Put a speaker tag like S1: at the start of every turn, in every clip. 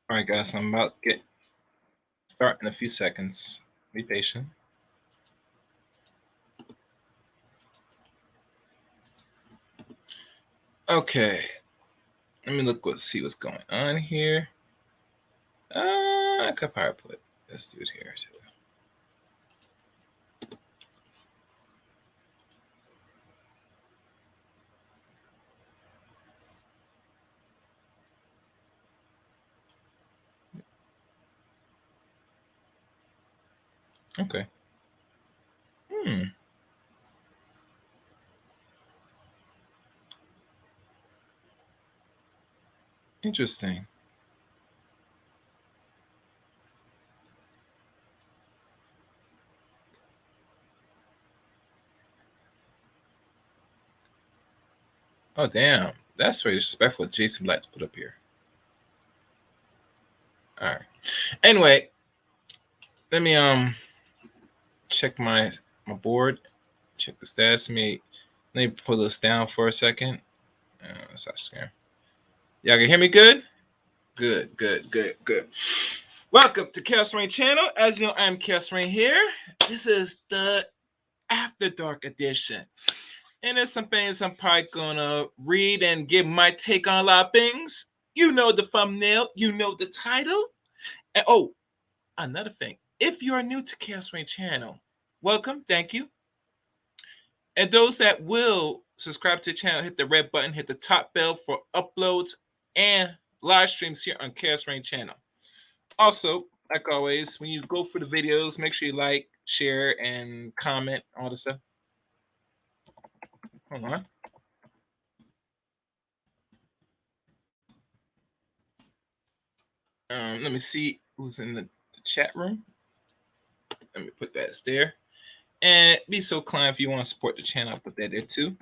S1: All right, guys, I'm about to start in a few seconds. Be patient. Okay, let me see what's going on here. I could probably put this dude here too. Okay. Interesting. Oh, damn. That's very disrespectful. Jason Black's put up here. All right. Anyway, let me check my board. Check the status. Let me pull this down for a second. Y'all can hear me good? Good. Welcome to Chaos Rain channel. As you know, I'm Chaos Rain here. This is the After Dark edition. And there's some things I'm probably gonna read and give my take on a lot of things. You know the thumbnail, you know the title. And oh, another thing. If you are new to Chaos Rain channel, welcome, thank you. And those that will subscribe to the channel, hit the red button, hit the top bell for uploads and live streams here on Chaos Rain channel. Also, like always, when you go for the videos, make sure you like, share, and comment, all the stuff. Hold on. Let me see who's in the chat room. Let me put that there. And be so kind if you want to support the channel, I'll put that there too.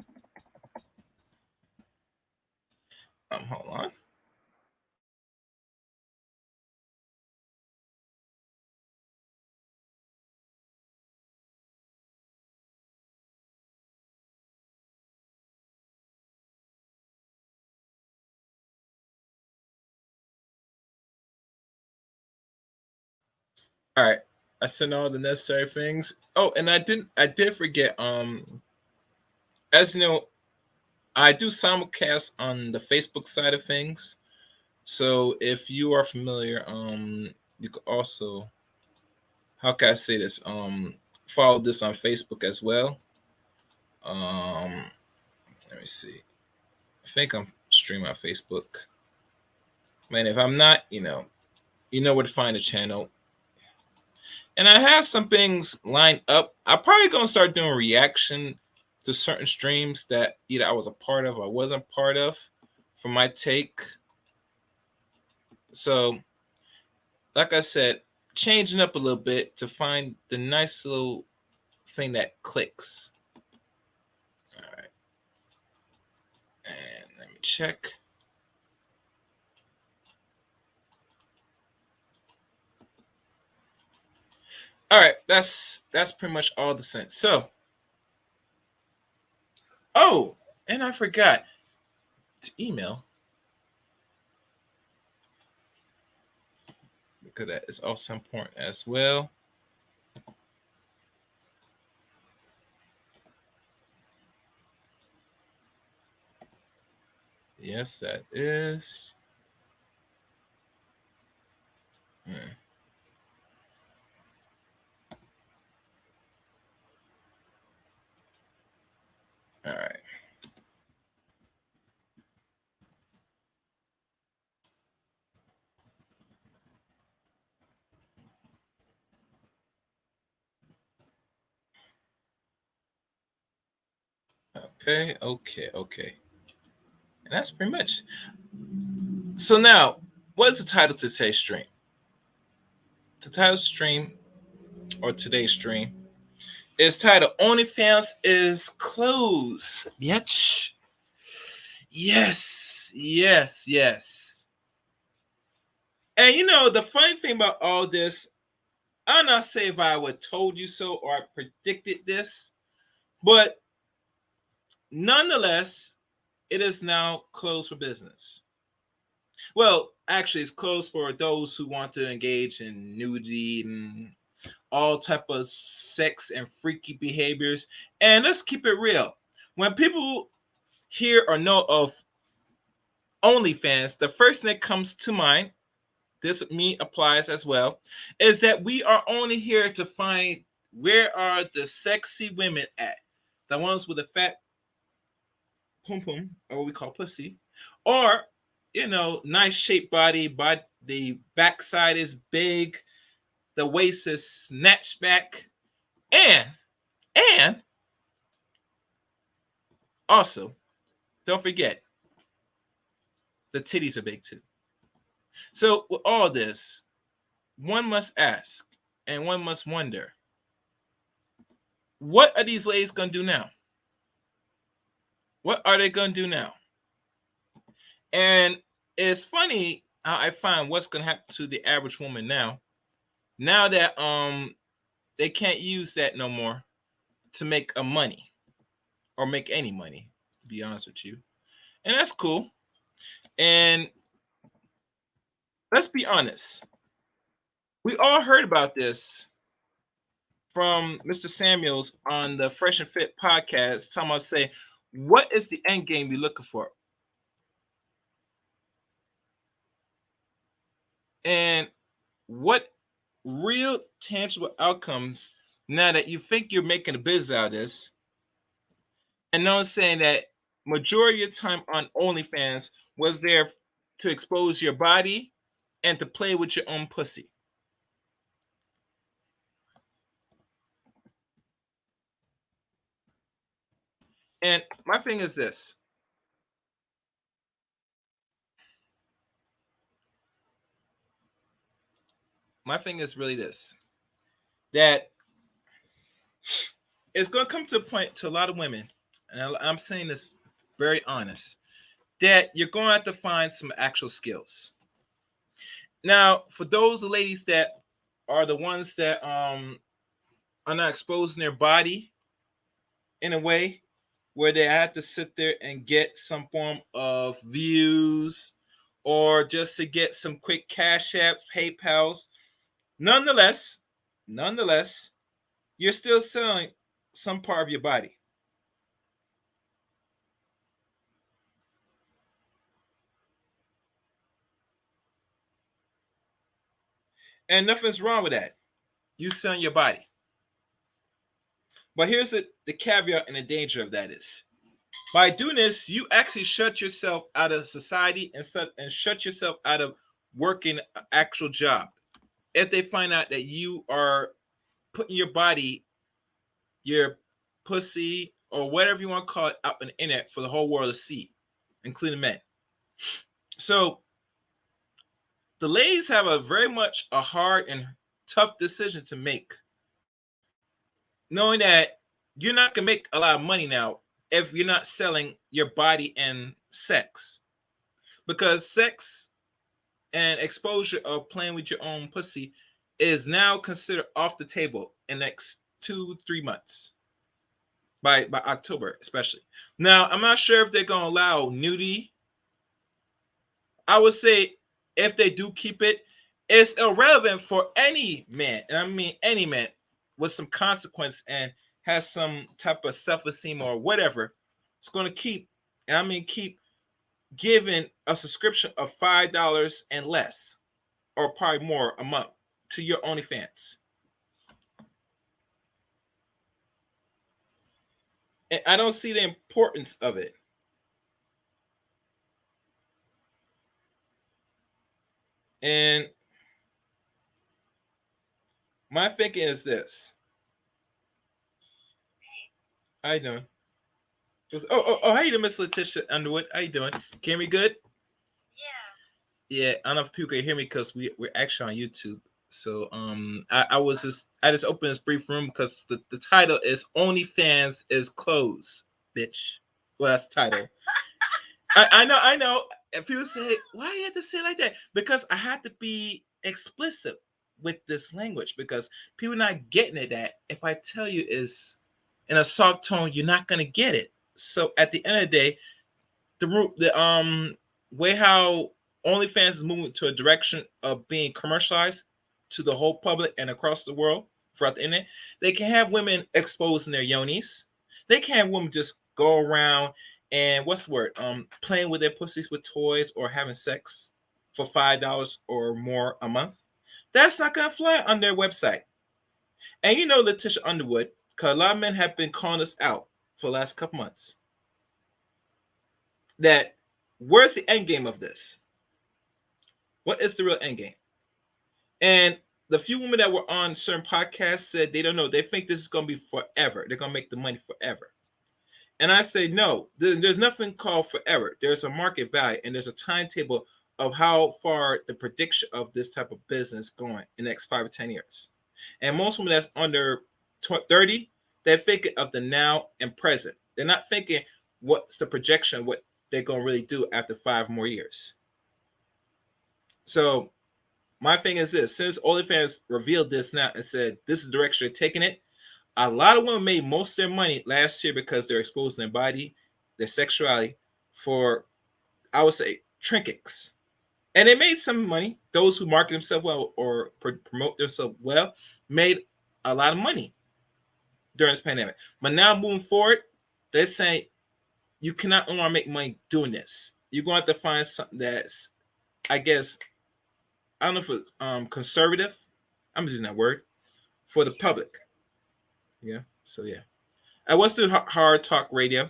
S1: Hold on. All right. I sent all the necessary things. Oh, and I did forget. As you know, I do simulcast on the Facebook side of things. So if you are familiar, you could also, how can I say this? Follow this on Facebook as well. Let me see. I think I'm streaming on Facebook. Man, if I'm not, you know where to find the channel. And I have some things lined up. I'm probably gonna start doing reaction to certain streams that either I was a part of or wasn't part of for my take. So, like I said, changing up a little bit to find the nice little thing that clicks. All right. And let me check. All right, that's pretty much all the sense. So, oh, and I forgot to email because that is also important as well. Yes, that is. All right. Okay. And that's pretty much. So now, what is the title to today's stream? The title stream or today's stream is titled OnlyFans is closed. Yes. Yes. And the funny thing about all this, I'll not say if I would told you so or I predicted this, but nonetheless, it is now closed for business. Well, actually, it's closed for those who want to engage in nudity and all type of sex and freaky behaviors. And let's keep it real. When people hear or know of OnlyFans, the first thing that comes to mind, this me applies as well, is that we are only here to find where are the sexy women at, the ones with the fat pum pum, or what we call pussy, or nice shaped body, but the backside is big, the waist is snatched back, and also don't forget the titties are big too. So with all this, one must ask and one must wonder, what are these ladies gonna do now? What are they gonna do now? And it's funny how I find what's gonna happen to the average woman now that they can't use that no more to make a money or make any money, to be honest with you. And that's cool. And let's be honest, we all heard about this from Mr. Samuels on the Fresh and Fit podcast. Talking about say, what is the end game you're looking for? And what real tangible outcomes now that you think you're making a biz out of this? And no one's saying that majority of your time on OnlyFans was there to expose your body and to play with your own pussy. And my thing is this. my thing is really this: that it's going to come to a point to a lot of women, and I'm saying this very honest, that you're going to have to find some actual skills. Now, for those ladies that are the ones that are not exposing their body in a way where they have to sit there and get some form of views or just to get some quick cash apps, PayPals. Nonetheless, you're still selling some part of your body. And nothing's wrong with that. You selling your body. But here's the caveat and the danger of that is by doing this, you actually shut yourself out of society and shut yourself out of working an actual job. If they find out that you are putting your body, your pussy, or whatever you want to call it, out on the internet for the whole world to see, including men. So the ladies have a very much a hard and tough decision to make, knowing that you're not gonna make a lot of money now if you're not selling your body and sex, because sex and exposure of playing with your own pussy is now considered off the table in the next 2-3 months by October especially. Now I'm not sure if they're gonna allow nudity. I would say if they do keep it, it's irrelevant for any man, and I mean any man with some consequence and has some type of self-esteem or whatever. It's going to keep, and I mean keep giving a subscription of $5 and less, or probably more a month, to your OnlyFans. And I don't see the importance of it. And my thinking is this. How you doing? How you doing, Miss Letitia Underwood? How you doing? Can you hear me good? Yeah, I don't know if people can hear me because we're actually on YouTube. So I just opened this brief room because the title is OnlyFans is closed, bitch. Well, that's the title. I know. And people say, why do you have to say it like that? Because I have to be explicit with this language because people are not getting it that if I tell you is in a soft tone, you're not gonna get it. So at the end of the day, the way how OnlyFans is moving to a direction of being commercialized to the whole public and across the world throughout the internet, they can have women exposing their yonis. They can have women just go around and what's the word? Playing with their pussies with toys or having sex for $5 or more a month. That's not gonna fly on their website. And you know Letitia Underwood, because a lot of men have been calling us out for the last couple months. That where's the end game of this? What is the real end game? And the few women that were on certain podcasts said they don't know. They think this is going to be forever. They're going to make the money forever. And I say, no, there's nothing called forever. There's a market value and there's a timetable of how far the prediction of this type of business going in the next 5 or 10 years. And most women that's under 30, they're thinking of the now and present. They're not thinking what's the projection, what they're going to really do after 5 more years. So my thing is this: since OnlyFans revealed this now and said this is the direction they're taking it, a lot of women made most of their money last year because they're exposing their body, their sexuality for, I would say, trinkets. And they made some money. Those who market themselves well or promote themselves well made a lot of money during this pandemic. But now moving forward, they're saying you cannot only make money doing this. You're going to have to find something that's, I guess, I don't know if it's conservative. I'm using that word for the public. Yeah. So yeah. I was doing Hard Talk Radio.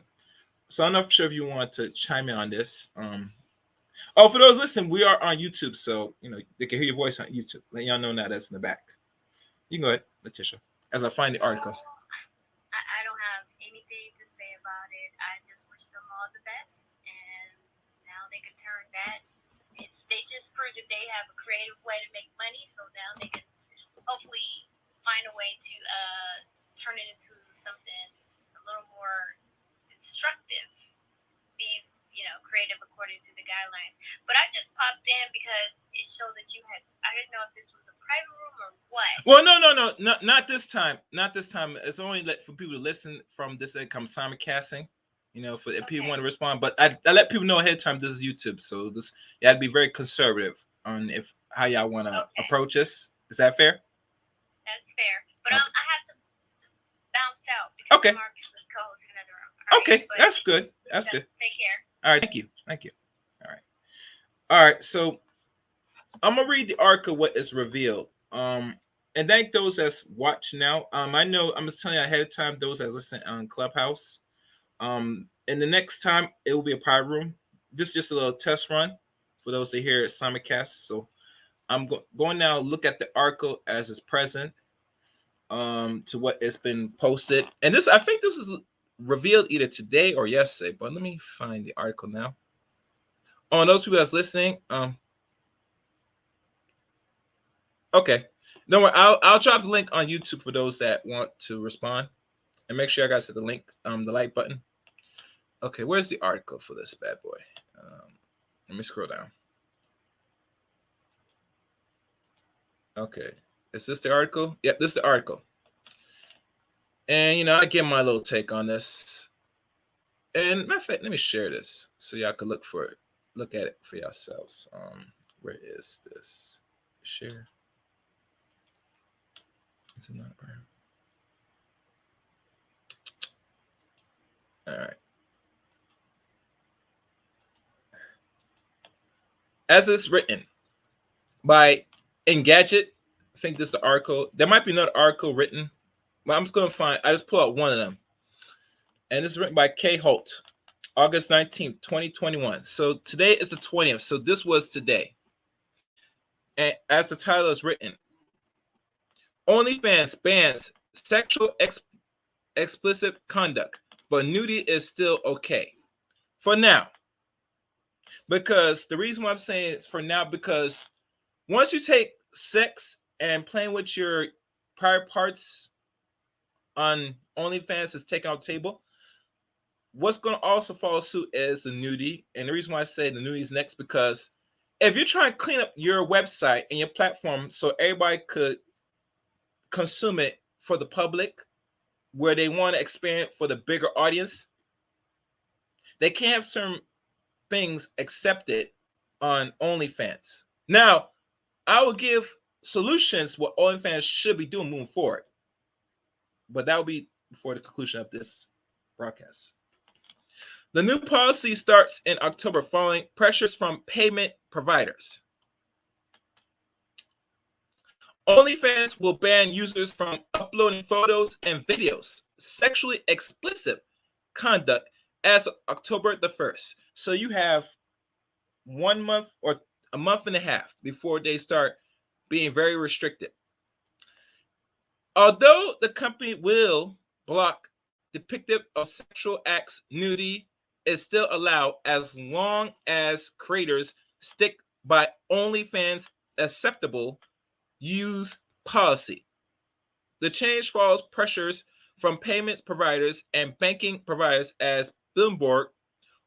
S1: So I'm not sure if you want to chime in on this. For those listening, we are on YouTube, so they can hear your voice on YouTube. Let y'all know now that's in the back. You can go ahead, Letitia, as I find the article.
S2: I don't have anything to say about it. I just wish them all the best, and now they can turn that. They just proved that they have a creative way to make money, so now they can hopefully find a way to turn it into something a little more instructive, be creative according to the guidelines. But I just popped in because it showed that you had. I didn't know if this was a private room or what.
S1: Well, no, not this time. Not this time. It's only for people to listen from this that comes simulcasting. For if people want to respond. But I let people know ahead of time this is YouTube, so this you have to be very conservative on how y'all want to approach this. Is that fair?
S2: That's fair. But I have to bounce out because Mark's the co-host in another room.
S1: Okay, that's good. That's good.
S2: Take care.
S1: All right, thank you. All right. So I'm gonna read the article what is revealed. And thank those that's watch now. I know I'm just telling you ahead of time those that listen on Clubhouse. And the next time it will be a private room. This is just a little test run for those that hear it simulcast. So I'm going now look at the article as it's present. To what it's been posted, and I think this is revealed either today or yesterday. But let me find the article now. On those people that's listening, okay. Don't worry, I'll drop the link on YouTube for those that want to respond, and make sure I guys hit the link, the like button. Okay, where's the article for this bad boy? Let me scroll down. Okay, is this the article? Yep, this is the article. And I give my little take on this. And matter of fact, let me share this so y'all can look at it for yourselves. Where is this? Share. Is it not right? All right. As it's written by Engadget, I think this is the article. There might be another article written, but I'm just going to I just pull out one of them. And this is written by K. Holt, August 19th, 2021. So today is the 20th. So this was today. And as the title is written, OnlyFans bans sexual explicit conduct, but nudity is still okay. For now. Because the reason why I'm saying it's for now, because once you take sex and playing with your private parts on OnlyFans is taken off the table, what's going to also follow suit is the nudity. And the reason why I say the nudity is next, because if you're trying to clean up your website and your platform so everybody could consume it for the public, where they want to experience for the bigger audience, they can't have certain things accepted on OnlyFans. Now, I will give solutions what OnlyFans should be doing moving forward, but that will be before the conclusion of this broadcast. The new policy starts in October following pressures from payment providers. OnlyFans will ban users from uploading photos and videos, sexually explicit conduct as of October the 1st. So you have 1 month or a month and a half before they start being very restricted. Although the company will block depictive of sexual acts, nudity is still allowed as long as creators stick by OnlyFans' acceptable use policy. The change follows pressures from payment providers and banking providers as the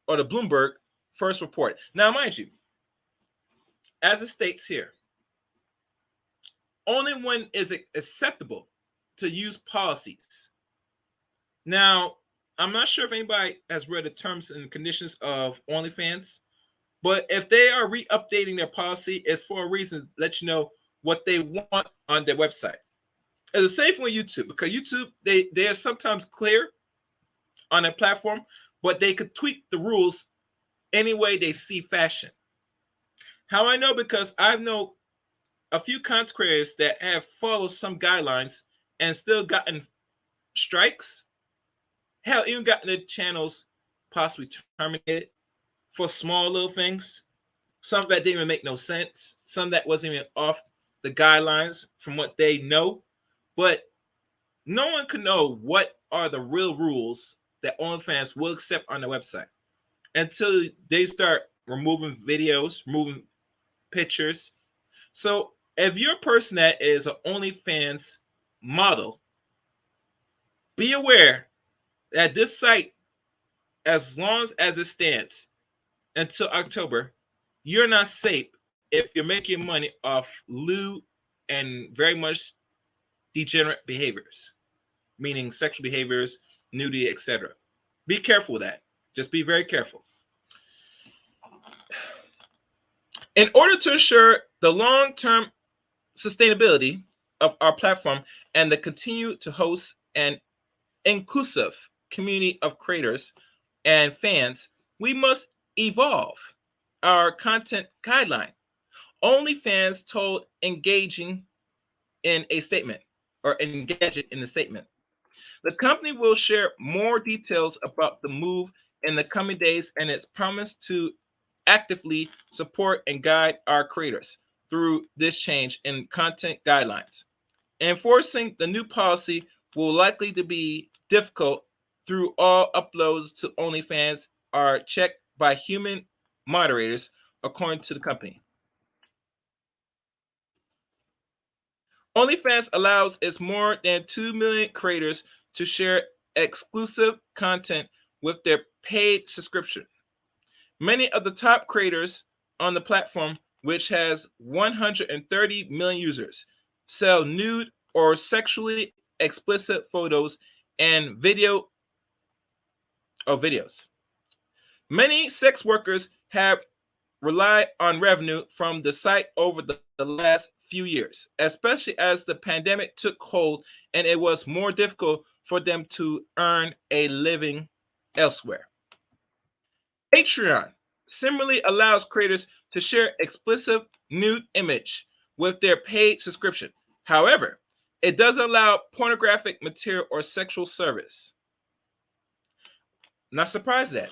S1: Bloomberg first reported. Now, mind you, as it states here, only when is it acceptable to use policies. Now, I'm not sure if anybody has read the terms and conditions of OnlyFans, but if they are re-updating their policy, it's for a reason to let you know what they want on their website. It's the same with YouTube, because YouTube, they are sometimes clear on their platform, but they could tweak the rules any way they see fashion. How I know? Because I know a few content creators that have followed some guidelines and still gotten strikes. Hell, even gotten their channels possibly terminated for small little things. Some that didn't even make no sense. Some that wasn't even off the guidelines from what they know. But no one can know what are the real rules that OnlyFans will accept on their website until they start removing videos, removing pictures. So if you're a person that is an OnlyFans model, be aware that this site, as long as it stands until October, you're not safe if you're making money off lewd and very much degenerate behaviors, meaning sexual behaviors, nudity, etc. Be careful of that. Just be very careful. In order to ensure the long-term sustainability of our platform and to continue to host an inclusive community of creators and fans, we must evolve our content guideline. OnlyFans told engaging in a statement or engage in the statement. The company will share more details about the move in the coming days and its promise to actively support and guide our creators through this change in content guidelines. Enforcing the new policy will likely to be difficult through all uploads to OnlyFans are checked by human moderators, according to the company. OnlyFans allows its more than 2 million creators to share exclusive content with their paid subscription. Many of the top creators on the platform, which has 130 million users, sell nude or sexually explicit photos and videos. Many sex workers have relied on revenue from the site over the last few years, especially as the pandemic took hold and it was more difficult for them to earn a living elsewhere. Patreon similarly allows creators to share explicit nude image with their paid subscription. However, it doesn't allow pornographic material or sexual service. Not surprised at that.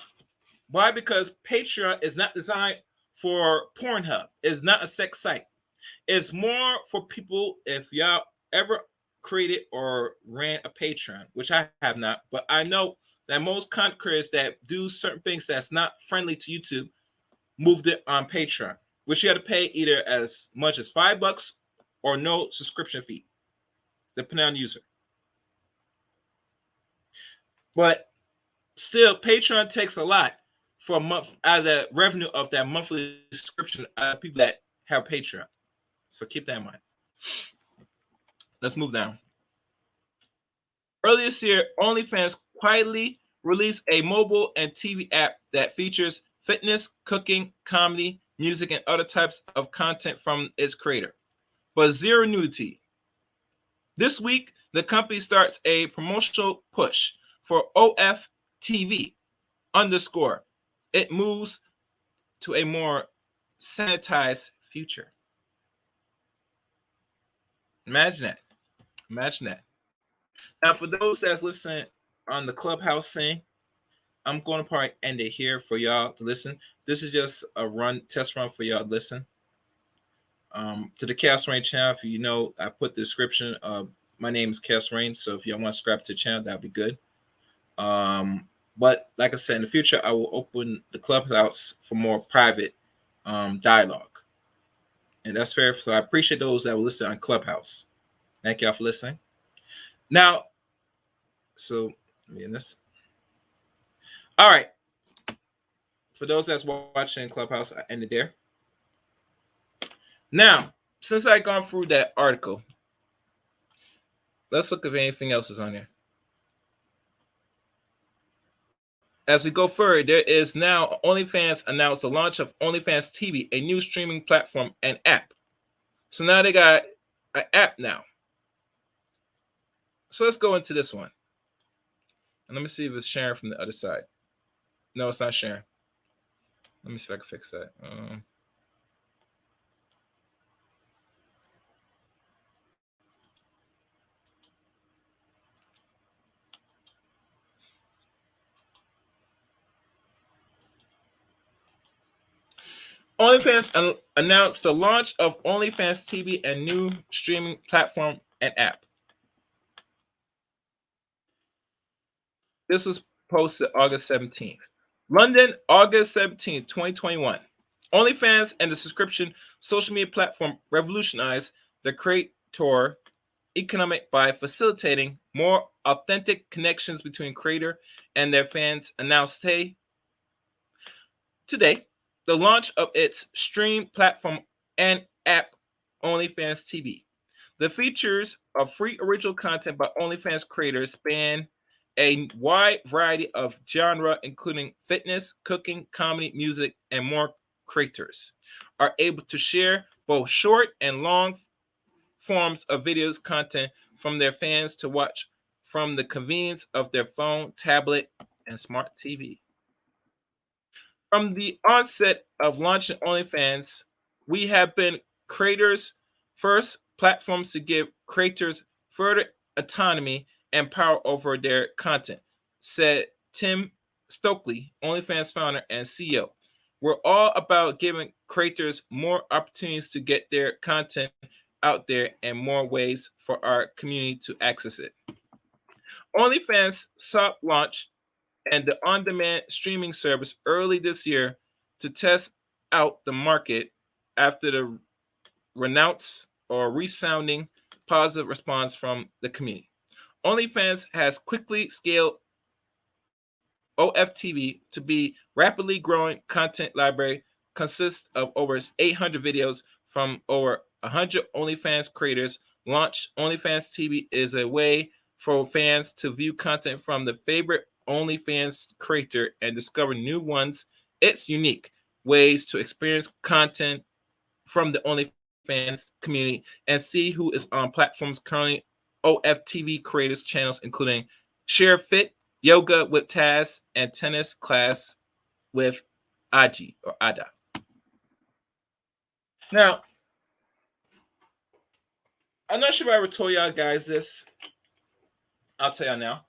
S1: Why? Because Patreon is not designed for Pornhub. It's not a sex site. It's more for people, if y'all ever created or ran a Patreon, which I have not, but I know that most content creators that do certain things that's not friendly to YouTube moved it on Patreon, which you have to pay either as much as $5 or no subscription fee, depending on the user. But still, Patreon takes a lot for a month out of the revenue of that monthly subscription of people that have Patreon. So keep that in mind. Let's move down. Earlier this year, OnlyFans quietly released a mobile and TV app that features fitness, cooking, comedy, music, and other types of content from its creator, but zero nudity. This week, the company starts a promotional push for OFTV _ it moves to a more sanitized future. Imagine that. Imagine that. Now, for those that's listening on the Clubhouse thing, I'm going to probably end it here for y'all to listen. This is just a test run for y'all to listen. To the Chaos Rain channel, if you know, I put the description. My name is Chaos Rain, so if y'all want to subscribe to the channel, that'd be good. But like I said, in the future, I will open the Clubhouse for more private dialogue. And that's fair. So I appreciate those that will listen on Clubhouse. Thank y'all for listening. Now, so let me end this. All right. For those that's watching Clubhouse, I ended there. Now, since I've gone through that article, let's look if anything else is on there. As we go further, there is now OnlyFans announced the launch of OnlyFans TV, a new streaming platform and app. So now they got an app now. So let's go into this one. And let me see if it's sharing from the other side. No, it's not sharing. Let me see if I can fix that. OnlyFans announced the launch of OnlyFans TV, a new streaming platform and app. This was posted August 17th. London, August 17th, 2021. OnlyFans and the subscription social media platform revolutionized the creator economic by facilitating more authentic connections between creator and their fans. Announced today the launch of its stream platform and app OnlyFans TV. The features of free original content by OnlyFans creators span a wide variety of genre, including fitness, cooking, comedy, music, and more. Creators are able to share both short and long forms of videos content from their fans to watch from the convenience of their phone, tablet, and smart TV. From the onset of launching OnlyFans, we have been creators' first platforms to give creators further autonomy and power over their content, said Tim Stokely, OnlyFans founder and CEO. We're all about giving creators more opportunities to get their content out there and more ways for our community to access it. OnlyFans soft launched and the on-demand streaming service early this year to test out the market after the resounding positive response from the community. OnlyFans has quickly scaled OFTV to be rapidly growing content library consists of over 800 videos from over 100 OnlyFans creators. Launch OnlyFans TV is a way for fans to view content from the favorite OnlyFans creator and discover new ones. It's unique ways to experience content from the OnlyFans community and see who is on platforms currently. OFTV creators channels including Share Fit, Yoga with Taz, and Tennis Class with Aji or Ada. Now, I'm not sure if I ever told y'all guys this. I'll tell y'all now.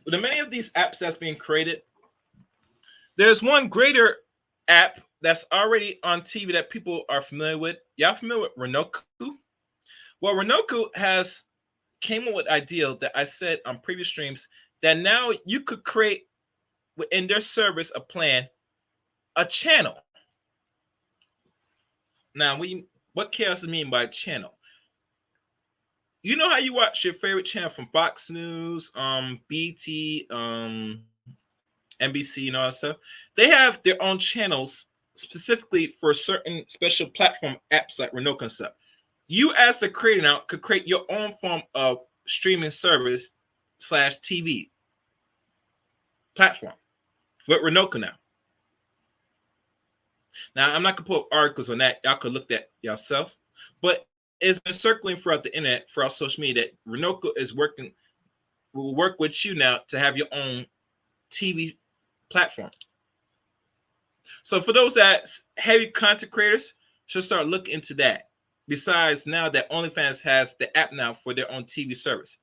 S1: With many of these apps that's being created, there's one greater app that's already on TV that people are familiar with. Y'all familiar with Roku? Well, Roku has came up with an idea that I said on previous streams that now you could create in their service a plan, a channel. Now, what chaos mean by channel? You know how you watch your favorite channel from Fox News, BT, NBC, and all that stuff? They have their own channels specifically for certain special platform apps like Roku and stuff. You as the creator now could create your own form of streaming service / TV platform with Roku now. Now, I'm not going to put articles on that. Y'all could look at yourself. But it's been circling throughout the internet, throughout social media, that Roku will work with you now to have your own TV platform. So for those that heavy content creators, should start looking into that. Besides now that OnlyFans has the app now for their own TV service.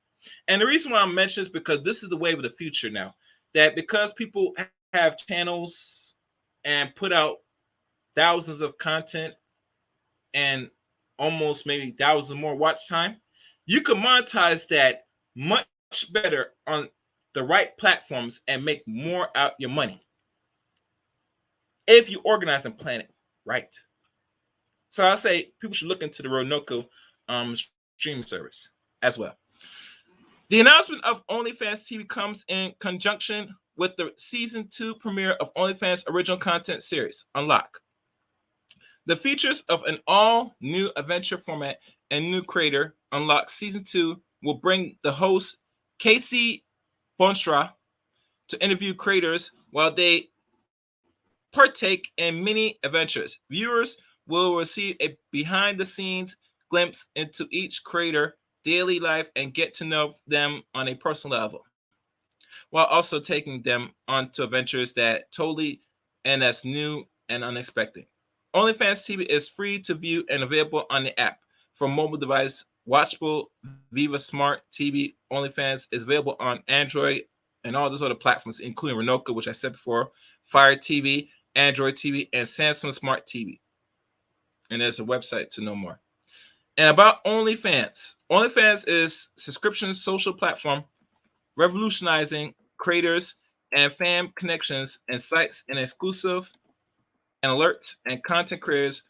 S1: And the reason why I'm mentioning this is because this is the wave of the future now. That because people have channels and put out thousands of content and almost maybe thousands more watch time, you can monetize that much better on the right platforms and make more out your money if you organize and plan it right. So I say people should look into the Roku streaming service as well. The announcement of OnlyFans TV comes in conjunction with the season 2 premiere of OnlyFans original content series, Unlock. The features of an all-new adventure format and new creator, Unlock Season 2, will bring the host, Casey Bonstra, to interview creators while they partake in mini adventures. Viewers will receive a behind-the-scenes glimpse into each creator daily life and get to know them on a personal level, while also taking them onto adventures that totally and that's new and unexpected. OnlyFans TV is free to view and available on the app for mobile device. Watchable Viva Smart TV. OnlyFans is available on Android and all those other platforms, including Roku, which I said before, Fire TV, Android TV, and Samsung Smart TV. And there's a website to know more. And about OnlyFans. OnlyFans is a subscription social platform revolutionizing creators and fan connections, and sites and exclusive and alerts and content creators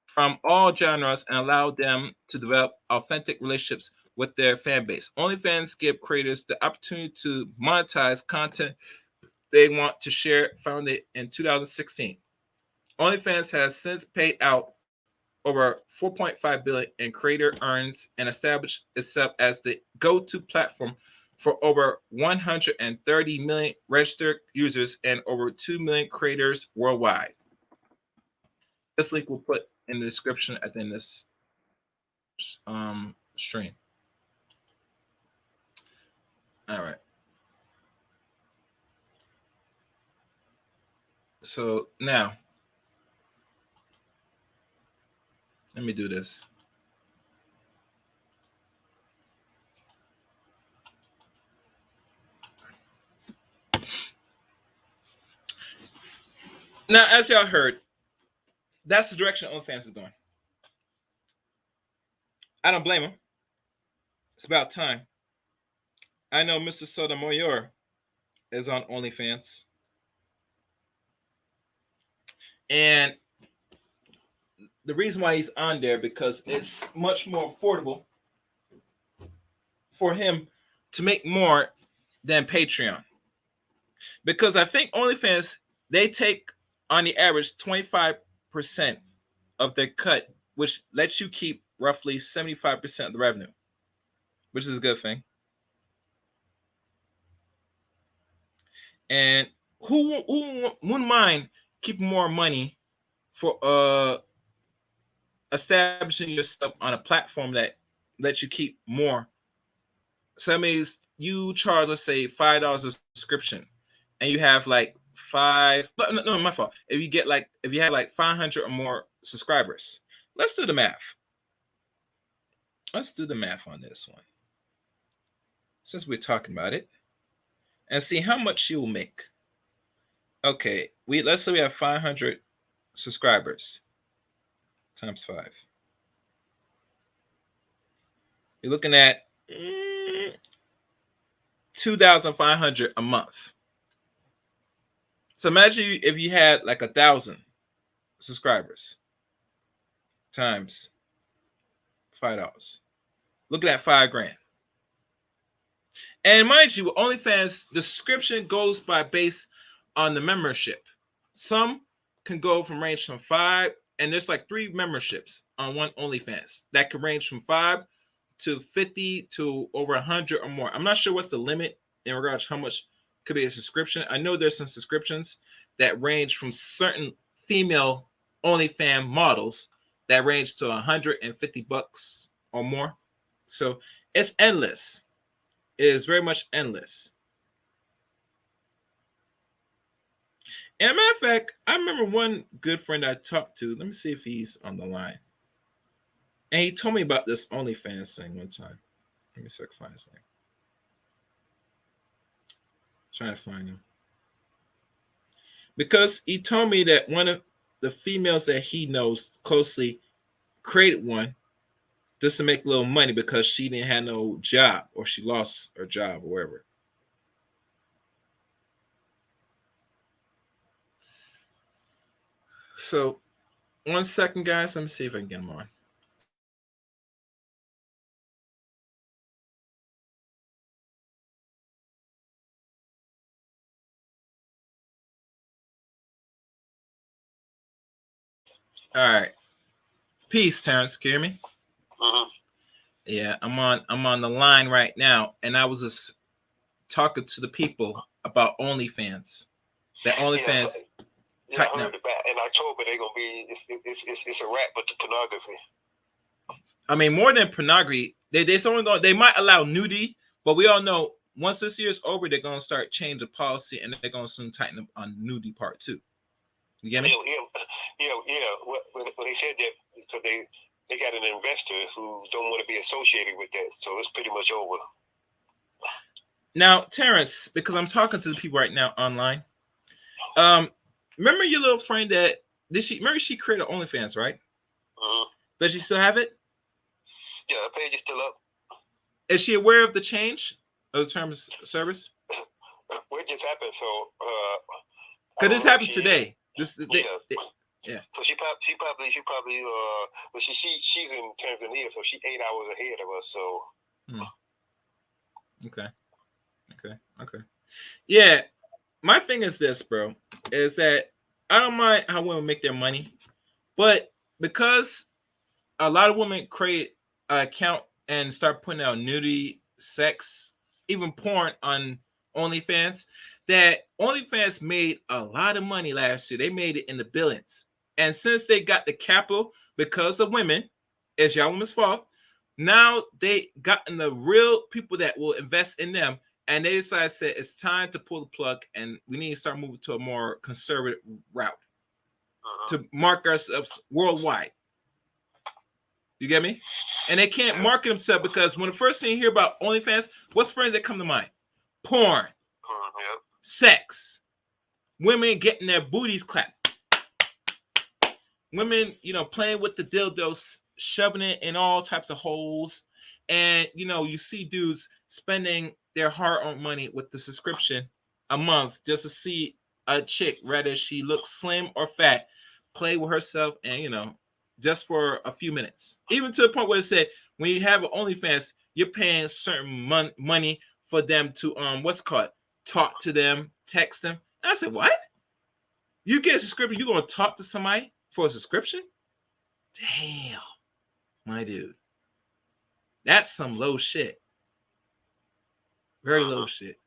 S1: from all genres and allow them to develop authentic relationships with their fan base. OnlyFans give creators the opportunity to monetize content they want to share, founded in 2016. OnlyFans has since paid out over 4.5 billion in creator earns and established itself as the go-to platform for over 130 million registered users and over 2 million creators worldwide. This link we'll put in the description at the end of this stream. All right. So now, let me do this. Now, as y'all heard, that's the direction OnlyFans is going. I don't blame him. It's about time. I know Mr. Sotomayor is on OnlyFans. And the reason why he's on there because it's much more affordable for him to make more than Patreon. Because I think OnlyFans, they take on the average 25% of their cut, which lets you keep roughly 75% of the revenue, which is a good thing. And who wouldn't mind keeping more money for establishing yourself on a platform that lets you keep more? So that means you charge, let's say, $5 a subscription, and you have like no, my fault. If you have like 500 or more subscribers, let's do the math. Let's do the math on this one, since we're talking about it, and see how much you will make. Okay, let's say we have 500 subscribers times 5. You're looking at 2,500 a month. So imagine if you had like 1,000 subscribers times $5. Looking at $5,000. And mind you, OnlyFans, the subscription goes by based on the membership. Some can go from range from 5, and there's like 3 memberships on one OnlyFans that can range from 5 to 50 to over 100 or more. I'm not sure what's the limit in regards to how much could be a subscription. I know there's some subscriptions that range from certain female OnlyFans models that range to $150 or more. So it's endless. It is very much endless. And a matter of fact, I remember one good friend I talked to. Let me see if he's on the line. And he told me about this OnlyFans thing one time. Let me see if I can find his name. Trying to find him. Because he told me that one of the females that he knows closely created one just to make a little money because she didn't have no job, or she lost her job or wherever. So 1 second, guys. Let me see if I can get him on. All right. Peace, Terrence. Can you hear me?
S3: Mm-hmm.
S1: Yeah, I'm on the line right now, and I was just talking to the people about OnlyFans. That OnlyFans.
S3: Yeah, I heard about in October they're gonna be it's a wrap with the pornography.
S1: I mean, more than pornography, they might allow nudity, but we all know once this year's over, they're gonna start changing the policy, and they're gonna soon tighten up on nudity part 2. You get me?
S3: Yeah. When they said that, because they got an investor who don't want to be associated with that, so it's pretty much over.
S1: Now, Terrence, because I'm talking to the people right now online. Remember your little friend that remember she created OnlyFans, right?
S3: Mm-hmm.
S1: Does she still have it?
S3: Yeah, the page is still up.
S1: Is she aware of the change of the terms of service?
S3: what just happened? So,
S1: Because this happened today.
S3: Yeah. So she probably but she's in Tanzania, so she's 8 hours ahead of us. So.
S1: Okay. Yeah, my thing is this, bro, is that I don't mind how women make their money, but because a lot of women create an account and start putting out nudity, sex, even porn on OnlyFans, that OnlyFans made a lot of money last year. They made it in the billions. And since they got the capital because of women, it's y'all women's fault, now they gotten the real people that will invest in them. And they decided said it's time to pull the plug and we need to start moving to a more conservative route to mark ourselves worldwide. You get me? And they can't market themselves because when the first thing you hear about OnlyFans, what's the first that come to mind? Porn, sex, women getting their booties clapped, women, playing with the dildos, shoving it in all types of holes, and you see dudes spending their hard-earned money with the subscription a month just to see a chick, whether she looks slim or fat, play with herself and just for a few minutes. Even to the point where it said when you have an OnlyFans, you're paying certain money for them to talk to them, text them. And I said, what? You get a subscription, you're gonna talk to somebody for a subscription? Damn, my dude. That's some low shit. Very low shit.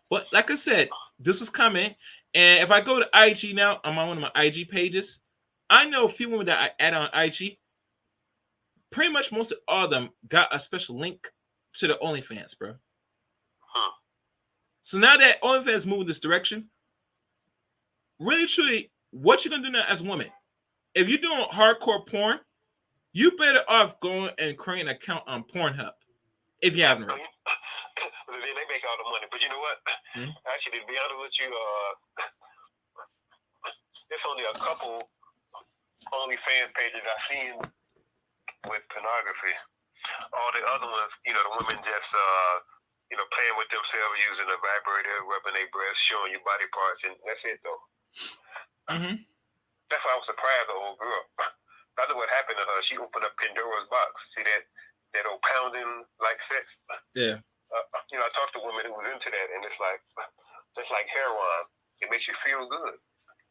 S1: But like I said, this was coming. And if I go to IG now, I'm on one of my IG pages. I know a few women that I add on IG. Pretty much most of all of them got a special link to the OnlyFans, bro. So now that OnlyFans moving this direction, really truly, what you're gonna do now as a woman? If you're doing hardcore porn, you better off going and creating an account on Pornhub. If you haven't already.
S3: They make all the money, but you know what? Actually, to be honest with you, there's only a couple OnlyFans pages I've seen with pornography. All the other ones, the women just, playing with themselves using a vibrator, rubbing their breasts, showing you body parts, and that's it, though. That's why I was surprised, the old girl. I know what happened to her. She opened up Pandora's box. See that old pounding like sex?
S1: Yeah.
S3: I talked to women who was into that, and it's like, just like heroin. It makes you feel good.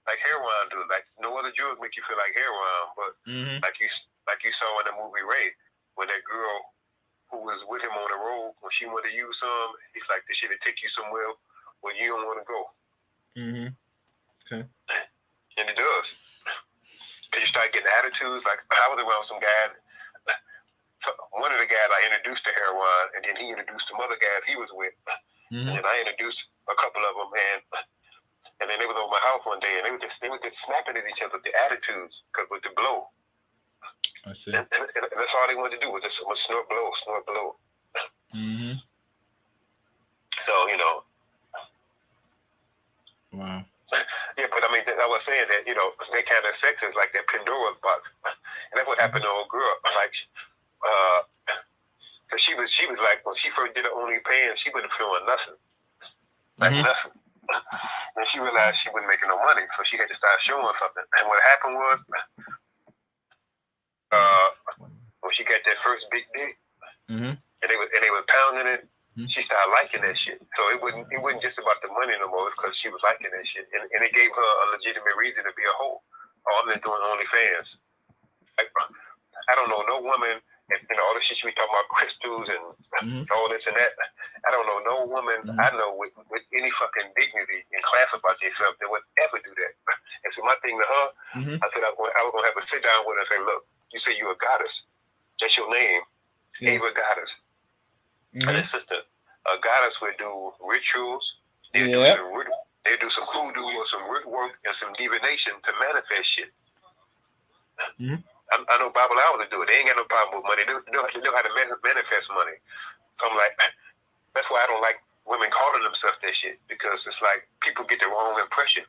S3: Like heroin do. Like no other drug make you feel like heroin, but like you saw in the movie Ray, when that girl who was with him on the road, when she wanted to use some, he's like, this shit will take you somewhere where you don't want to go.
S1: Okay.
S3: And it does. Because you start getting attitudes. Like I was around some guy. One of the guys I introduced to heroin, and then he introduced some other guys he was with, and then I introduced a couple of them, and then they was over my house one day, and they were just snapping at each other with the attitudes, because with the blow.
S1: I see.
S3: And that's all they wanted to do was just snort blow. So
S1: Wow.
S3: Yeah, but I mean, I was saying that that kind of sex is like that Pandora's box, and that's what happened to old girl. Like. Cause she was like, when she first did her OnlyFans, she wasn't feeling nothing, nothing. And she realized she wasn't making no money, so she had to start showing something. And what happened was, when she got that first big dick, and they was pounding it, she started liking that shit. So it wasn't just about the money no more, it's because she was liking that shit, and it gave her a legitimate reason to be a hoe. Oh, I'm just doing OnlyFans. Like, I don't know no woman. And all this shit we talking about crystals and all this and that. I don't know no woman I know with any fucking dignity and class about yourself that would ever do that. And so my thing to her, I said I was gonna have to sit down with her and say, look, you say you're a goddess. That's your name. Ava Goddess. And it's sister. A goddess would do rituals. They do some hoodoo or some root work and some divination to manifest shit. I know Bible hours to do it. They ain't got no problem with money. They know how to manifest money. So I'm like, that's why I don't like women calling themselves that shit, because it's like people get the wrong impression.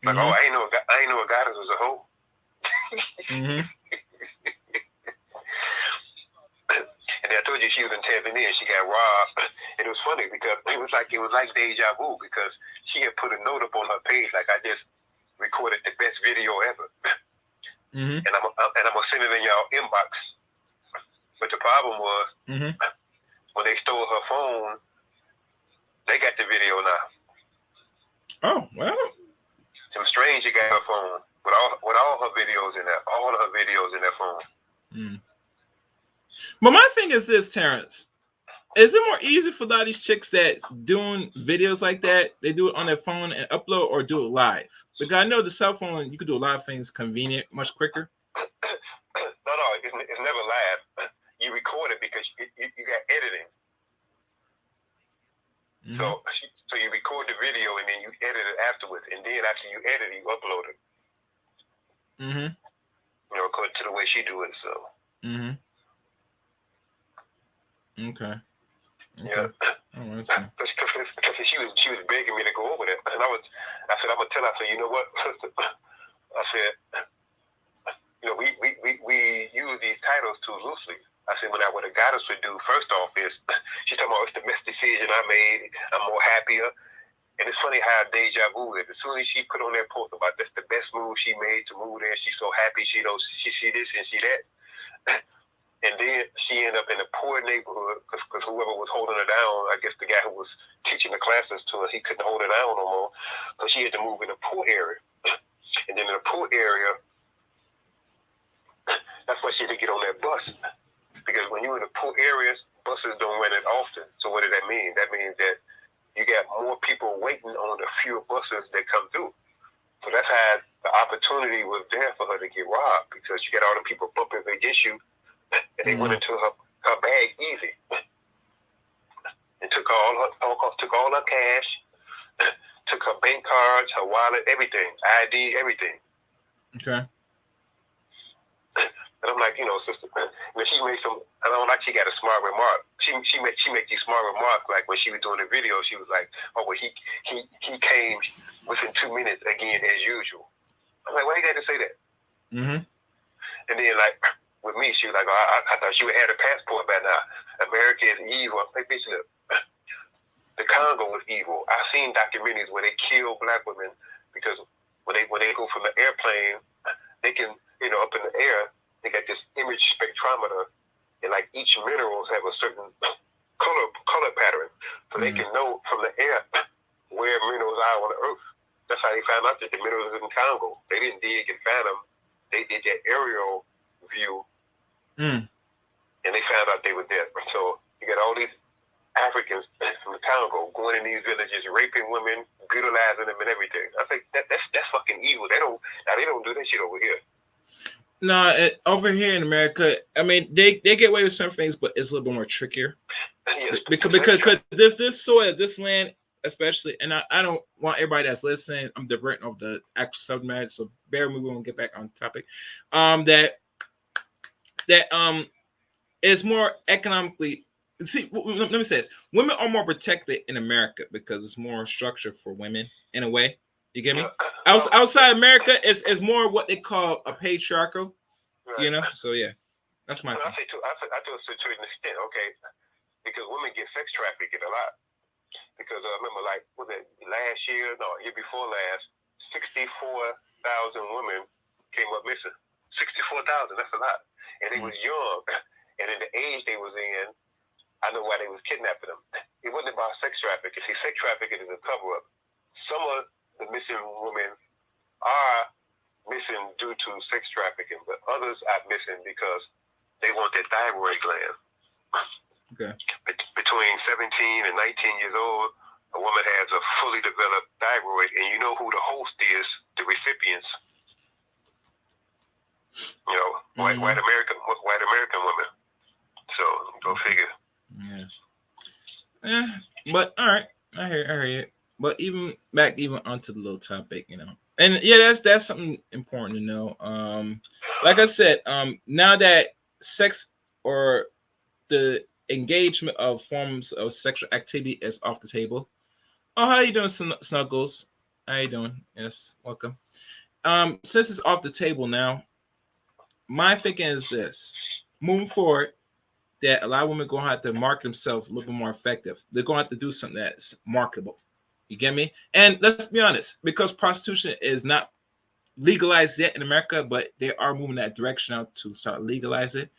S3: Like, oh, I ain't know a goddess was a hoe. And then I told you she was in Tanzania and she got robbed. And it was funny because it was like deja vu because she had put a note up on her page like I just recorded the best video ever.
S1: Mm-hmm.
S3: And I'm gonna send it in y'all inbox. But the problem was when they stole her phone, they got the video now.
S1: Oh well.
S3: Some stranger got her phone with all her videos in there, all of her videos in their phone.
S1: Mm. But my thing is this, Terrence. Is it more easy for a lot of these chicks that doing videos like that, they do it on their phone and upload or do it live? Because I know the cell phone, you can do a lot of things convenient, much quicker.
S3: No, it's never live. You record it because you got editing. Mm-hmm. So you record the video and then you edit it afterwards. And then after you edit it, you upload it.
S1: Mm-hmm.
S3: You know, according to the way she do it, so.
S1: Mm-hmm. Okay.
S3: Yeah. Because she was begging me to go over there. And I said, I'm gonna tell her, I said, you know what, sister? I said, you know, we use these titles too loosely. I said, what a goddess would do, first off, is she talking about it's the best decision I made. I'm more happier. And it's funny how deja vu is. As soon as she put on that post about that's the best move she made to move there, she's so happy she see this and see that. And then she ended up in a poor neighborhood because whoever was holding her down, I guess the guy who was teaching the classes to her, he couldn't hold her down no more. So she had to move in a poor area. And then in a poor area, that's why she had to get on that bus. Because when you're in the poor areas, buses don't run it often. So what does that mean? That means that you got more people waiting on the fewer buses that come through. So that's how the opportunity was there for her to get robbed because you got all the people bumping against you. And they went into her bag easy and took all her cash, took her bank cards, her wallet, everything, ID, everything.
S1: Okay.
S3: And I'm like, you know, sister, and she made some. I don't like she got a smart remark. She made these smart remarks like when she was doing the video, she was like, oh, well, he came within 2 minutes again as usual. I'm like, why you got to say that?
S1: Mm-hmm.
S3: And then like. With me, she was like, oh, I thought she would have a passport by now. America is evil. I'm like, bitch, look, the Congo is evil. I've seen documentaries where they kill black women because when they go from the airplane, they can, you know, up in the air, they got this image spectrometer, and like each minerals have a certain color pattern, so they can know from the air where minerals are on the earth. That's how they found out that the minerals in Congo. They didn't dig and find them. They did that aerial view. And they found out they were dead. So you got all these Africans from the Congo going in these villages, raping women, brutalizing them, and everything. I think that's fucking evil. They don't do that shit over here.
S1: No, over here in America, I mean, they get away with some things, but it's a little bit more trickier. Yes, because this soil, this land, especially, and I don't want everybody that's listening. I'm diverting off the actual subject matter, so bear with me. We won't get back on topic. That is more economically. See, let me say this: women are more protected in America because it's more structured for women in a way. You get me? Outside America, it's more what they call a patriarchal. Right. You know, so yeah, that's my.
S3: I say to a certain extent, okay, because women get sex trafficked a lot. Because I remember, like, was it last year? No, year before last, 64,000 women came up missing. 64,000, that's a lot. And they was young. And in the age they was in, I know why they was kidnapping them. It wasn't about sex trafficking. See, sex trafficking is a cover-up. Some of the missing women are missing due to sex trafficking, but others are missing because they want their thyroid gland.
S1: Okay.
S3: Between 17 and 19 years old, a woman has a fully developed thyroid, and you know who the host is, the recipients. You know, white American women. So go figure.
S1: Yeah, but all right, I hear it. But even onto the little topic, you know, and yeah, that's something important to know. Like I said, now that sex or the engagement of forms of sexual activity is off the table. Oh, how you doing, Snuggles? How you doing? Yes, welcome. Since it's off the table now, my thinking is this: moving forward, that a lot of women are going to have to market themselves a little bit more effective. They're going to have to do something that's marketable. You get me? And let's be honest, because prostitution is not legalized yet in America, but they are moving that direction out to start legalize it,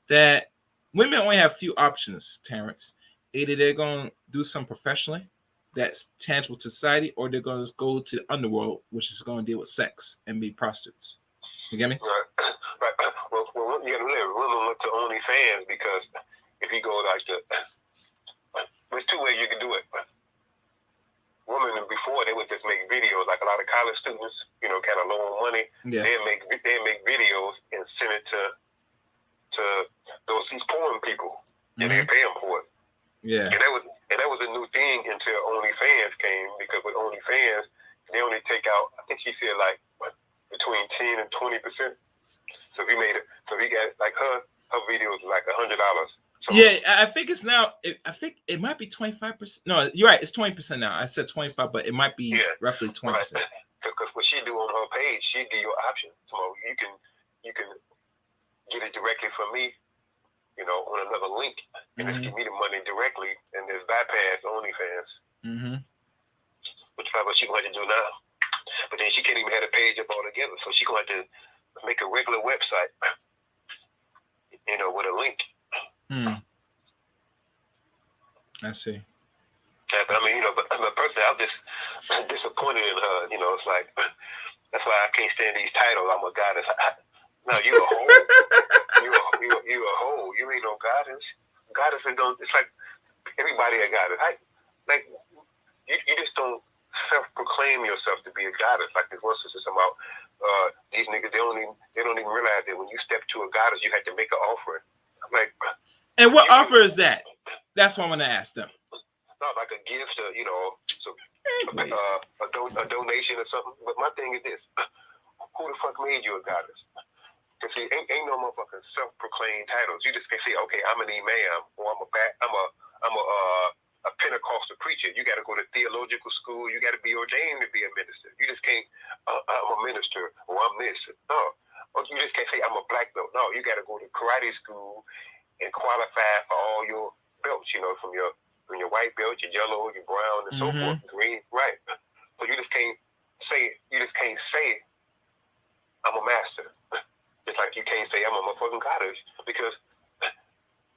S1: that women only have a few options, Terrence. Either they're going to do something professionally that's tangible to society, or they're going to just go to the underworld, which is going to deal with sex and be prostitutes. You get me?
S3: Right. Well, you got to live. Women look to OnlyFans because if you go like there's two ways you can do it. Women before they would just make videos, like a lot of college students, you know, kind of low on money. Yeah. They make videos and send it to these porn people, and they pay them for it. Yeah. And that was a new thing until OnlyFans came, because with OnlyFans they only take out, I think she said like between 10 and 20%. So if he got like her videos like $100. So,
S1: yeah, I think it's now. I think it might be 25%. No, you're right. It's 20% now. I said 25, but it might be roughly 20%.
S3: Right. Because what she do on her page, she give you an option. So you can get it directly from me, you know, on another link, and just give me the money directly, and just bypass OnlyFans. Which is what she going to do now. But then she can't even have a page up all together, so she going to make a regular website, you know, with a link.
S1: I see.
S3: Yeah, but I mean, you know, but personally, I'm just disappointed in her. You know, it's like, that's why I can't stand these titles. I'm a goddess. No, you a hoe. you a hoe. You ain't no goddess. Goddesses don't. It's like everybody a goddess. Like you just don't self-proclaim yourself to be a goddess. Like this one sister about these niggas. They don't even realize that when you step to a goddess, you have to make an offering. I'm like.
S1: And what offer is that? That's what I'm gonna ask them.
S3: Not like a gift, or, you know, a donation or something. But my thing is this: who the fuck made you a goddess? Cause see, ain't no motherfucking self-proclaimed titles. You just can say, okay, I'm an imam, or I'm a Pentecostal preacher. You got to go to theological school. You got to be ordained to be a minister. You just can't. I'm a minister, or I'm this. No, or you just can't say I'm a black belt. No, you got to go to karate school and qualify for all your belts, you know, from your white belt, your yellow, your brown, and so forth, green, right? So you just can't say I'm a master. It's like you can't say I'm a motherfucking goddess, because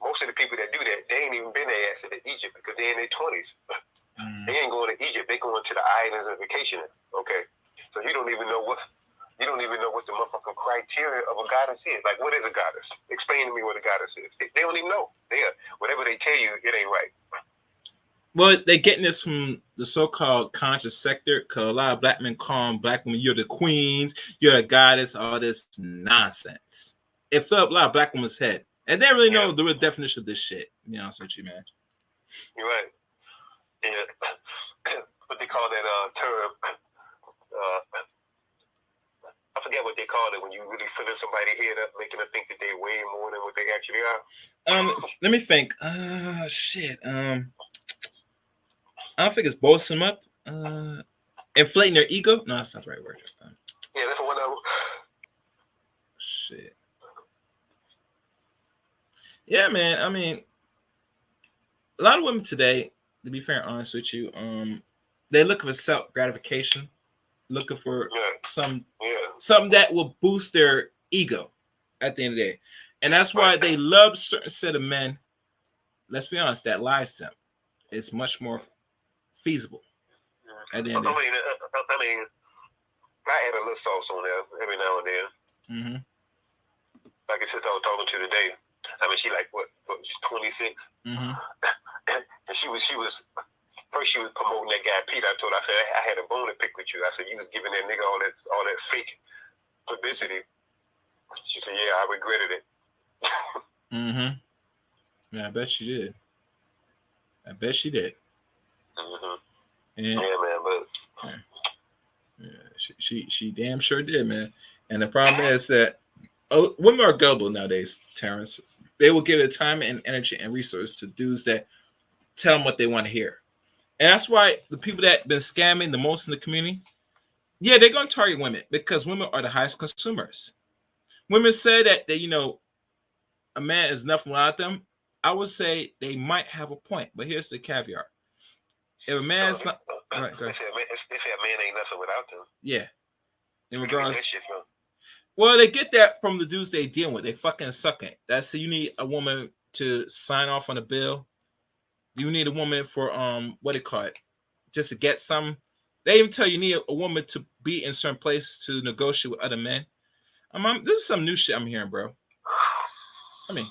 S3: most of the people that do that, they ain't even been their ass to Egypt, because they're in their 20s. They ain't going to Egypt. They going to the islands and vacationing. Okay, so you don't even know what the motherfucking criteria of a goddess is. Like, what is a goddess? Explain to me what a goddess is. They don't even know. Whatever they tell you, it ain't right.
S1: Well, they're getting this from the so-called conscious sector, because a lot of black men call black women, you're the queens, you're the goddess, all this nonsense. It filled up a lot of black women's head. And they really know the real definition of this shit. To be honest with you, man.
S3: You're right. Yeah. What they call that term, I forget what they call it when you really filling somebody's head up, making them think that they're way more than what they actually are.
S1: Let me think. Shit. I don't think it's boasting them up. Inflating their ego. No, that's not the right word.
S3: Yeah, that's one of them.
S1: Shit. Yeah, man. I mean, a lot of women today, to be fair and honest with you, they're looking for self gratification, looking for something that will boost their ego at the end of the day. And that's why they love a certain set of men, let's be honest, that lies to them. It's much more feasible at the end of the day.
S3: I mean, I add a little sauce on there every now and then. Like I said, I was talking to today. I mean, she like what she's 26. And she was first she was promoting that guy Pete. I told her, I said, I had a bone to pick with you. I said, you was giving that nigga all that fake publicity. She said, yeah, I regretted it.
S1: Yeah, I bet she did.
S3: Yeah, man, but
S1: she damn sure did, man. And the problem is that women are gullible nowadays, Terrence. They will give their time and energy and resources to dudes that tell them what they want to hear. And that's why the people that have been scamming the most in the community, they're going to target women, because women are the highest consumers. Women say that, a man is nothing without them. I would say they might have a point, but here's the caveat: if a man's not, right,
S3: they say a man ain't nothing without them.
S1: Yeah, in
S3: Where
S1: regards.
S3: you get that shit from?
S1: Well, they get that from the dudes they deal with. They fucking suck it. That's so you need a woman to sign off on a bill. You need a woman for what they call it, just to get some. They even tell you need a woman to be in certain place to negotiate with other men. This is some new shit I'm hearing, bro. I mean,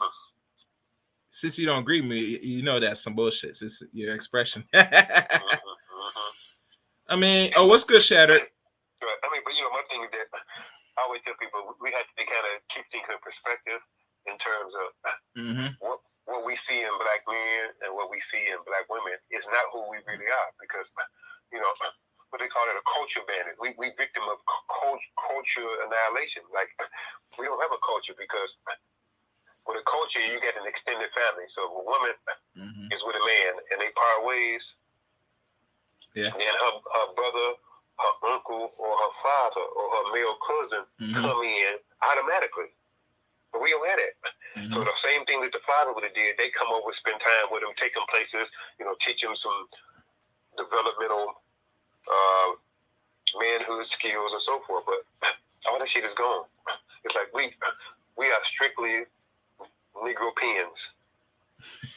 S1: since you don't agree with me, you know that's some bullshit. It's your expression. I mean, oh, what's good, Shatter?
S3: I mean, but you know, my thing is that I always tell people we have to kind of keep things in perspective in terms of what we see in black men and what we see in black women is not who we really are, because you know what they call it, a culture bandit. We victim of culture annihilation. Like we don't have a culture, because with a culture you get an extended family. So if a woman is with a man and they part ways, then her brother, her uncle, or her father, or her male cousin come in automatically. But we don't have that. So the same thing that the father would have did, they come over, spend time with him, take him places, you know, teach him some developmental manhood skills and so forth. But all that shit is gone. It's like we are strictly Negropeans.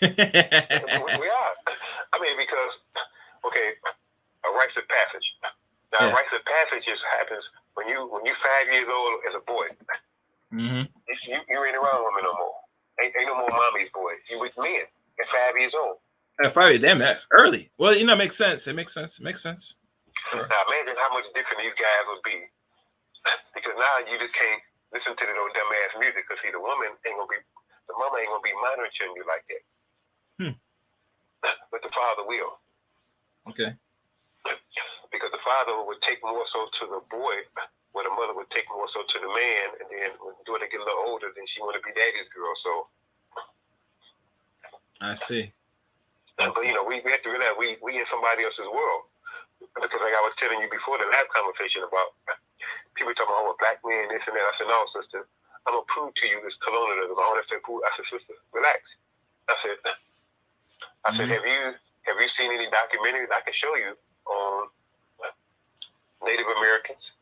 S3: we are. I mean, because, okay, a rites of passage. Now, a rites of passage just happens when you 5 years old as a boy. You ain't around women no more. Ain't no more mommy's boy. You with men at 5 years old.
S1: At 5, damn, that's early. Well, you know, it makes sense. It makes sense. Now,
S3: imagine how much different these guys would be. Because now you just can't listen to the old dumb ass music, because see, the mama ain't gonna be monitoring you like that. But the father will.
S1: Okay.
S3: Because the father would take more so to the boy, where the mother would take more so to the man, and then when they get a little older, then she want to be daddy's girl. So
S1: I see.
S3: But you know, we have to realize we in somebody else's world. Because like I was telling you before the last conversation about people talking about, oh, black men, this and that. I said, no, sister, I'm gonna prove to you this colonialism. I said, sister, relax. I said, have you seen any documentaries I can show you on Native Americans,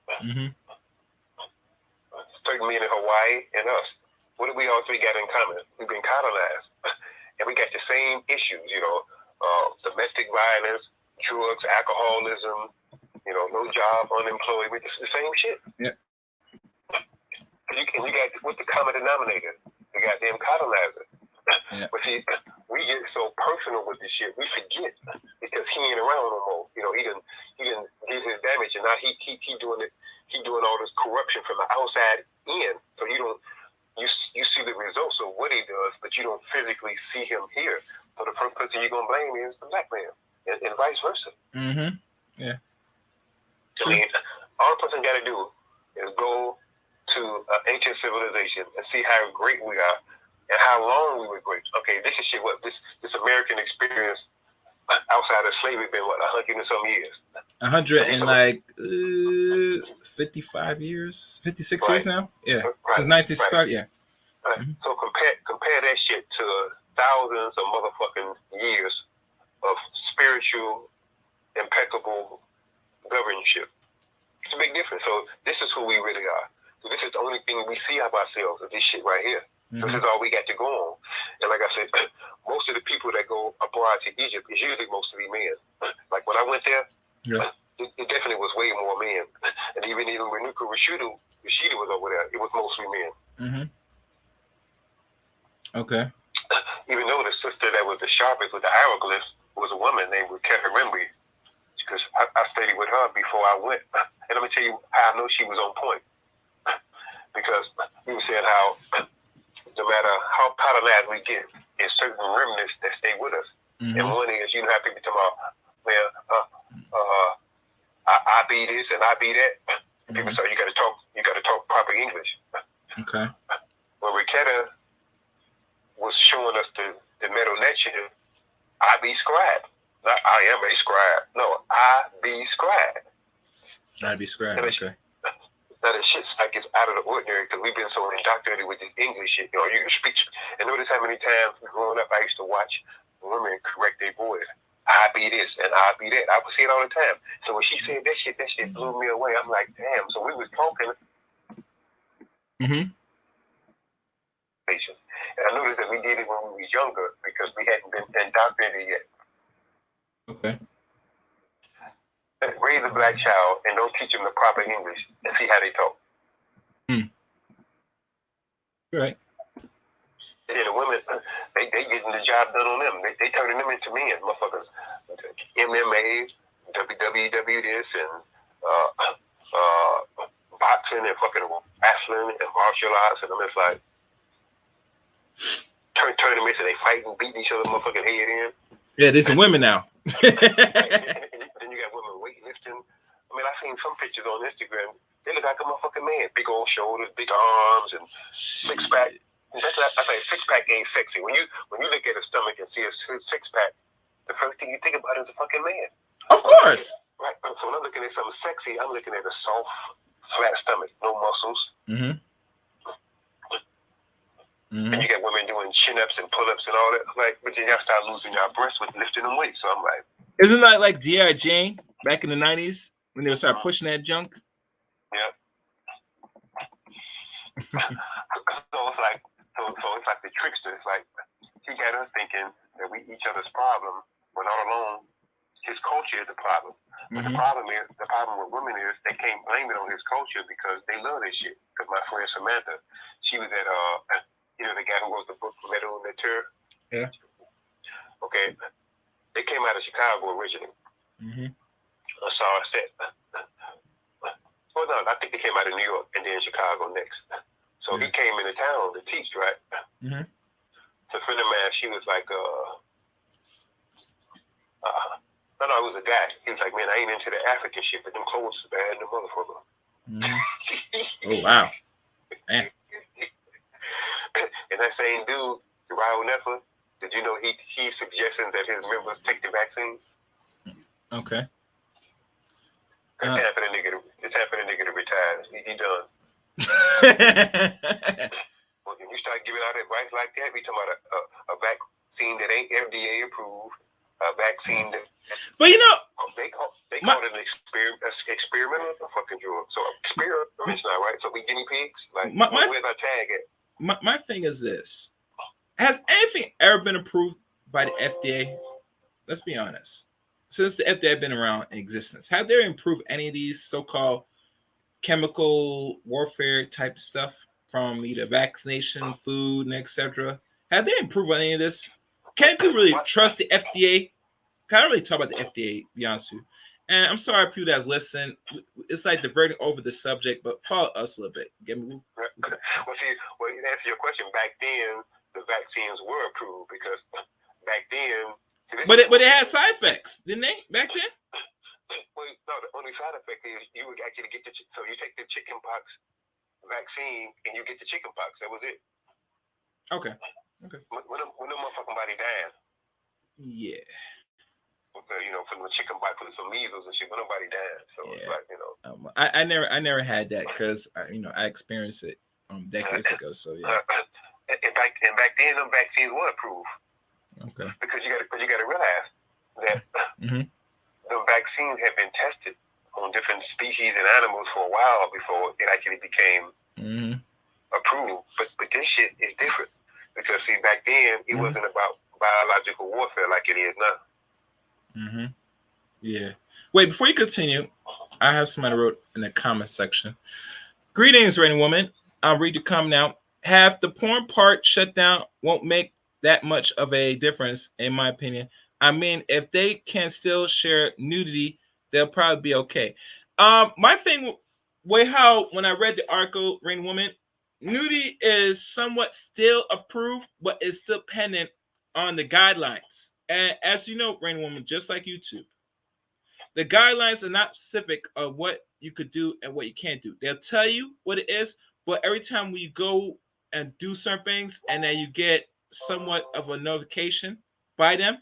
S3: certain men in Hawaii, and us? What do we all three got in common? We've been colonized, and we got the same issues. You know, domestic violence, drugs, alcoholism. You know, no job, unemployment. It's the same shit.
S1: Yeah.
S3: And you guys, what's the common denominator? The goddamn colonizer.
S1: Yeah.
S3: But see, we get so personal with this shit, we forget, because he ain't around no more. You know, he didn't get his damage, and now he doing it. He doing all this corruption from the outside in. So you see the results of what he does, but you don't physically see him here. So the first person you're gonna blame is the black man, and vice versa.
S1: Yeah.
S3: I mean, all a person got to do is go to an ancient civilization and see how great we are and how long we were great. Okay, this is shit. What this American experience outside of slavery been 100 and some years.
S1: 55 years, 56 years now. Yeah, since 1965. Yeah.
S3: So compare that shit to thousands of motherfucking years of spiritual, impeccable governorship. It's a big difference. So this is who we really are. So this is the only thing we see of ourselves, is this shit right here. This is all we got to go on. And like I said, most of the people that go abroad to Egypt is usually mostly men. Like when I went there, it definitely was way more men. And even when Nuka Rashida was over there, it was mostly men.
S1: Okay.
S3: Even though the sister that was the sharpest with the hieroglyphs was a woman named Remember, because I studied with her before I went. And let me tell you how I know she was on point. Because we were saying how no matter how colonized we get, there's certain remnants that stay with us. And one is, you know how people talk about, well, I be this and I be that. People say you gotta talk proper English.
S1: Okay.
S3: When Riquetta was showing us the metal nature, I be scribe. Not I am a scribe. No, I be scribe.
S1: I be scribe. Okay.
S3: Now the shit's like it's out of the ordinary because we've been so indoctrinated with this English shit. You know, you can speak. And notice how many times growing up I used to watch women correct their boys. I be this and I be that. I would see it all the time. So when she said that shit blew me away. I'm like, damn. So we was talking.
S1: Mm-hmm.
S3: And I noticed that we did it when we was younger because we hadn't been indoctrinated yet.
S1: Okay.
S3: Raise a black child and don't teach them the proper English and see how they talk.
S1: Right.
S3: Yeah, the women, they getting the job done on them. They turning them into men, motherfuckers. MMA, WWW this, and boxing and fucking wrestling and martial arts, and I'm just like, turn them into they fighting, beating each other motherfucking head in.
S1: Yeah, there's some women now.
S3: Then you got women weightlifting. I mean, I seen some pictures on Instagram. They look like a motherfucking man. Big old shoulders, big arms, and six pack. That's I think six pack ain't sexy. When you look at a stomach and see a six pack, the first thing you think about is a fucking man.
S1: Of course.
S3: Right. So when I'm looking at something sexy, I'm looking at a soft, flat stomach, no muscles.
S1: Mm-hmm. Mm-hmm.
S3: And you got women doing chin-ups and pull-ups and all that. Like, but then y'all start losing your breasts with lifting them weights. So I'm like,
S1: isn't that like G.I. Jane back in the 90s when they would start pushing that junk?
S3: Yeah. So it's like the trickster. It's like he got us thinking that we each other's problem. We're not alone. His culture is the problem. But the problem with women is they can't blame it on his culture because they love this shit. Because my friend Samantha, she was at the guy who wrote the book Metal and the Tour.
S1: Yeah.
S3: Okay. They came out of Chicago originally.
S1: Mm-hmm.
S3: I saw a set. Well, no, I think they came out of New York and then Chicago next. So he came into town to teach, right?
S1: Mm-hmm.
S3: So a friend of mine, she was like, no, it was a guy. He was like, man, I ain't into the African shit, but them clothes is bad in the motherfucker.
S1: Mm-hmm. Oh, wow. Man.
S3: And that same dude, Raul Neffa, did you know he's suggesting that his members take the vaccine?
S1: Okay.
S3: It's time for the nigga to retire. He done. Well, if you start giving out advice like that, we talking about a vaccine that ain't FDA approved, a vaccine that.
S1: But you know,
S3: they call it an experimental fucking drug. So experiments now, right? So we guinea pigs. Like, where's our tag at?
S1: My thing is this: has anything ever been approved by the FDA? Let's be honest. Since the FDA been around in existence, have they improved any of these so-called chemical warfare type stuff from either vaccination, food, and etc.? Have they improved on any of this? Can people really trust the FDA? Can I really talk about the FDA, to be honest with you? And I'm sorry for you that's listening. It's like diverting over the subject, but follow us a little bit. Get me?
S3: Well, to answer your question, back then the vaccines were approved because back then.
S1: But it had side effects, didn't they? Back then.
S3: Well, no, the only side effect is you would actually get so you take the chickenpox vaccine and you get the chickenpox. That was it.
S1: Okay.
S3: When the motherfucking body died.
S1: Yeah.
S3: Okay, from the chickenpox and some measles and shit, but nobody died. So it's like,
S1: I never had that because I experienced it decades ago. So yeah.
S3: And back then, them vaccines were approved.
S1: Okay.
S3: Because you got to realize that the vaccines have been tested on different species and animals for a while before it actually became approved. But this shit is different because see, back then it wasn't about biological warfare like it is now.
S1: Mm-hmm. Yeah. Wait, before you continue, I have somebody wrote in the comment section. Greetings, Rainy Woman. I'll read your comment now. Have the porn part shut down won't make that much of a difference, in my opinion. I mean, if they can still share nudity, they'll probably be okay. My thing, when I read the article, Rain Woman, nudity is somewhat still approved, but it's still pending on the guidelines. And as you know, Rain Woman, just like YouTube, the guidelines are not specific of what you could do and what you can't do. They'll tell you what it is, but every time we go and do certain things, and then you get somewhat of a notification by them,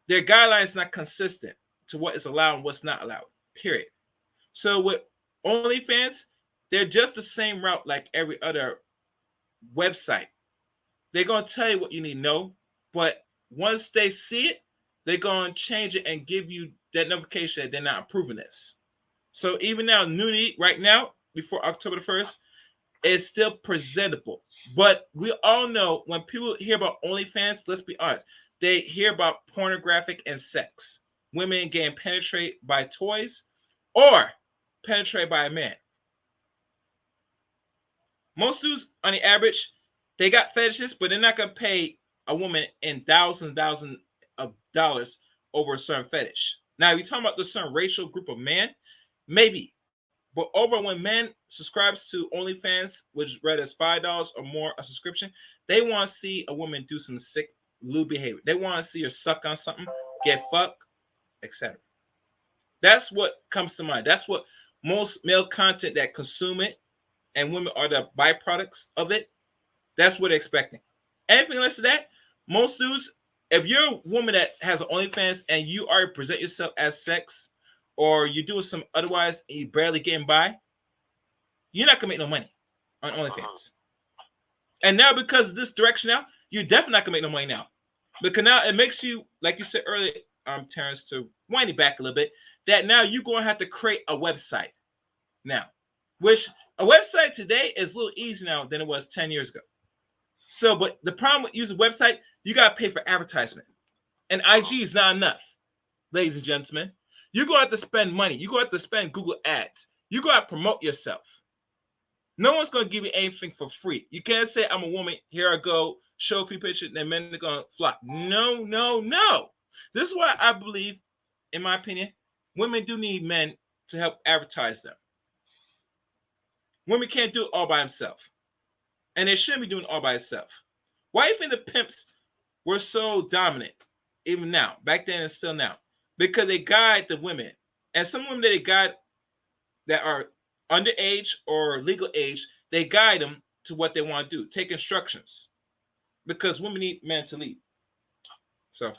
S1: their guidelines not consistent to what is allowed and what's not allowed, period. So with OnlyFans, they're just the same route like every other website. They're going to tell you what you need to know, but once they see it, they're going to change it and give you that notification that they're not approving this. So even now, nudity right now, before October the 1st, is still presentable. But we all know when people hear about OnlyFans, let's be honest, they hear about pornographic and sex. Women getting penetrated by toys or penetrated by a man. Most dudes, on the average, they got fetishes, but they're not going to pay a woman in thousands of dollars over a certain fetish. Now, if you're talking about the certain racial group of men, maybe. But over when men subscribes to OnlyFans, which read as $5 or more a subscription, they want to see a woman do some sick, lewd behavior. They want to see her suck on something, get fucked, etc. That's what comes to mind. That's what most male content that consume it, and women are the byproducts of it. That's what they're expecting. Anything less than that, most dudes, if you're a woman that has an OnlyFans and you already present yourself as sex, or you're doing some otherwise and you're barely getting by, you're not gonna make no money on OnlyFans. And now because of this direction now, you're definitely not gonna make no money now. Because now it makes you, like you said earlier, Terrence, to wind it back a little bit, that now you're gonna have to create a website now. Which a website today is a little easier now than it was 10 years ago. So, but the problem with using a website, you gotta pay for advertisement. And IG is not enough, ladies and gentlemen. You're going to have to spend money. You're going to have to spend Google ads. You're going to have to promote yourself. No one's going to give you anything for free. You can't say, I'm a woman, here I go, show a few pictures, and then men are going to flock. No, no, no. This is why I believe, in my opinion, women do need men to help advertise them. Women can't do it all by themselves. And they shouldn't be doing it all by themselves. Why do you think the pimps were so dominant, even now, back then and still now? Because they guide the women. And some women that they guide that are underage or legal age, they guide them to what they want to do. Take instructions. Because women need men to lead. So,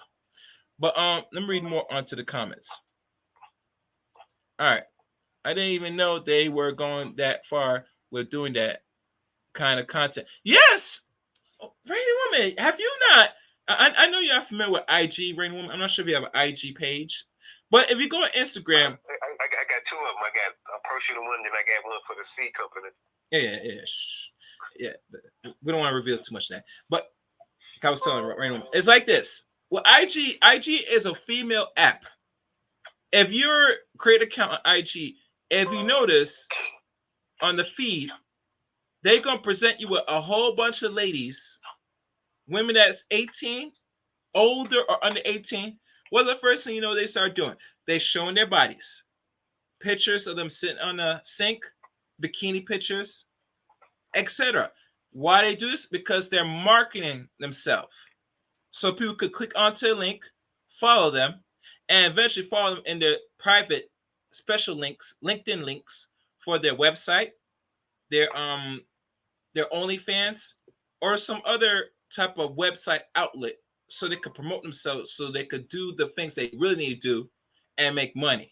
S1: but let me read more onto the comments. All right. I didn't even know they were going that far with doing that kind of content. Yes! Rainy Woman, have you not? I know you're not familiar with IG, Rainy Woman. I'm not sure if you have an IG page. But if you go on Instagram...
S3: I got two of them. I got a personal one, then I got one for the seed company.
S1: Yeah. We don't want to reveal too much of that. But like I was telling Rainy Woman, it's like this. Well, IG is a female app. If you create an account on IG, if you notice on the feed, they're going to present you with a whole bunch of ladies, women that's 18, older or under 18. What's the first thing you know they start doing? They're showing their bodies. Pictures of them sitting on a sink, bikini pictures, etc. Why they do this? Because they're marketing themselves. So people could click onto a link, follow them, and eventually follow them in their private special links, LinkedIn links for their website, their OnlyFans, or some other type of website outlet so they could promote themselves, so they could do the things they really need to do and make money.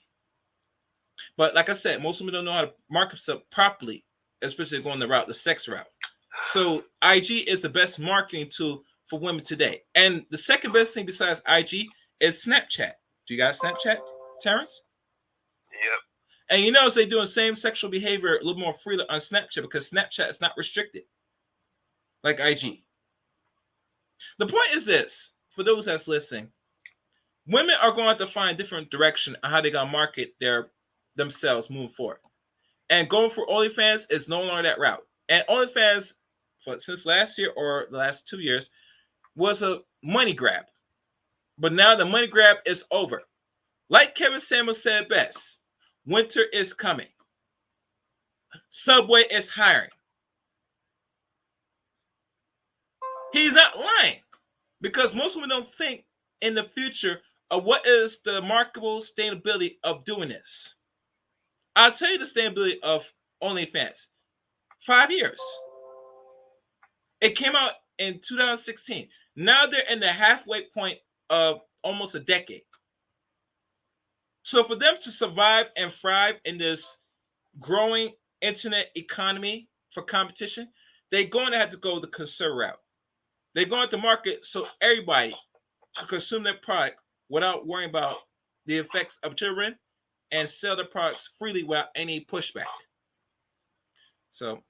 S1: But like I said, most women don't know how to market themselves properly, especially going the sex route. So IG is the best marketing tool for women today. And the second best thing besides IG is Snapchat. Do you guys Snapchat, Terrence?
S3: Yep.
S1: And you notice they're doing same sexual behavior a little more freely on Snapchat because Snapchat is not restricted like IG. The point is this, for those that's listening, women are going to have to find a different direction on how they're going to market themselves moving forward. And going for OnlyFans is no longer that route. And OnlyFans, since last year or the last 2 years, was a money grab. But now the money grab is over. Like Kevin Samuels said best, winter is coming. Subway is hiring. He's not lying, because most women don't think in the future of what is the marketable sustainability of doing this. I'll tell you the sustainability of OnlyFans. 5 years. It came out in 2016. Now they're in the halfway point of almost a decade. So for them to survive and thrive in this growing internet economy for competition, they're going to have to go the consumer route. They're going to market so everybody can consume their product without worrying about the effects of children and sell the products freely without any pushback. So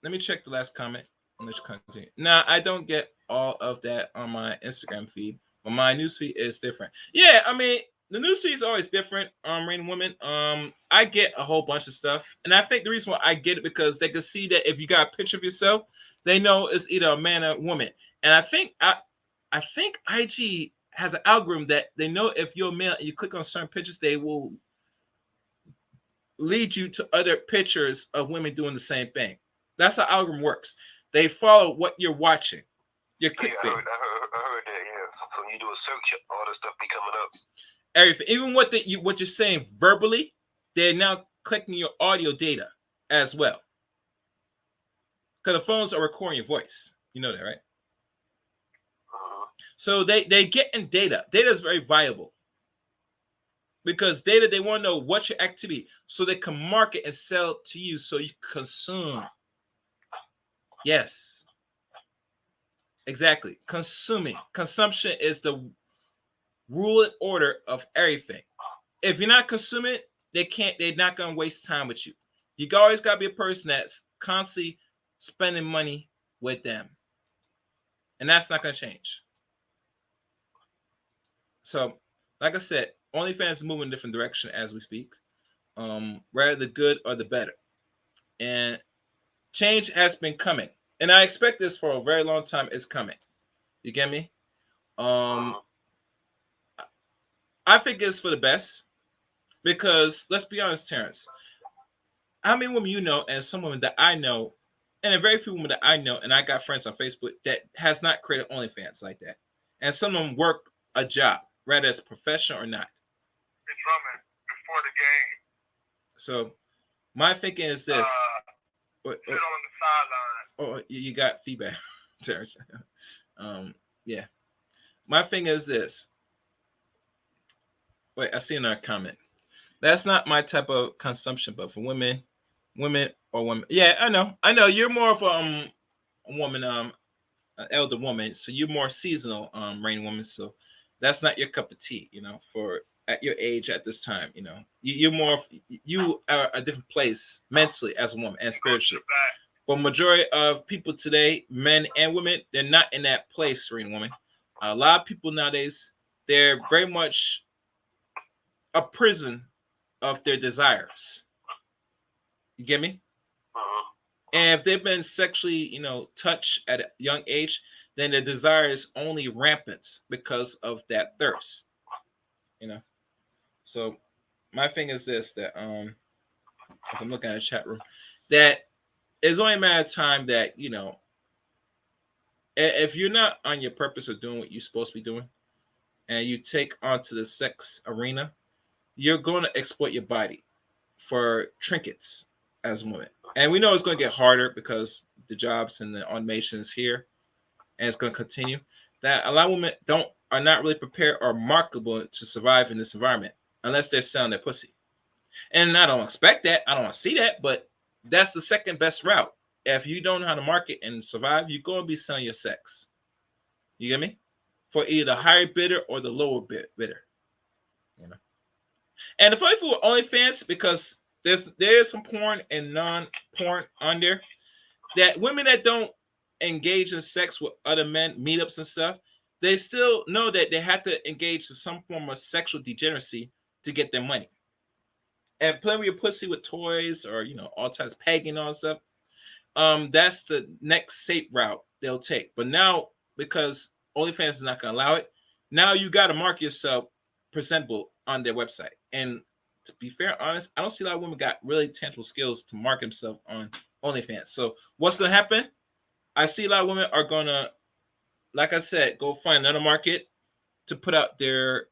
S1: let me check the last comment. Let's continue. Now, I don't get all of that on my Instagram feed, but my newsfeed is different. Yeah, I mean, the newsfeed is always different. Rain Woman. I get a whole bunch of stuff, and I think the reason why I get it because they can see that if you got a picture of yourself, they know it's either a man or a woman. And I think IG has an algorithm that they know if you're a male and you click on certain pictures, they will lead you to other pictures of women doing the same thing. That's how algorithm works. They follow what you're watching. Your clickbait.
S3: I heard that. Yeah. So when you do a search, all the stuff be coming up.
S1: Everything, even what you're saying verbally, they're now collecting your audio data as well. Because the phones are recording your voice. You know that, right? So they get in data. Data is very valuable. Because data, they want to know what's your activity so they can market and sell to you so you consume. Yes. Exactly. Consuming. Consumption is the rule and order of everything. If you're not consuming, they're not going to waste time with you. You always got to be a person that's constantly spending money with them. And that's not going to change. So, like I said, OnlyFans move in a different direction as we speak. Rather the good or the better. And change has been coming. And I expect this for a very long time. It's coming. You get me? I think it's for the best. Because, let's be honest, Terrence. How many women you know and some women that I know, and a very few women that I know, and I got friends on Facebook that has not created OnlyFans like that. And some of them work a job, whether it's professional or not.
S3: Drumming before the game.
S1: So my thinking is this.
S3: Sit on the sideline.
S1: Oh, you got feedback, Terrence. Yeah. My thing is this. Wait, I see another comment. That's not my type of consumption, but for women. Yeah, I know. You're more of a woman, an elder woman, so you're more seasonal, Rain Woman. So that's not your cup of tea, for at your age at this time, you are a different place mentally as a woman and spiritually. But majority of people today, men and women, they're not in that place, Rain Woman. A lot of people nowadays, they're very much a prison of their desires. You get me? And if they've been sexually, touched at a young age, then their desire is only rampant because of that thirst. So my thing is this, that if I'm looking at the chat room, that it's only a matter of time that, if you're not on your purpose of doing what you're supposed to be doing, and you take onto the sex arena, you're going to exploit your body for trinkets as a woman. And we know it's going to get harder because the jobs and the automation is here, and it's going to continue. That a lot of women are not really prepared or marketable to survive in this environment unless they're selling their pussy. And I don't expect that. I don't want to see that, but that's the second best route. If you don't know how to market and survive, you're going to be selling your sex. You get me? For either the higher bidder or the lower bidder. And the funny thing with OnlyFans, because there's some porn and non-porn on there, that women that don't engage in sex with other men, meetups and stuff, they still know that they have to engage in some form of sexual degeneracy to get their money. And playing with your pussy with toys or, all types of pegging and all that stuff, that's the next safe route they'll take. But now, because OnlyFans is not going to allow it, now you got to mark yourself presentable on their website. And to be fair, honest, I don't see a lot of women got really tangible skills to market themselves on OnlyFans. So what's going to happen? I see a lot of women are going to, like I said, go find another market to put out their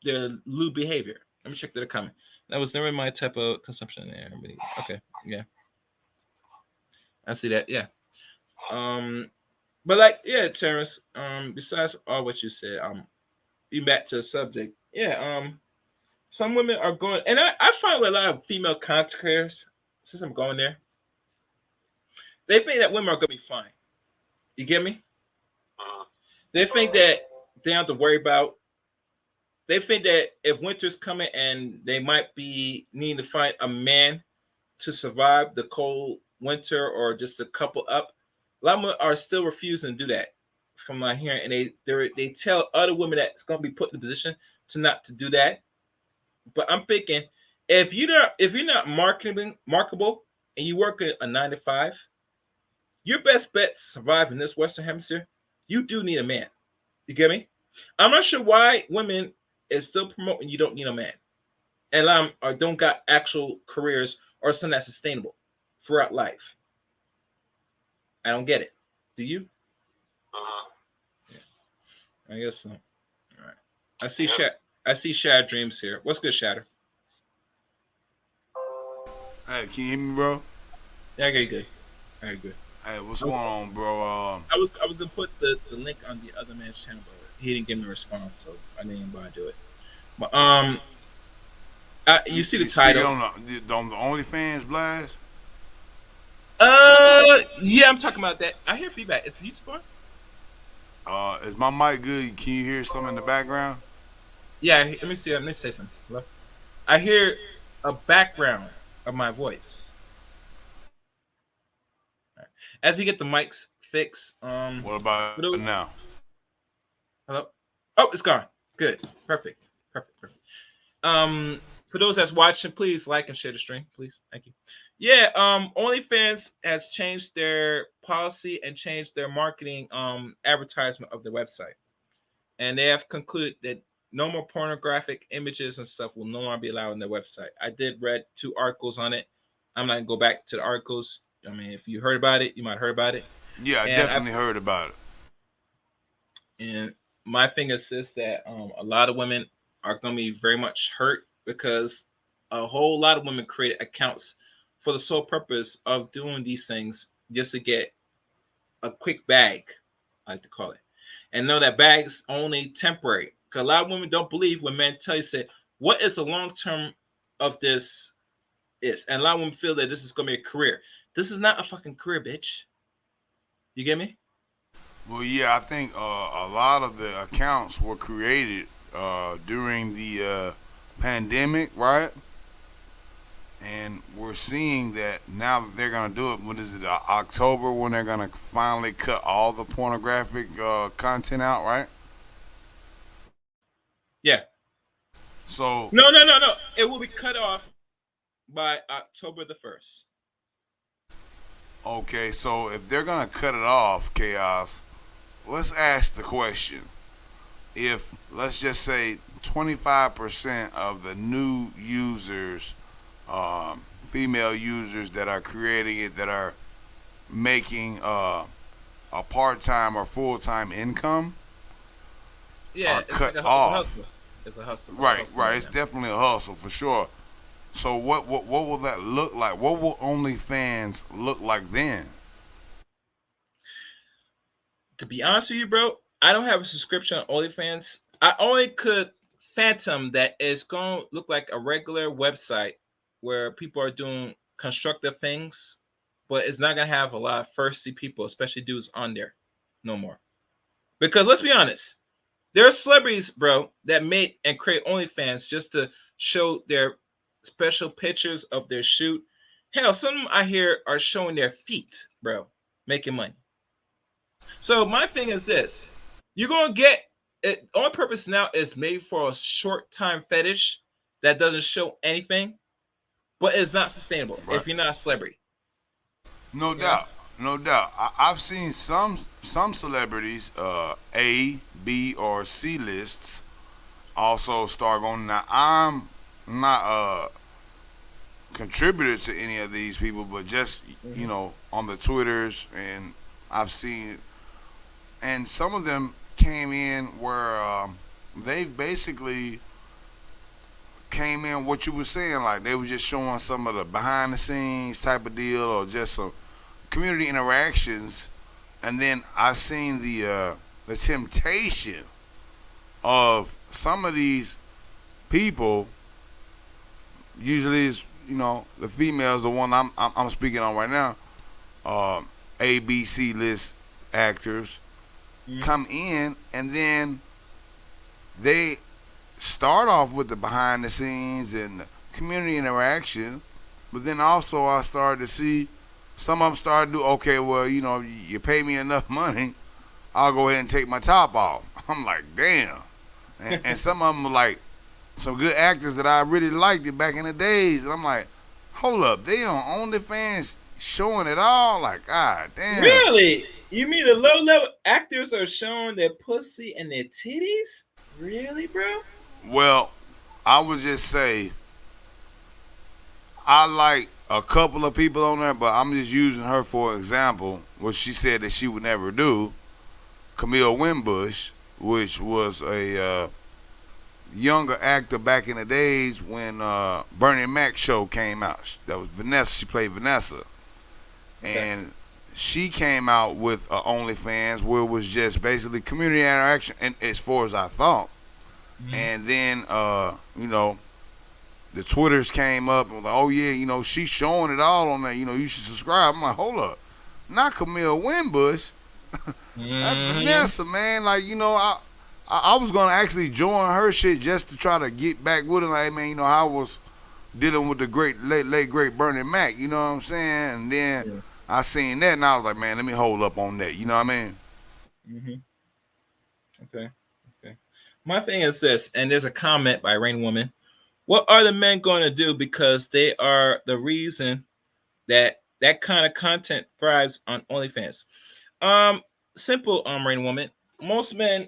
S1: lewd behavior. Let me check the comment. That was never my type of consumption there. Okay, yeah. I see that, yeah. But Terrence, besides all what you said, you back to the subject. Yeah, some women are going, and I find with a lot of female content creators, since I'm going there, they think that women are gonna be fine. You get me? They think that they don't have to worry about. They think that if winter's coming and they might be needing to find a man to survive the cold winter or just a couple up, a lot of them are still refusing to do that. From my hearing, and they tell other women that it's gonna be put in a position to not to do that. But I'm thinking, if you're not marketable and you work a 9 to 5, your best bet to survive in this Western Hemisphere, you do need a man. You get me? I'm not sure why women is still promoting you don't need a man, and or don't got actual careers or something that's sustainable throughout life. I don't get it. Do you? Yeah, I guess so. All right. I see Shatter Dreams here. What's good, Shatter?
S4: Hey, can you hear me, bro?
S1: Yeah, I get you good. I get you good.
S4: Hey, what's going on, bro?
S1: I was gonna put the link on the other man's channel, but he didn't give me a response, so I didn't even bother to do it. But you see the title
S4: on the OnlyFans blast?
S1: Yeah, I'm talking about that. I hear feedback. Is the YouTube on?
S4: Is my mic good? Can you hear something in the background?
S1: Yeah, let me see. Let me say something. Hello? I hear a background of my voice. Right. As you get the mics fixed,
S4: what about now?
S1: Hello? Oh, it's gone. Good. Perfect. For those that's watching, please like and share the stream, please. Thank you. Yeah, OnlyFans has changed their policy and changed their marketing advertisement of their website. And they have concluded that no more pornographic images and stuff will no longer be allowed on their website. I did read 2 articles on it. I'm not gonna go back to the articles. I mean, if you heard about it, you might have heard about it.
S4: Yeah, I definitely heard about it.
S1: And my thing is this, that a lot of women are gonna be very much hurt because a whole lot of women created accounts for the sole purpose of doing these things just to get a quick bag, I like to call it, and know that bag's only temporary. Because a lot of women don't believe when men tell you, say, what is the long term of this is, and a lot of women feel that this is gonna be a career. This is not a fucking career, bitch. You get me?
S4: Well, yeah, I think a lot of the accounts were created during the pandemic, right? And we're seeing that now that they're going to do it. What is it, October, when they're going to finally cut all the pornographic content out, right?
S1: Yeah.
S4: So
S1: no. It will be cut off by October the 1st.
S4: Okay, so if they're going to cut it off, Chaos, let's ask the question. If, let's just say, 25% of the new users, female users that are creating it, that are making a part-time or full-time income, are cut off.
S1: It's a hustle.
S4: Right. It's definitely a hustle for sure. So what will that look like? What will OnlyFans look like then?
S1: To be honest with you, bro, I don't have a subscription on OnlyFans. I only could phantom that it's going to look like a regular website where people are doing constructive things, but it's not going to have a lot of thirsty people, especially dudes, on there no more. Because let's be honest, there are celebrities, bro, that make and create OnlyFans just to show their special pictures of their shoot. Hell, some of them I hear are showing their feet, bro, making money. So my thing is this: you're gonna get it. Only purpose now is maybe for a short time fetish that doesn't show anything, but it's not sustainable if you're not a celebrity.
S4: No doubt. I've seen some celebrities, A, B, or C lists also start going. Now I'm not a contributor to any of these people, but just on the Twitters, and I've seen, and some of them came in where they basically came in what you were saying, like they were just showing some of the behind the scenes type of deal, or just some community interactions. And then I've seen the temptation of some of these people. Usually it's the females, the one I'm speaking on right now, ABC list actors come in, and then they start off with the behind the scenes and the community interaction, but then also I started to see some of them started to do, okay, well, you pay me enough money, I'll go ahead and take my top off. I'm like, damn. And some of them were like some good actors that I really liked it back in the days, and I'm like, hold up, they on OnlyFans showing it all? Like, god damn.
S1: Really? You mean the low-level actors are showing their pussy and their titties? Really, bro?
S4: Well, I would just say I like a couple of people on there, but I'm just using her for example, what she said that she would never do. Camille Wimbush, which was a younger actor back in the days when Bernie Mac show came out. That was Vanessa. She played Vanessa. And she came out with OnlyFans where it was just basically community interaction, and as far as I thought. And then, the Twitters came up and was like, oh, yeah, she's showing it all on there. You should subscribe. I'm like, hold up. Not Camille Wimbush. That's Vanessa, man. Like, I was going to actually join her shit just to try to get back with her. Like, man, I was dealing with the late great Bernie Mac. You know what I'm saying? And then I seen that, and I was like, man, let me hold up on that. You know what I mean?
S1: Okay. My thing is this, and there's a comment by Rain Woman. What are the men going to do? Because they are the reason that kind of content thrives on OnlyFans. Simple, Rain Woman. Most men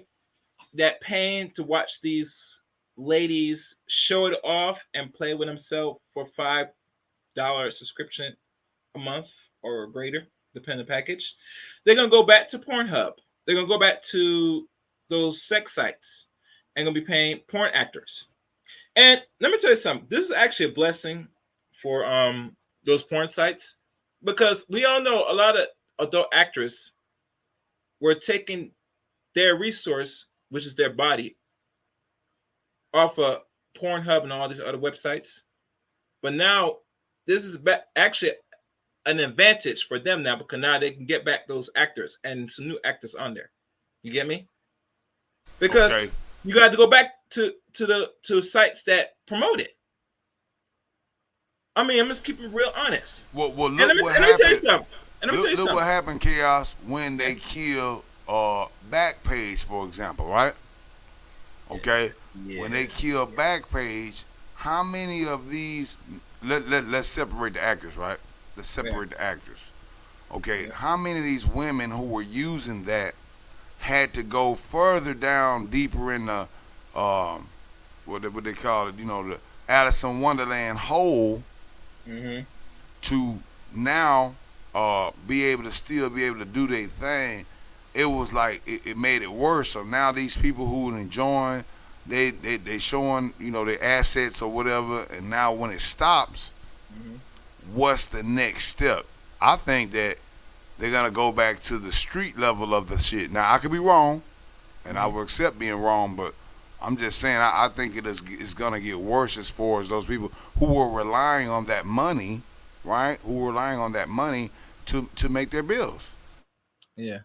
S1: that paying to watch these ladies show it off and play with themselves for $5 subscription a month or greater, depending on the package, they're gonna go back to Pornhub. They're gonna go back to those sex sites and gonna be paying porn actors. And let me tell you something. This is actually a blessing for those porn sites, because we all know a lot of adult actors were taking their resource, which is their body, off of Pornhub and all these other websites. But now this is actually an advantage for them now, because now they can get back those actors and some new actors on there. You get me? Because you got to go back to sites that promote it. I mean, I'm just keeping real honest.
S4: Well, look
S1: let me tell you something.
S4: Look what happened, Chaos, when they killed Backpage, for example, right? Okay? Yeah. When they killed Backpage, how many of these... Let's separate the actors, right? Let's separate the actors. Okay, how many of these women who were using that had to go further down, deeper in the... what they call it, the Alice in Wonderland hole, to now be able to do their thing. It was like it made it worse. So now these people who are enjoying, they showing their assets or whatever, and now when it stops, what's the next step? I think that they're gonna go back to the street level of the shit. Now I could be wrong, and I will accept being wrong, but I'm just saying I think it's gonna get worse as far as those people who were relying on that money, right? Who were relying on that money to make their bills.
S1: Yeah.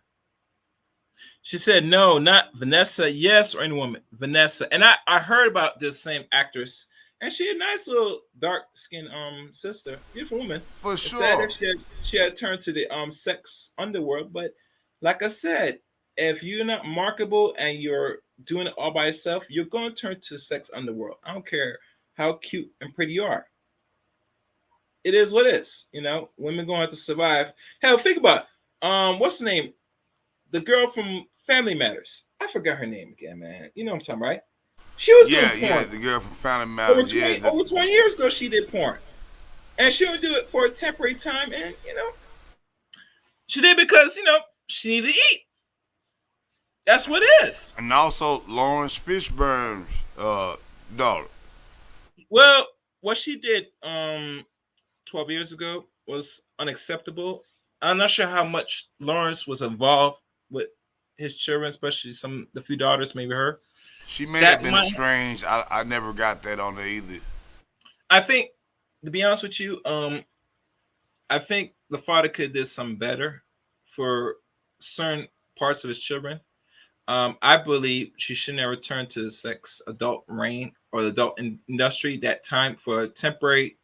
S1: She said, no, not Vanessa. Yes, or any woman. Vanessa. And I heard about this same actress, and she had a nice little dark-skinned sister. Beautiful woman.
S4: For
S1: it's
S4: sure.
S1: sad that she had turned to the sex underworld. But like I said, if you're not marketable and you're doing it all by yourself, you're going to turn to the sex underworld. I don't care how cute and pretty you are. It is what it is. Women going to have to survive. Hell, think about what's the name? The girl from Family Matters. I forgot her name again, man. You know what I'm talking about, right? She was doing porn.
S4: The girl from Family Matters.
S1: Over 20 years ago, she did porn. And she would do it for a temporary time. And, she did because, she needed to eat. That's what it is.
S4: And also Lawrence Fishburne's daughter.
S1: Well, what she did 12 years ago was unacceptable. I'm not sure how much Lawrence was involved with his children, especially the few daughters, maybe her.
S4: She may have been estranged. I never got that on there either.
S1: I think to be honest with you, I think the father could do something better for certain parts of his children. I believe she shouldn't have returned to the sex adult reign or the adult industry that time for temporary,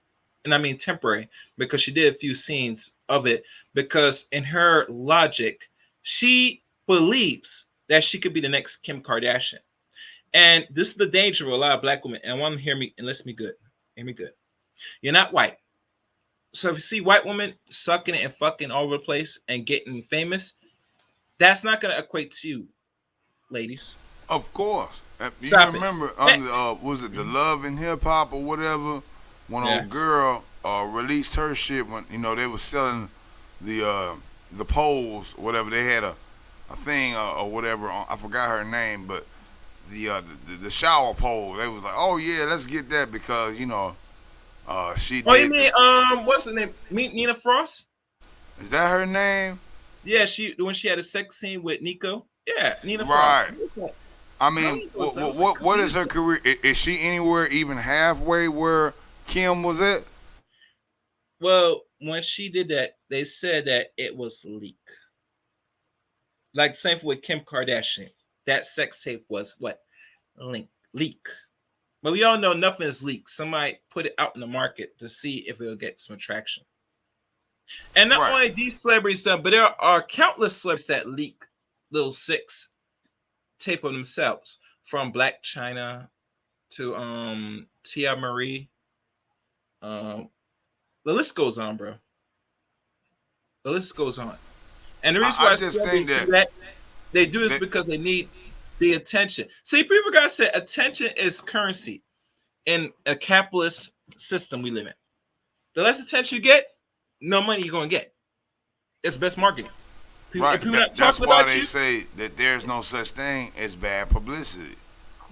S1: and I mean temporary, because she did a few scenes of it. Because in her logic, she believes that she could be the next Kim Kardashian, and this is the danger of a lot of black women. And I want them to hear me and listen me good. Hear me good. You're not white. So if you see white women sucking it and fucking all over the place and getting famous, that's not going to equate to you, ladies.
S4: Of course. You
S1: Stop
S4: remember
S1: it.
S4: under was it the Love and Hip Hop or whatever? When old girl released her shit when they was selling the poles, whatever. They had a thing or whatever. I forgot her name, but the shower pole. They was like, oh yeah, let's get that because she.
S1: Oh, you mean what's the name? Nina Frost?
S4: Is that her name?
S1: Yeah, when she had a sex scene with Nico. Yeah, Nina
S4: right.
S1: Frost.
S4: I mean, what is her career? Is she anywhere even halfway where Kim was at?
S1: Well, when she did that, they said that it was leak. Like same with Kim Kardashian. That sex tape was what? Leak. But we all know nothing is leaked. Somebody put it out in the market to see if it'll get some traction. And not only these celebrities done, but there are countless celebrities that leak little sex tape of themselves, from Black China to Tia Marie. The list goes on, bro. The list goes on. And the reason why
S4: I just think that
S1: they do this because they need the attention. See, people gotta say attention is currency in a capitalist system we live in. The less attention you get, no money you're gonna get. It's best marketing.
S4: Right. That's why they say that there's no such thing as bad publicity.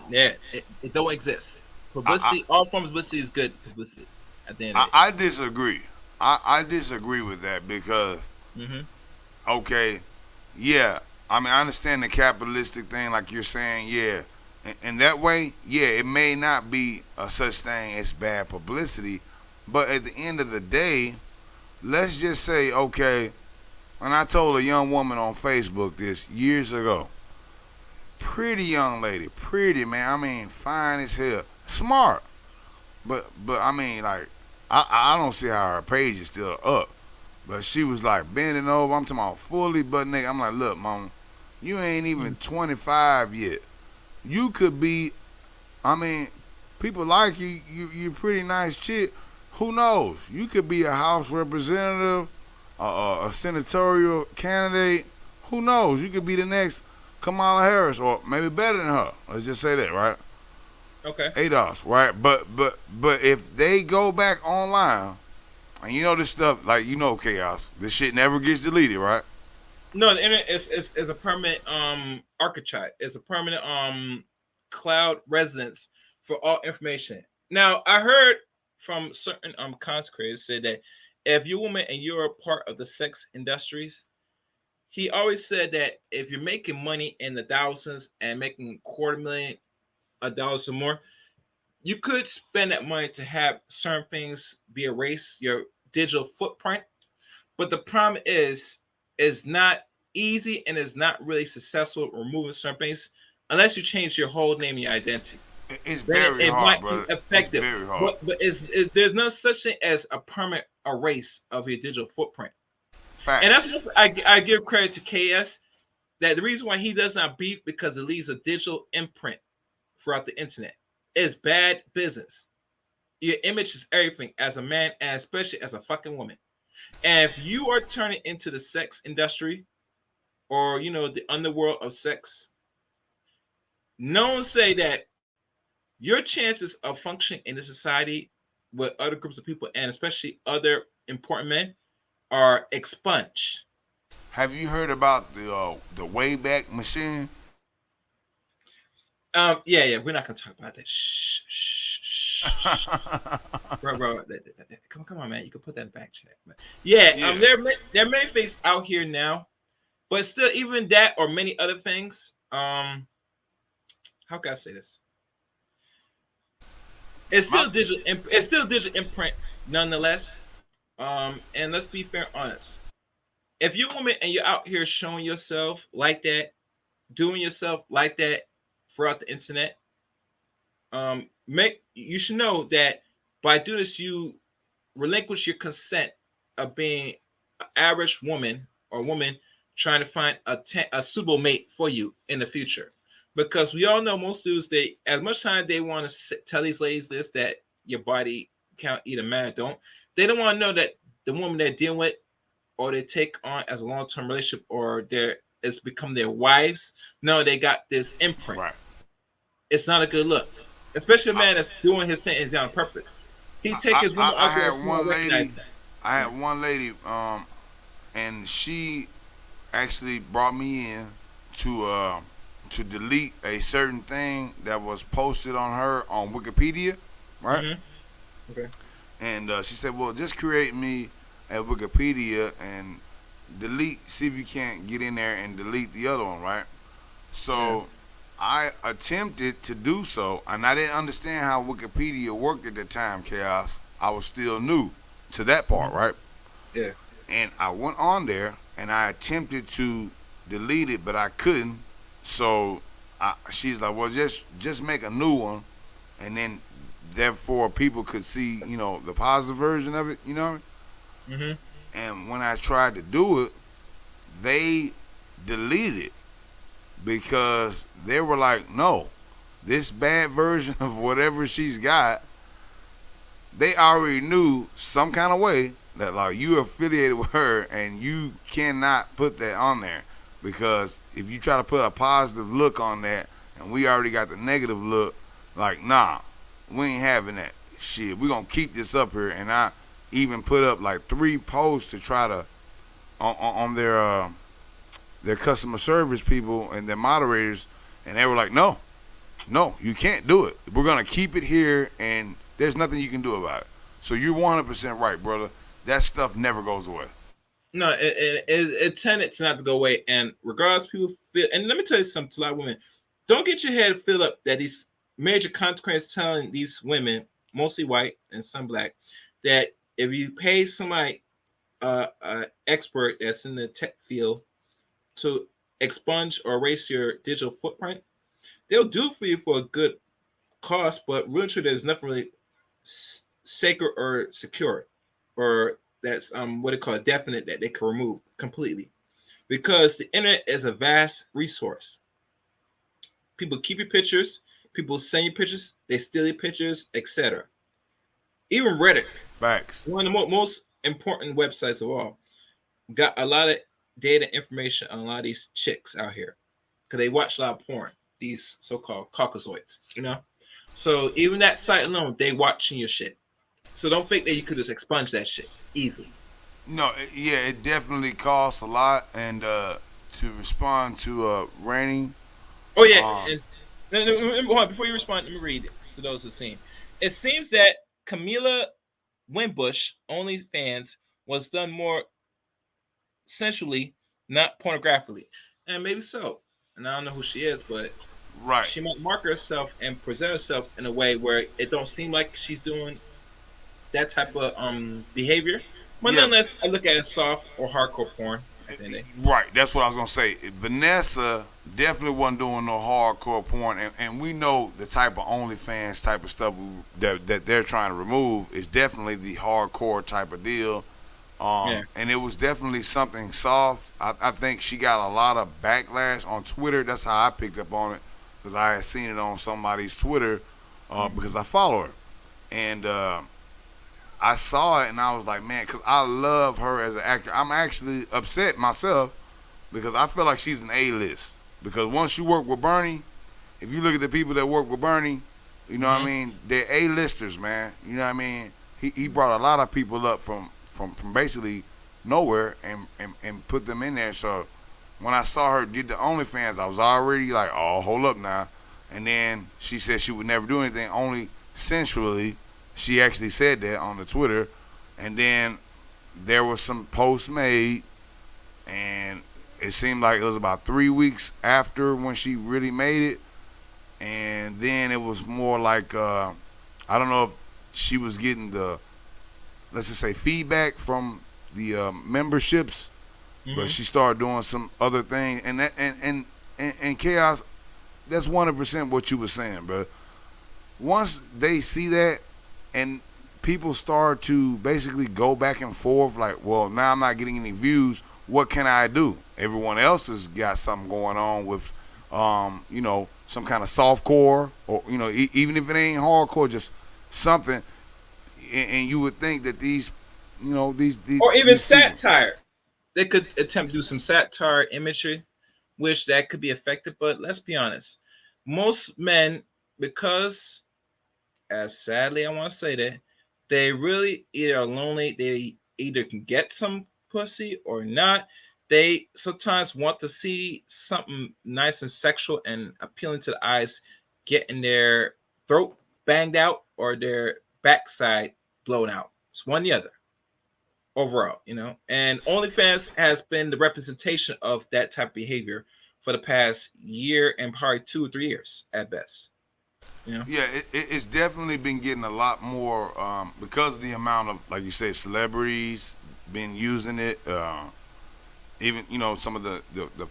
S1: Yeah, it don't exist. Publicity, all forms of publicity is good publicity. At the end of
S4: I disagree. I disagree with that because, okay, yeah, I mean, I understand the capitalistic thing, like you're saying, yeah. In that way, yeah, it may not be a such thing as bad publicity, but at the end of the day, let's just say, okay, and I told a young woman on Facebook this years ago, pretty young lady, pretty, man, I mean, fine as hell, smart, but I mean, like, I don't see how her page is still up, but she was like bending over, I'm talking about fully butt naked. I'm like, look, mama, you ain't even 25 yet. You could be, I mean, people like you, you're a pretty nice chick. Who knows? You could be a House representative, a senatorial candidate. Who knows? You could be the next Kamala Harris, or maybe better than her. Let's just say that, right?
S1: Okay.
S4: ADOS, right? But if they go back online, and this stuff, like Chaos, this shit never gets deleted, right?
S1: No, the internet is a permanent archetype. It's a permanent cloud residence for all information. Now, I heard from certain content creators say that if you're a woman and you're a part of the sex industries, he always said that if you're making money in the thousands and making $250,000 or more, you could spend that money to have certain things be erased, your digital footprint. But the problem is not easy and is not really successful removing certain things unless you change your whole name and your identity.
S4: It's very hard, brother.
S1: Effective.
S4: It's very hard.
S1: But there's no such thing as a permanent erase of your digital footprint.
S4: Fact.
S1: And that's what I give credit to KS, that the reason why he does not beef, because it leaves a digital imprint throughout the internet. It's bad business. Your image is everything as a man, and especially as a fucking woman. And if you are turning into the sex industry or, the underworld of sex, no one say that your chances of functioning in the society with other groups of people, and especially other important men, are expunged.
S4: Have you heard about the Wayback Machine?
S1: Yeah, we're not gonna talk about that. Shh. bro. Come on, man. You can put that in the back chat. Yeah. There are many things out here now, but still, even that or many other things. How can I say this? It's still digital. It's still digital imprint nonetheless. And let's be fair, honest. If you're a woman and you're out here showing yourself like that, doing yourself like that throughout the internet, make you should know that by doing this, you relinquish your consent of being an average woman or woman trying to find a suitable mate for you in the future. Because we all know most dudes, they as much time they want to tell these ladies this that your body count either man or don't, they don't want to know that the woman they're dealing with or they take on as a long term relationship or it's become their wives. No, they got this imprint.
S4: Right.
S1: It's not a good look, especially a man that's doing his sentence on purpose. He take his woman
S4: I
S1: out there.
S4: had one lady. I had one lady, and she actually brought me in to delete a certain thing that was posted on her on Wikipedia, right?
S1: Mm-hmm. Okay.
S4: And she said, "Well, just create me at Wikipedia and delete. See if you can't get in there and delete the other one, right?" So I attempted to do so, and I didn't understand how Wikipedia worked at the time. Chaos. I was still new to that part, right?
S1: Yeah.
S4: And I went on there and I attempted to delete it, but I couldn't. So she's like, "Well, just make a new one, and then therefore people could see, the positive version of it,
S1: Mm-hmm.
S4: And when I tried to do it, they deleted it because they were like, "No, this bad version of whatever she's got." They already knew some kind of way that like you affiliated with her and you cannot put that on there because if you try to put a positive look on that and we already got the negative look, like nah, we ain't having that shit. We gonna keep this up here. And I even put up like 3 posts to try to on their customer service people and their moderators, and they were like, no, you can't do it. We're gonna keep it here, and there's nothing you can do about it. So you're 100% right, brother. That stuff never goes away.
S1: No, it tended to not to go away. And regardless, people feel. And let me tell you something to a lot of women: don't get your head filled up that these major consequences telling these women, mostly white and some black, that if you pay somebody, expert that's in the tech field, to expunge or erase your digital footprint, they'll do it for you for a good cost. But really, there's nothing really sacred or secure, or that's what they call definite that they can remove completely, because the internet is a vast resource. People keep your pictures, people send you pictures, they steal your pictures, etc. Even Reddit,
S4: Facts.
S1: one of the most important websites of all, got a lot of data information on a lot of these chicks out here because they watch a lot of porn. These so-called Caucasoids, So even that site alone, they watching your shit. So don't think that you could just expunge that shit easily.
S4: No, it definitely costs a lot. And to respond to Rainy.
S1: Oh yeah, hold on, before you respond, let me read it to those who've seen. It seems that Camila Wimbush OnlyFans was done more sensually, not pornographically, and maybe so. And I don't know who she is, but
S4: right,
S1: she might market herself and present herself in a way where it don't seem like she's doing that type of behavior. But nonetheless, I look at it soft or hardcore porn.
S4: Right, that's what I was gonna say. Vanessa definitely wasn't doing no hardcore porn, and we know the type of OnlyFans type of stuff that they're trying to remove is definitely the hardcore type of deal. And it was definitely something soft. I think she got a lot of backlash on Twitter. That's how I picked up on it, because I had seen it on somebody's Twitter because I follow her, and I saw it and I was like, man, because I love her as an actor. I'm actually upset myself because I feel like she's an A-list. Because once you work with Bernie, if you look at the people that work with Bernie, you know what I mean, they're A-listers, man. You know what I mean? He brought a lot of people up from basically nowhere and put them in there. So when I saw her did the OnlyFans, I was already like, oh, hold up now. And then she said she would never do anything, only sensually. She actually said that on the Twitter. And then there was some posts made, and it seemed like it was about 3 weeks after when she really made it. And then it was more like, I don't know if she was getting the let's just say feedback from the memberships, but she started doing some other thing, and that and Chaos. That's 100% what you were saying, bro. Once they see that, and people start to basically go back and forth, like, well, now I'm not getting any views. What can I do? Everyone else has got something going on with, you know, some kind of softcore, or you know, even if it ain't hardcore, just something. And you would think that these, you know, these
S1: or even
S4: these
S1: satire. People, they could attempt to do some satire imagery, which that could be effective. But let's be honest, most men, because as sadly I want to say that, they really either are lonely, they either can get some pussy or not. They sometimes want to see something nice and sexual and appealing to the eyes, getting their throat banged out or their backside blown out. It's one or the other overall, you know. And OnlyFans has been the representation of that type of behavior for the past year and probably 2 or 3 years at best. You know?
S4: Yeah, it's definitely been getting a lot more because of the amount of, like you say, celebrities been using it. Even, you know, some of the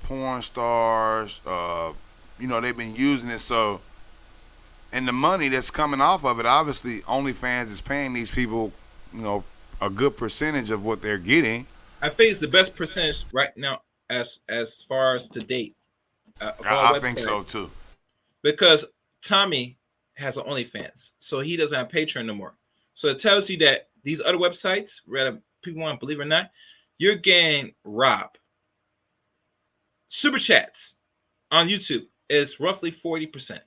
S4: porn stars, you know, they've been using it. So, and the money that's coming off of it, obviously, OnlyFans is paying these people, you know, a good percentage of what they're getting.
S1: I think it's the best percentage right now as far as to date.
S4: I think so too.
S1: Because Tommy has an OnlyFans, so he doesn't have Patreon no more. So it tells you that these other websites, whether people want to believe it or not, you're getting robbed. Super chats on YouTube is roughly 40%.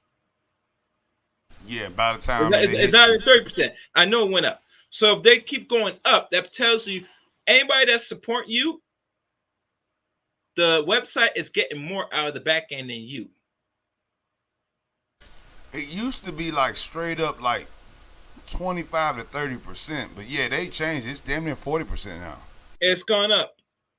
S4: Yeah, by the time
S1: it's not even 30%. I know it went up. So if they keep going up, that tells you anybody that support you, the website is getting more out of the back end than you.
S4: It used to be like straight up like 25 to 30%, but yeah, they changed it. It's damn near 40% now.
S1: It's gone up,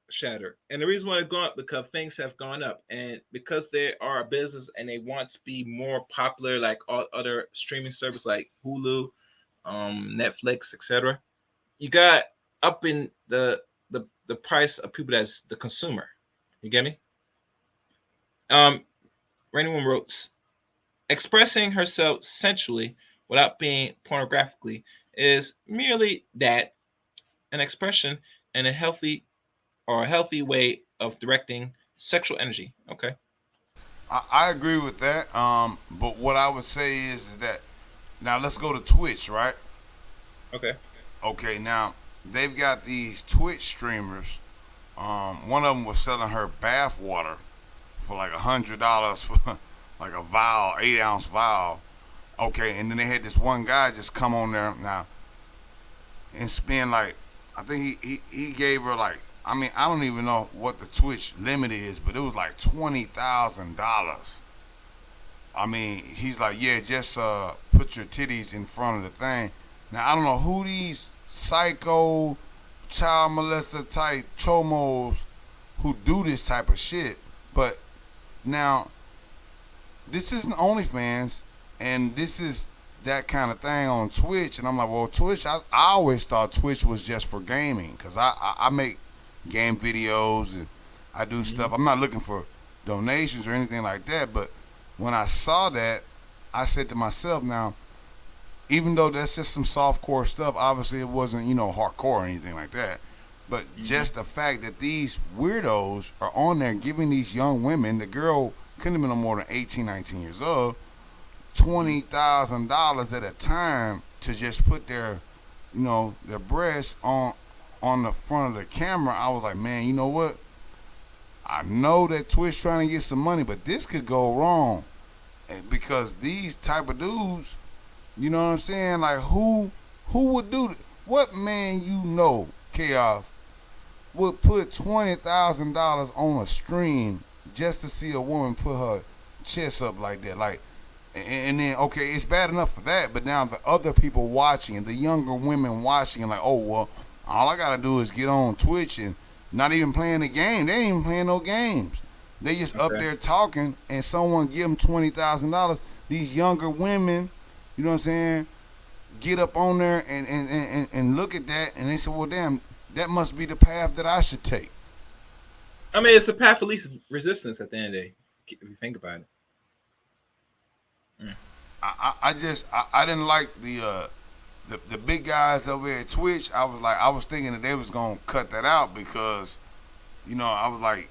S1: Shatter. And the reason why it's gone up because things have gone up, and because they are a business and they want to be more popular like all other streaming services like Hulu, Netflix, etc. You got up in the price of people that's the consumer. You get me? Anyone wrote, expressing herself sensually without being pornographically is merely that, an expression and a healthy way of directing sexual energy. Okay.
S4: I agree with that. But what I would say is that now let's go to Twitch, right?
S1: Okay.
S4: Okay, now they've got these Twitch streamers. One of them was selling her bath water for like $100 for like a vial, 8-ounce vial. Okay, and then they had this one guy just come on there now and spend like, I think he gave her like, I mean, I don't even know what the Twitch limit is, but it was like $20,000. I mean, he's like, yeah, just put your titties in front of the thing. Now, I don't know who these psycho child molester type chomos who do this type of shit, but now this isn't OnlyFans, and this is that kind of thing on Twitch. And I'm like, well, Twitch, I always thought Twitch was just for gaming, because I make game videos and I do stuff. I'm not looking for donations or anything like that, but when I saw that, I said to myself, now, even though that's just some softcore stuff, obviously it wasn't, you know, hardcore or anything like that, but just the fact that these weirdos are on there giving these young women, the girl couldn't have been no more than 18, 19 years old, $20,000 at a time to just put their, you know, their breasts on the front of the camera. I was like, man, you know what? I know that Twitch trying to get some money, but this could go wrong, because these type of dudes, you know what I'm saying? Like, who would do what man you know, Chaos, would put $20,000 on a stream just to see a woman put her chest up like that? Like, and then, okay, it's bad enough for that, but now the other people watching, and the younger women watching, and like, oh, well, all I gotta do is get on Twitch and not even playing the game. They ain't even playing no games. They just up there talking, and someone give them $20,000. These younger women, you know what I'm saying, get up on there and look at that, and they say, well, damn, that must be the path that I should take.
S1: I mean, it's a path of least resistance at the end of the day, if you think about it.
S4: I didn't like the big guys over at Twitch. I was thinking that they was gonna cut that out because, I was like,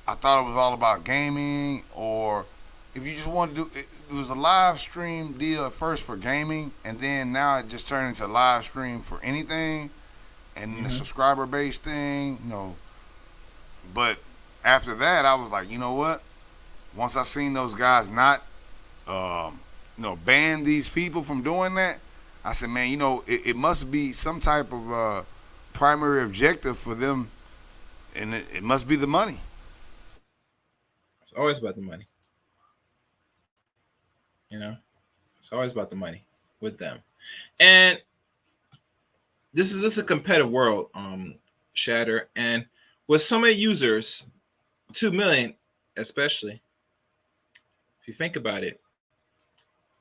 S4: I thought it was all about gaming, or if you just want to do it, it was a live stream deal at first for gaming, and then now it just turned into a live stream for anything, and the subscriber base thing, But after that, I was like, you know what? Once I seen those guys not, ban these people from doing that, I said, man, it must be some type of primary objective for them, and it must be the money.
S1: It's always about the money. It's always about the money with them. And this is a competitive world, Shatter. And with so many users, 2 million especially, if you think about it,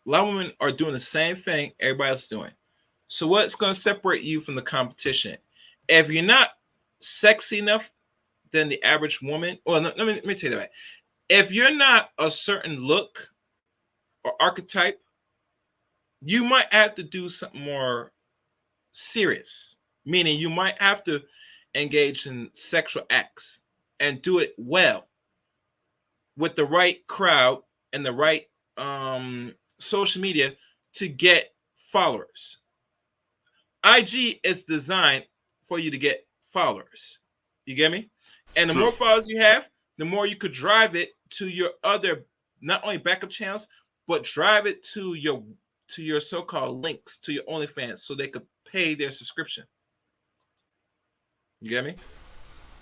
S1: a lot of women are doing the same thing everybody else is doing. So what's going to separate you from the competition? If you're not sexy enough than the average woman, well, let me take that back. If you're not a certain look or archetype, you might have to do something more serious, meaning you might have to engage in sexual acts and do it well with the right crowd and the right social media to get followers. IG is designed for you to get followers. You get me? And the more followers you have, the more you could drive it to your other, not only backup channels, but drive it to your so-called links, to your OnlyFans, so they could pay their subscription. You get me?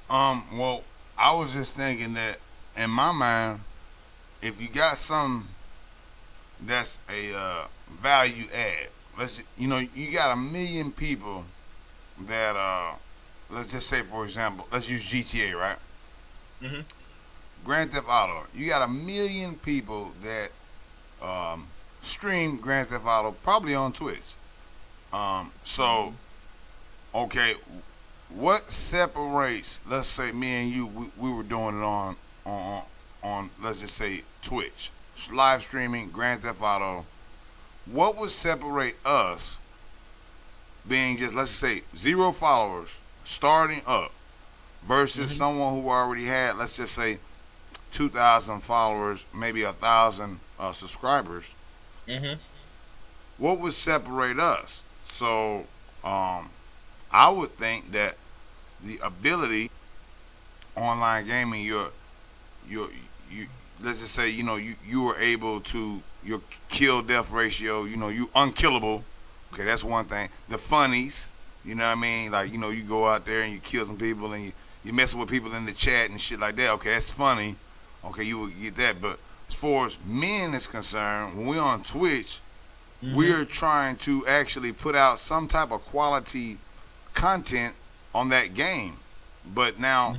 S4: Well, I was just thinking that in my mind, if you got something that's a value add, you got 1 million people that let's just say, for example, let's use GTA, right?
S1: Mm-hmm.
S4: Grand Theft Auto. You got 1 million people that stream Grand Theft Auto, probably on Twitch. So, okay, what separates? Let's say me and you, we were doing it on let's just say Twitch, live streaming Grand Theft Auto. What would separate us being just, let's just say, 0 followers starting up versus someone who already had, let's just say, 2,000 followers, maybe 1,000 subscribers? What would separate us? So I would think that the ability, online gaming, you let's just say, you were able to, your kill death ratio, you unkillable. Okay, that's one thing. The funnies, you know what I mean? Like, you go out there and you kill some people and you messing with people in the chat and shit like that. Okay, that's funny. Okay, you would get that. But as far as men is concerned, when we're on Twitch, we're trying to actually put out some type of quality content on that game. But now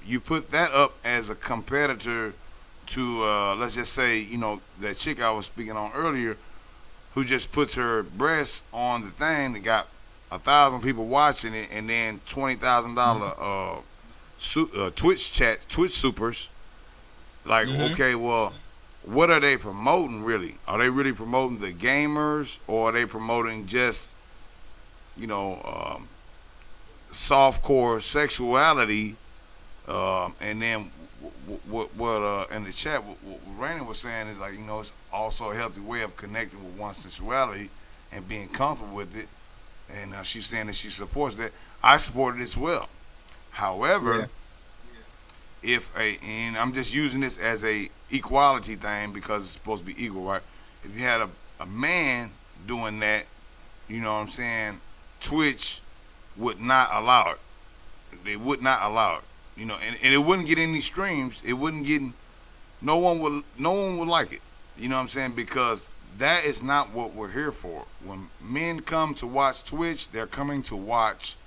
S4: you put that up as a competitor to, let's just say, that chick I was speaking on earlier, who just puts her breasts on the thing that got 1,000 people watching it, and then $20,000 Twitch supers. Like, okay, well, what are they promoting really? Are they really promoting the gamers, or are they promoting just, softcore sexuality? And then what in the chat, what Raina was saying is like, it's also a healthy way of connecting with one's sensuality and being comfortable with it. And she's saying that she supports that. I support it as well. However, and I'm just using this as a equality thing because it's supposed to be equal, right? If you had a man doing that, you know what I'm saying, Twitch would not allow it. They would not allow it. And it wouldn't get any streams. It wouldn't get, no one would like it. You know what I'm saying? Because that is not what we're here for. When men come to watch Twitch, they're coming to watch,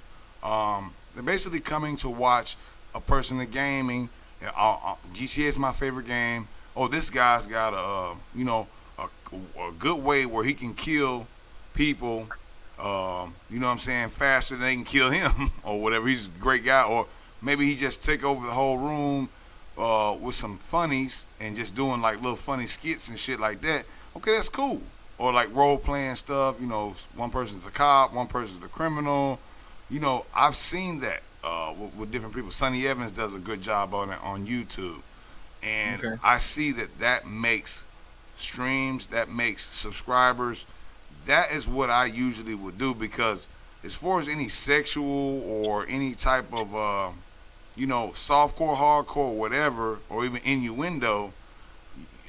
S4: they're basically coming to watch a person in gaming. GTA is my favorite game. Oh, this guy's got a good way where he can kill people you know what I'm saying, faster than they can kill him or whatever. He's a great guy. Or maybe he just take over the whole room with some funnies and just doing like little funny skits and shit like that. Okay, that's cool. Or like role playing stuff. You know, one person's a cop, one person's the criminal. You know, I've seen that with different people. Sonny Evans does a good job on it on YouTube, and I see that makes streams, that makes subscribers. That is what I usually would do, because as far as any sexual or any type of you know, softcore, hardcore, whatever, or even innuendo,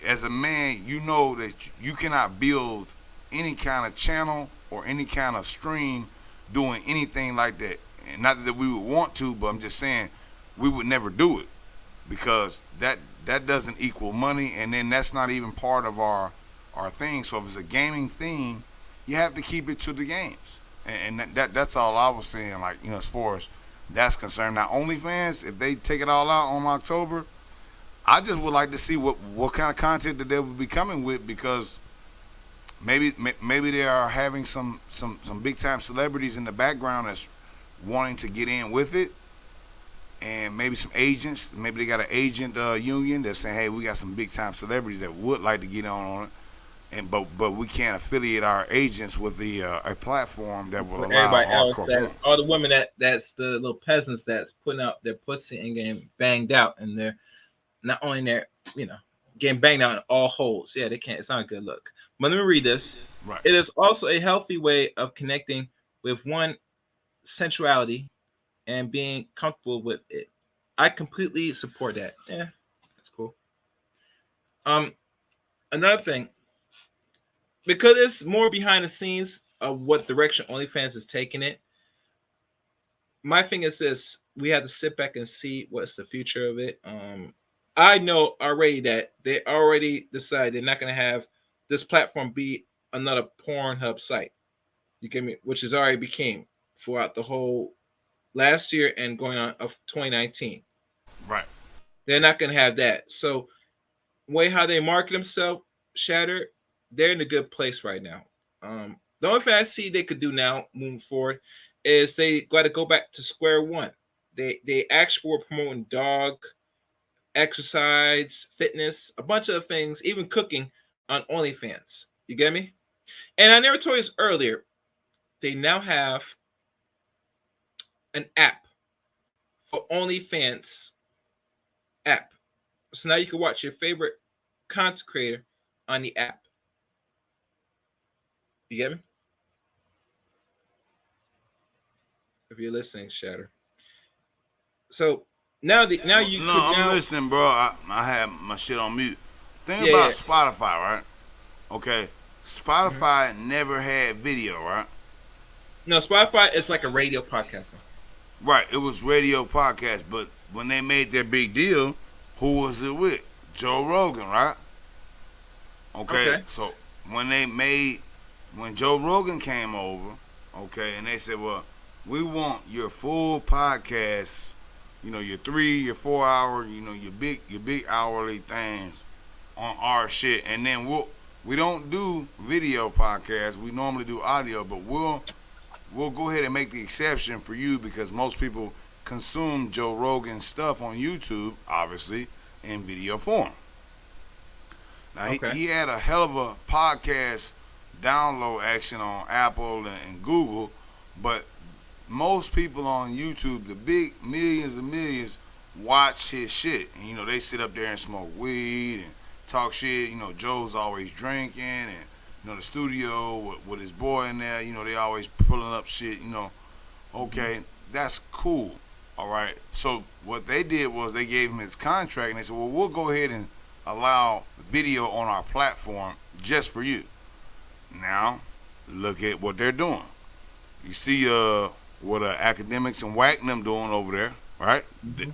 S4: as a man, you know that you cannot build any kind of channel or any kind of stream doing anything like that. And not that we would want to, but I'm just saying we would never do it, because that doesn't equal money, and then that's not even part of our thing. So if it's a gaming theme, you have to keep it to the games. And that's all I was saying, like, you know, as far as that's concerned. Now, OnlyFans, if they take it all out on October, I just would like to see what kind of content that they would be coming with, because maybe they are having some big time celebrities in the background that's wanting to get in with it, and maybe some agents. Maybe they got an agent union that's saying, hey, we got some big time celebrities that would like to get on it. And but we can't affiliate our agents with the a platform that will allow
S1: everybody else. That's all the women that's the little peasants that's putting out their pussy and getting banged out, and they're not only they're, you know, getting banged out in all holes. Yeah, they can't. It's not a good look. But let me read this.
S4: Right.
S1: It is also a healthy way of connecting with one sensuality and being comfortable with it. I completely support that. Yeah, that's cool. Another thing, because it's more behind the scenes of what direction OnlyFans is taking it, my thing is this: we have to sit back and see what's the future of it. I know already that they already decided they're not going to have this platform be another Pornhub site. You get me? Which is already became throughout the whole last year and going on of 2019.
S4: Right.
S1: They're not going to have that. So, way how they market themselves, Shatter, they're in a good place right now. The only thing I see they could do now, moving forward, is they got to go back to square one. They actually were promoting dog, exercise, fitness, a bunch of things, even cooking on OnlyFans. You get me? And I never told you this earlier. They now have an app for OnlyFans app. So now you can watch your favorite content creator on the app. You get me? If you're listening, Shatter. So now you
S4: I'm listening, bro. I have my shit on mute. Think about Spotify, right? Okay. Spotify never had video, right?
S1: No, Spotify is like a radio podcasting.
S4: Right, it was radio podcast, but when they made their big deal, who was it with? Joe Rogan, right? Okay. So when Joe Rogan came over, okay, and they said, well, we want your full podcast, you know, your 3, your 4 hour, you know, your big hourly things on our shit, and then we don't do video podcasts. We normally do audio, but we'll go ahead and make the exception for you, because most people consume Joe Rogan's stuff on YouTube, obviously, in video form. Now, he had a hell of a podcast download action on Apple and Google, but most people on YouTube, the big millions and millions, watch his shit. And, you know, they sit up there and smoke weed and talk shit. You know, Joe's always drinking, and, you know, the studio with his boy in there, you know, they always pulling up shit, you know. Okay, that's cool. All right. So what they did was they gave him his contract, and they said, well, we'll go ahead and allow video on our platform just for you. Now, look at what they're doing. You see what Academics and Whack them doing over there, right?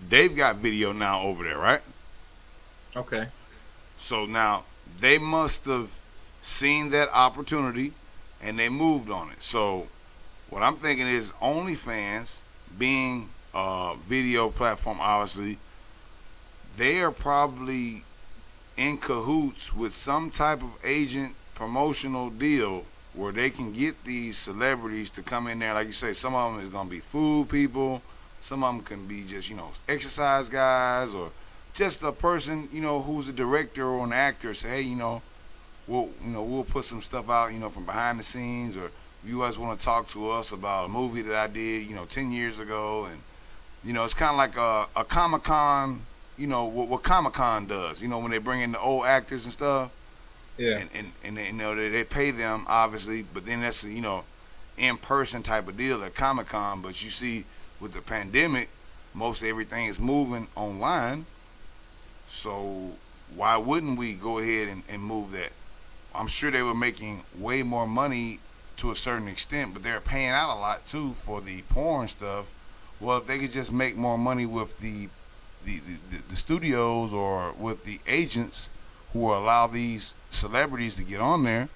S4: They've got video now over there, right?
S1: Okay.
S4: So now they must have seen that opportunity and they moved on it. So what I'm thinking is OnlyFans, being a video platform, obviously, they are probably in cahoots with some type of agent promotional deal where they can get these celebrities to come in there. Like you say, some of them is gonna be food people, some of them can be just exercise guys, or just a person who's a director or an actor. Say, hey, we'll put some stuff out from behind the scenes, or if you guys want to talk to us about a movie that I did 10 years ago, and it's kind of like a Comic Con. What Comic Con does. When they bring in the old actors and stuff.
S1: Yeah.
S4: And they pay them obviously, but then that's in person type of deal at Comic Con. But you see, with the pandemic, most everything is moving online. So why wouldn't we go ahead and move that? I'm sure they were making way more money to a certain extent, but they're paying out a lot too for the porn stuff. Well, if they could just make more money with the studios or with the agents who will allow these celebrities to get on there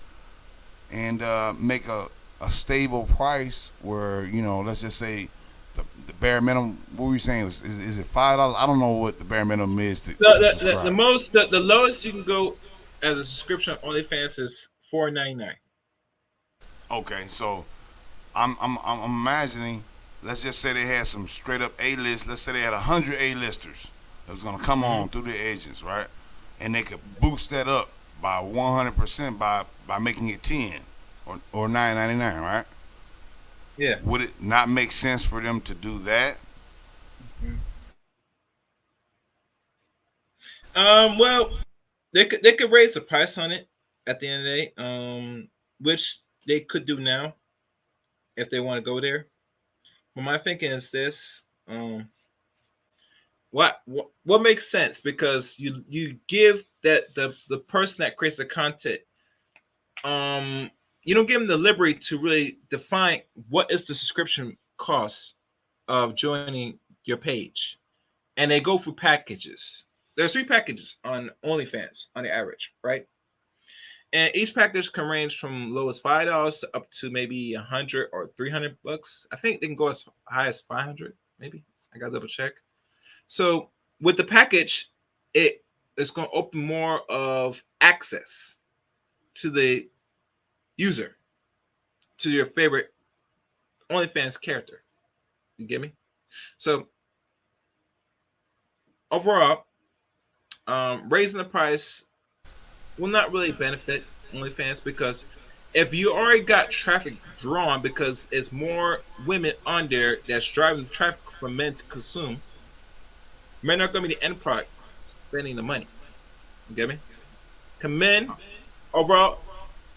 S4: and make a stable price where, let's just say the bare minimum, what were you saying? Is it $5? I don't know what the bare minimum is to subscribe.
S1: The lowest you can go as a subscription on OnlyFans is $4.99.
S4: Okay, so I'm imagining, let's just say they had some straight up A-list. Let's say they had 100 A-listers that was gonna come on through the agents, right? And they could boost that up by 100% by making it 10 or $9.99, right?
S1: Yeah.
S4: Would it not make sense for them to do that?
S1: Well, they could raise the price on it at the end of the day, which they could do now if they want to go there. But my thinking is this: what makes sense, because you give that the person that creates the content, you don't give them the liberty to really define what is the subscription cost of joining your page, and they go through packages. There's 3 packages on OnlyFans on the average, right? And each package can range from low as $5 up to maybe $100 or $300. I think they can go as high as 500, maybe. I gotta double check. So with the package, it is going to open more of access to the user, to your favorite OnlyFans character. You get me? So overall, raising the price will not really benefit OnlyFans, because if you already got traffic drawn, because it's more women on there that's driving the traffic for men to consume, men are going to be the end product spending the money. You get me? Because men overall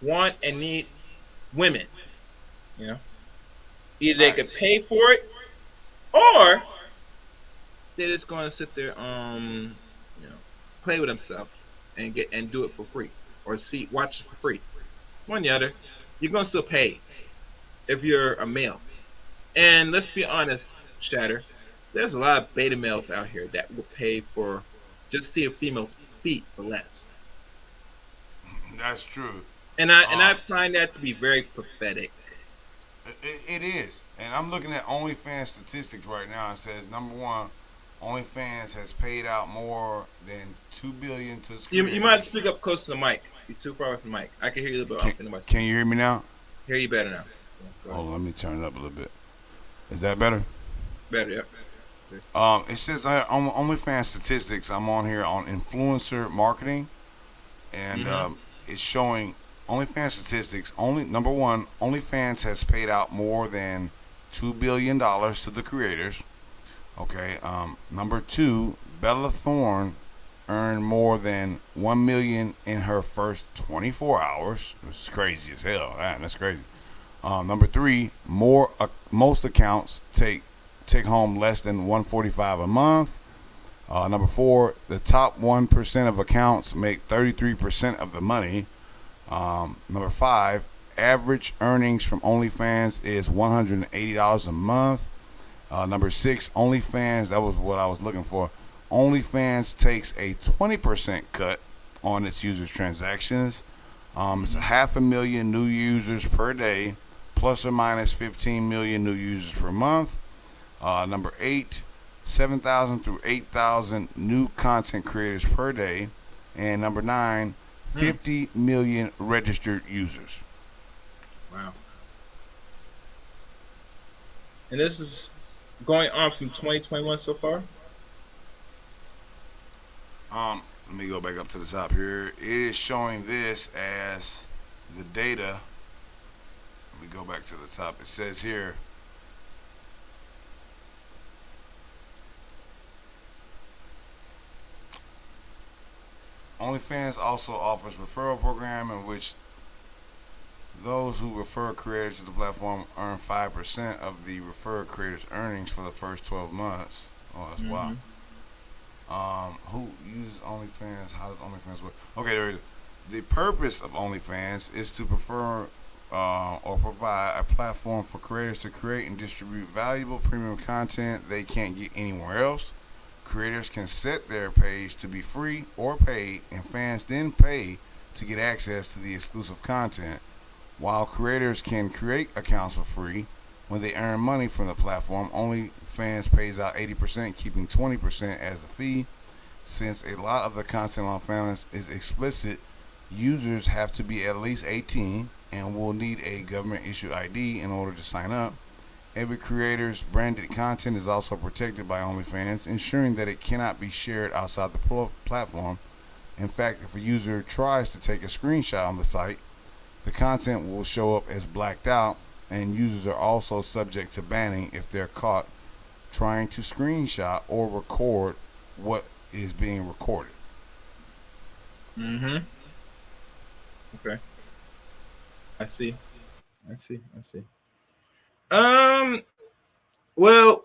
S1: want and need women. Either they could pay for it, or they're just going to sit there, play with themselves and do it for free, or watch it for free. One or the other, you're gonna still pay if you're a male. And let's be honest, Shatter, there's a lot of beta males out here that will pay for just see a female's feet for less.
S4: That's true.
S1: And I find that to be very pathetic.
S4: It is. And I'm looking at OnlyFans statistics right now. It says, number one, OnlyFans has paid out more than $2 billion to screamers.
S1: You might speak up close to the mic. You're too far from the mic. I can hear you a little bit.
S4: Can you hear me now?
S1: Hear you better now.
S4: Hold on, let me turn it up a little bit. Is that better?
S1: Better, yeah.
S4: It says on OnlyFans statistics, I'm on here on influencer marketing, and it's showing OnlyFans statistics. Number one, OnlyFans has paid out more than $2 billion to the creators. Okay. Number two, Bella Thorne earned more than $1 million in her first 24 hours. This is crazy as hell. Man, that's crazy. Number three, most accounts take home less than $145 a month. Number four, the top 1% of accounts make 33% of the money. Number five, average earnings from OnlyFans is $180 a month. Number six, OnlyFans, that was what I was looking for. OnlyFans takes a 20% cut on its users' transactions. It's 500,000 new users per day, plus or minus 15 million new users per month. Number eight, 7,000 through 8,000 new content creators per day. And number nine, 50 million registered users.
S1: Wow. And this is going on from 2021 so far.
S4: Let me go back up to the top here. It is showing this as the data. Let me go back to the top. It says here. OnlyFans also offers referral program in which those who refer creators to the platform earn 5% of the referred creators' earnings for the first 12 months. Oh, that's wild. Who uses OnlyFans? How does OnlyFans work? Okay, there it is. The purpose of OnlyFans is to prefer or provide a platform for creators to create and distribute valuable premium content they can't get anywhere else. Creators can set their page to be free or paid, and fans then pay to get access to the exclusive content. While creators can create accounts for free, when they earn money from the platform, OnlyFans pays out 80%, keeping 20% as a fee. Since a lot of the content on OnlyFans is explicit, users have to be at least 18 and will need a government-issued ID in order to sign up. Every creator's branded content is also protected by OnlyFans, ensuring that it cannot be shared outside the platform. In fact, if a user tries to take a screenshot on the site, the content will show up as blacked out, and users are also subject to banning if they're caught trying to screenshot or record what is being recorded.
S1: Okay. I see. Well,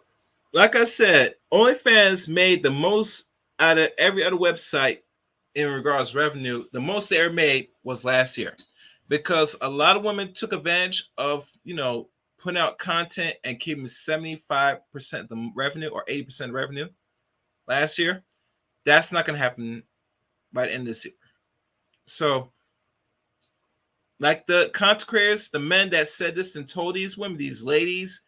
S1: like I said, OnlyFans made the most out of every other website in regards to revenue. The most they ever made was last year, because a lot of women took advantage of, putting out content and keeping 75% of the revenue or 80% of revenue last year. That's not going to happen by the end of this year. So, like the content creators, the men that said this and told these women, these ladies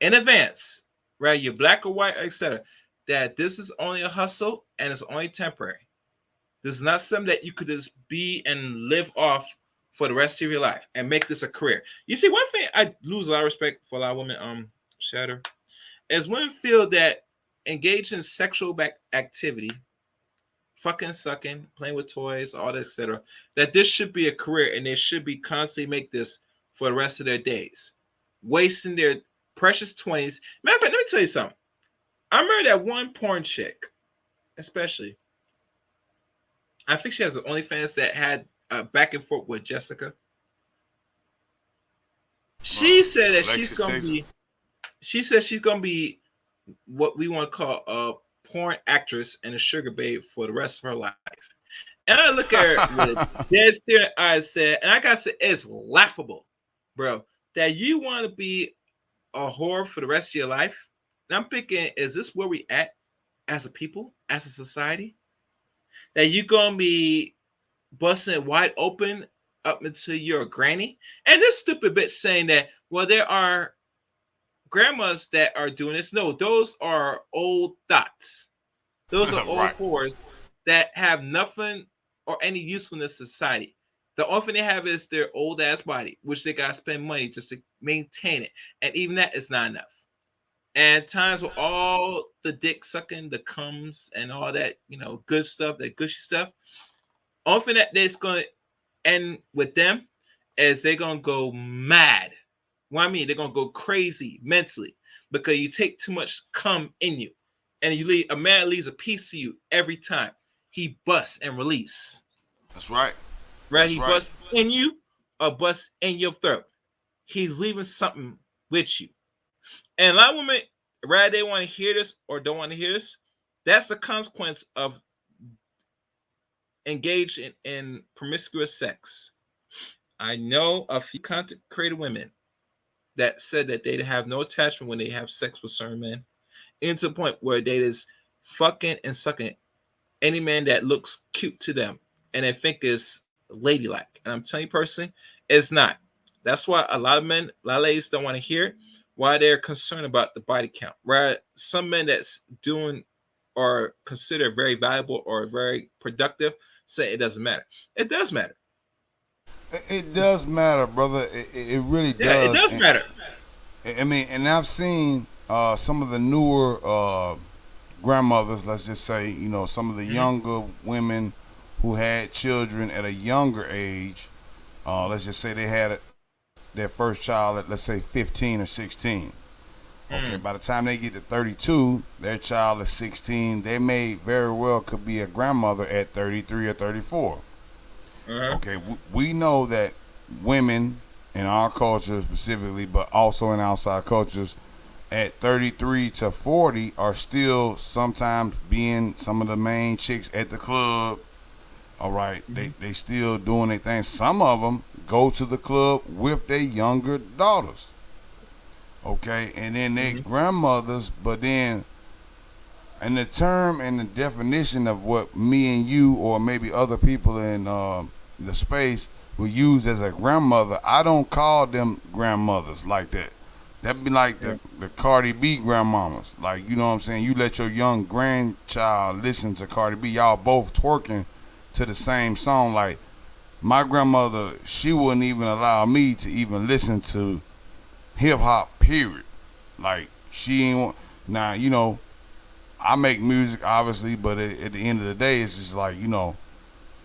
S1: in advance, right? You're black or white, etc., that this is only a hustle and it's only temporary. This is not something that you could just be and live off for the rest of your life and make this a career. You see, one thing I lose a lot of respect for a lot of women, Shatter, is women feel that engaged in sexual activity, fucking, sucking, playing with toys, all that, etc., that this should be a career and they should be constantly make this for the rest of their days, wasting their precious 20s. Matter of fact, let me tell you something. I remember that one porn chick, especially. I think she has an OnlyFans that had back and forth with Jessica. She said that she's gonna be. She said she's gonna be what we want to call a porn actress and a sugar babe for the rest of her life. And I look at her with dead staring eyes, said, and I gotta say, it's laughable, bro, that you want to be a whore for the rest of your life. And I'm thinking, is this where we at as a people, as a society? That you gonna be busting it wide open up until you're a granny? And this stupid bitch saying that, well, there are grandmas that are doing this. No, those are old thoughts. Those are old right. whores that have nothing or any usefulness to society. The only thing they have is their old ass body, which they gotta spend money just to maintain it. And even that is not enough. And times with all the dick sucking, the cums, and all that, good stuff, that gushy stuff, only thing that that's going to end with them is they're going to go mad. What I mean, they're going to go crazy mentally because you take too much cum in you. And a man leaves a piece of you every time he busts and release.
S4: That's right.
S1: Right? That's he busts in you or busts in your throat. He's leaving something with you. And a lot of women, rather they want to hear this or don't want to hear this, that's the consequence of engaged in promiscuous sex. I know a few content creator women that said that they have no attachment when they have sex with certain men, into the point where they just fucking and sucking any man that looks cute to them and they think is ladylike. And I'm telling you personally, it's not. That's why a lot of ladies don't want to hear it. Why they're concerned about the body count. Right? Some men that's doing or considered very valuable or very productive say it doesn't matter. It does matter.
S4: It does matter, brother. It really does.
S1: Yeah, it does matter.
S4: I mean, and I've seen some of the newer grandmothers. Let's just say, some of the younger women who had children at a younger age. Let's just say they had their first child at, let's say, 15 or 16. Okay, by the time they get to 32, their child is 16. They may very well could be a grandmother at 33 or 34. Okay, we know that women in our culture specifically, but also in outside cultures, at 33 to 40 are still sometimes being some of the main chicks at the club. All right, they still doing their thing. Some of them go to the club with their younger daughters. Okay, and then their grandmothers, but then, and the term and the definition of what me and you or maybe other people in the space will use as a grandmother, I don't call them grandmothers like that. That'd be like the Cardi B grandmamas. Like, you know what I'm saying? You let your young grandchild listen to Cardi B. Y'all both twerking to the same song. Like, my grandmother, she wouldn't even allow me to even listen to hip-hop, period. Like, she ain't want... Now, I make music, obviously, but at the end of the day, it's just like,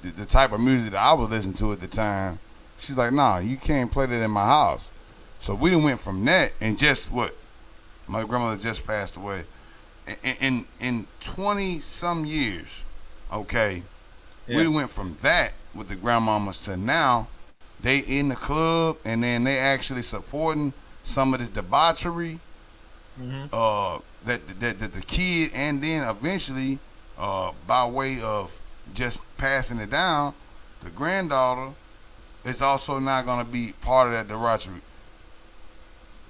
S4: the type of music that I was listening to at the time, she's like, nah, you can't play that in my house. So we done went from that, and just what? My grandmother just passed away. In 20-some years, okay, we done went from that with the grandmamas to now, they in the club, and then they actually supporting some of this debauchery that the kid, and then eventually, by way of just passing it down, the granddaughter is also not going to be part of that debauchery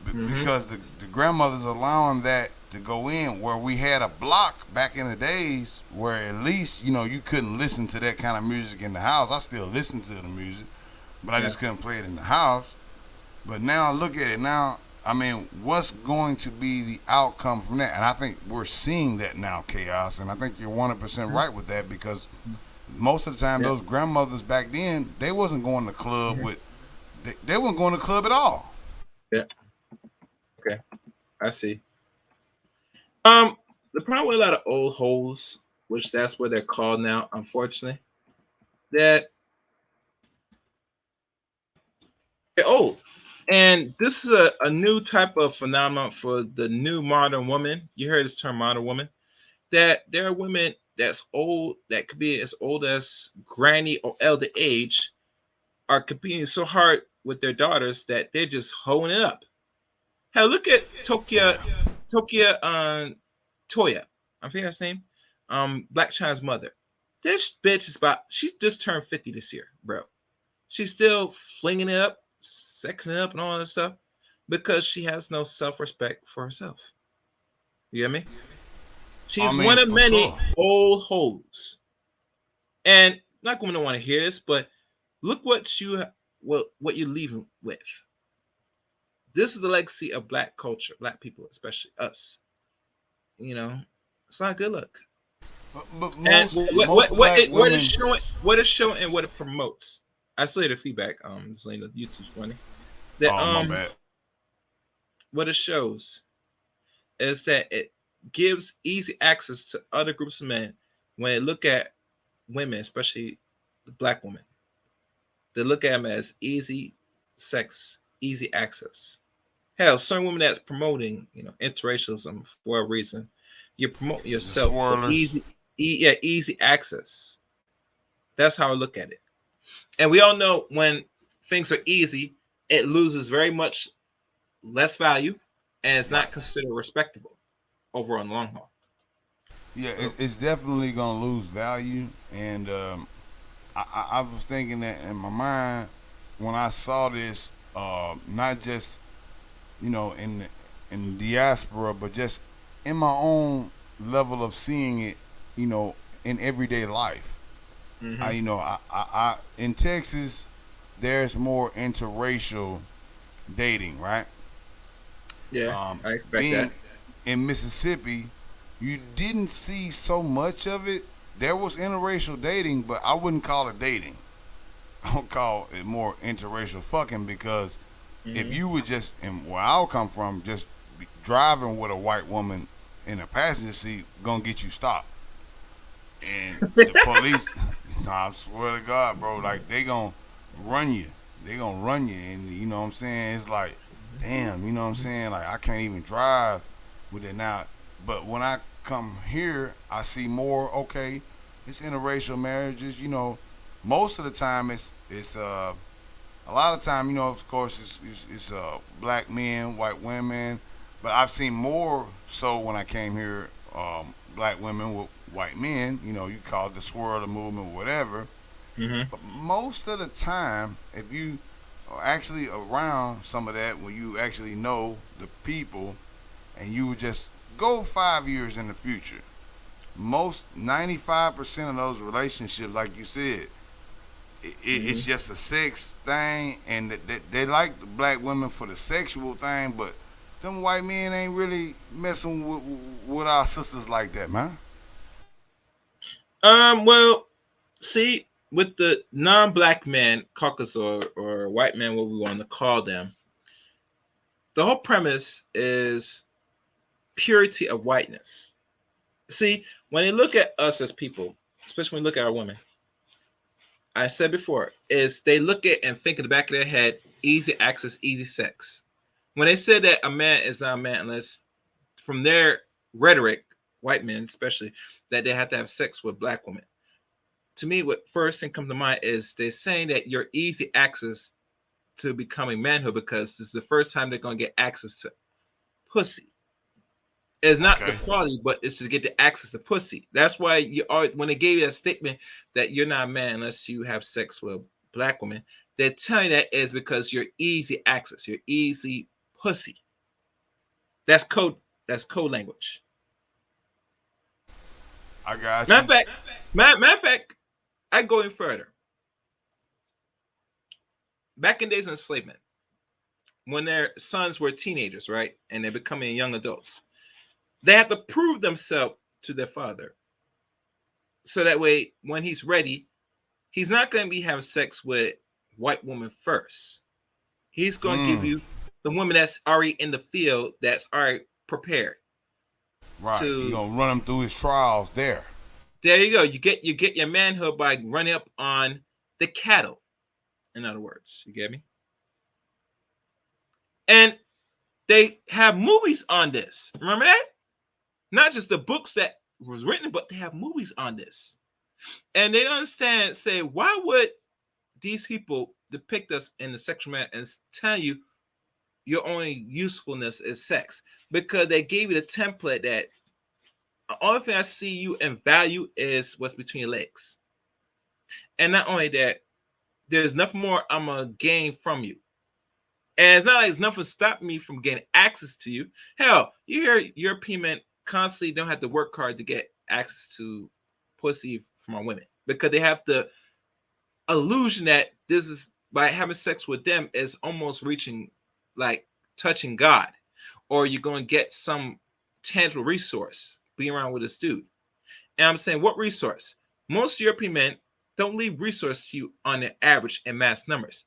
S4: because the grandmother's allowing that to go in, where we had a block back in the days where at least, you couldn't listen to that kind of music in the house. I still listen to the music, but I just couldn't play it in the house. But now look at it now. I mean, what's going to be the outcome from that? And I think we're seeing that now, Chaos. And I think you're 100% right with that, because most of the time, those grandmothers back then, they wasn't going to club with, they weren't going to club at all.
S1: Yeah. Okay. I see. The problem with a lot of old hoes, which that's what they're called now, unfortunately, that they're old. And this is a new type of phenomenon for the new modern woman. You heard this term, modern woman. That there are women that's old, that could be as old as granny or elder age, are competing so hard with their daughters that they're just hoeing it up. Hell, look at Toya. I'm forgetting her name. Black China's mother. This bitch is she just turned 50 this year, bro. She's still flinging it up, sexing it up, and all that stuff because she has no self-respect for herself. You get me? She's one of many old hoes. And not going to want to hear this, but look what you're leaving with. This is the legacy of Black culture, Black people, especially us. It's not a good look.
S4: But
S1: and what is showing and what it promotes. I saw the feedback. This lane of YouTube's running. That
S4: my bad.
S1: What it shows is that it gives easy access to other groups of men when they look at women, especially the Black women. They look at them as easy sex, easy access. Hell, certain women that's promoting, interracialism for a reason. You promote yourself for easy access. That's how I look at it. And we all know when things are easy, it loses very much less value, and it's not considered respectable over on the long haul.
S4: Yeah, so, it's definitely gonna lose value, and I was thinking that in my mind when I saw this, not just in diaspora, but just in my own level of seeing it, in everyday life. I in Texas, there's more interracial dating, right?
S1: Yeah, I expect that.
S4: In Mississippi, you didn't see so much of it. There was interracial dating, but I wouldn't call it dating. don't call it more interracial fucking because
S1: Mm-hmm.
S4: if you would just, and where I'll come from, just driving with a white woman in a passenger seat, gonna get you stopped. And the police, nah, I swear to God, bro, like they gonna run you. They gonna run you, and you know what I'm saying? It's like, damn, you know what I'm saying? Like I can't even drive with it now. But when I come here, I see more. Okay, it's interracial marriages. You know, most of the time it's a lot of time, you know, of course, it's black men, white women, but I've seen more so when I came here, black women with white men. You know, you call it the swirl, the movement, whatever.
S1: Mm-hmm.
S4: But most of the time, if you are actually around some of that, when you actually know the people, and you just go 5 years in the future, most 95% of those relationships, like you said, it's just a sex thing, and they like the black women for the sexual thing, but them white men ain't really messing with our sisters like that, man.
S1: Well, see, with the non-black men, caucus or white men, what we want to call them, the whole premise is purity of whiteness. See, when they look at us as people, especially when they look at our women, I said before, is they look at and think in the back of their head, easy access, easy sex. When they say that a man is not a man unless, from their rhetoric, white men especially, that they have to have sex with black women. To me, what first thing comes to mind is they're saying that you're easy access to becoming manhood because this is the first time they're going to get access to pussy. It's not the quality, but it's to get the access to pussy. That's why you are when they gave you that statement that you're not a man unless you have sex with black women. They're telling you that is because you're easy access, you're easy pussy. That's code. That's code language.
S4: I got you.
S1: Matter of fact, I go in further. Back in days of enslavement, when their sons were teenagers, right, and they're becoming young adults, they have to prove themselves to their father. So that way, when he's ready, he's not going to be having sex with white woman first. He's going to give you the woman that's already in the field, that's already prepared.
S4: Right. You're going to run him through his trials there.
S1: There you go. You get your manhood by running up on the cattle. In other words, you get me? And they have movies on this. Remember that? Not just the books that was written, but they have movies on this. And they understand, say, why would these people depict us in the sexual manner and tell you your only usefulness is sex? Because they gave you the template that the only thing I see you and value is what's between your legs. And not only that, there's nothing more I'm going to gain from you. And it's not like it's nothing stopping me from getting access to you. Hell, you hear European men constantly don't have to work hard to get access to pussy from our women because they have the illusion that this is by having sex with them is almost reaching, like touching God, or you're going to get some tangible resource being around with this dude. And I'm saying, what resource? Most European men don't leave resource to you on the average in mass numbers.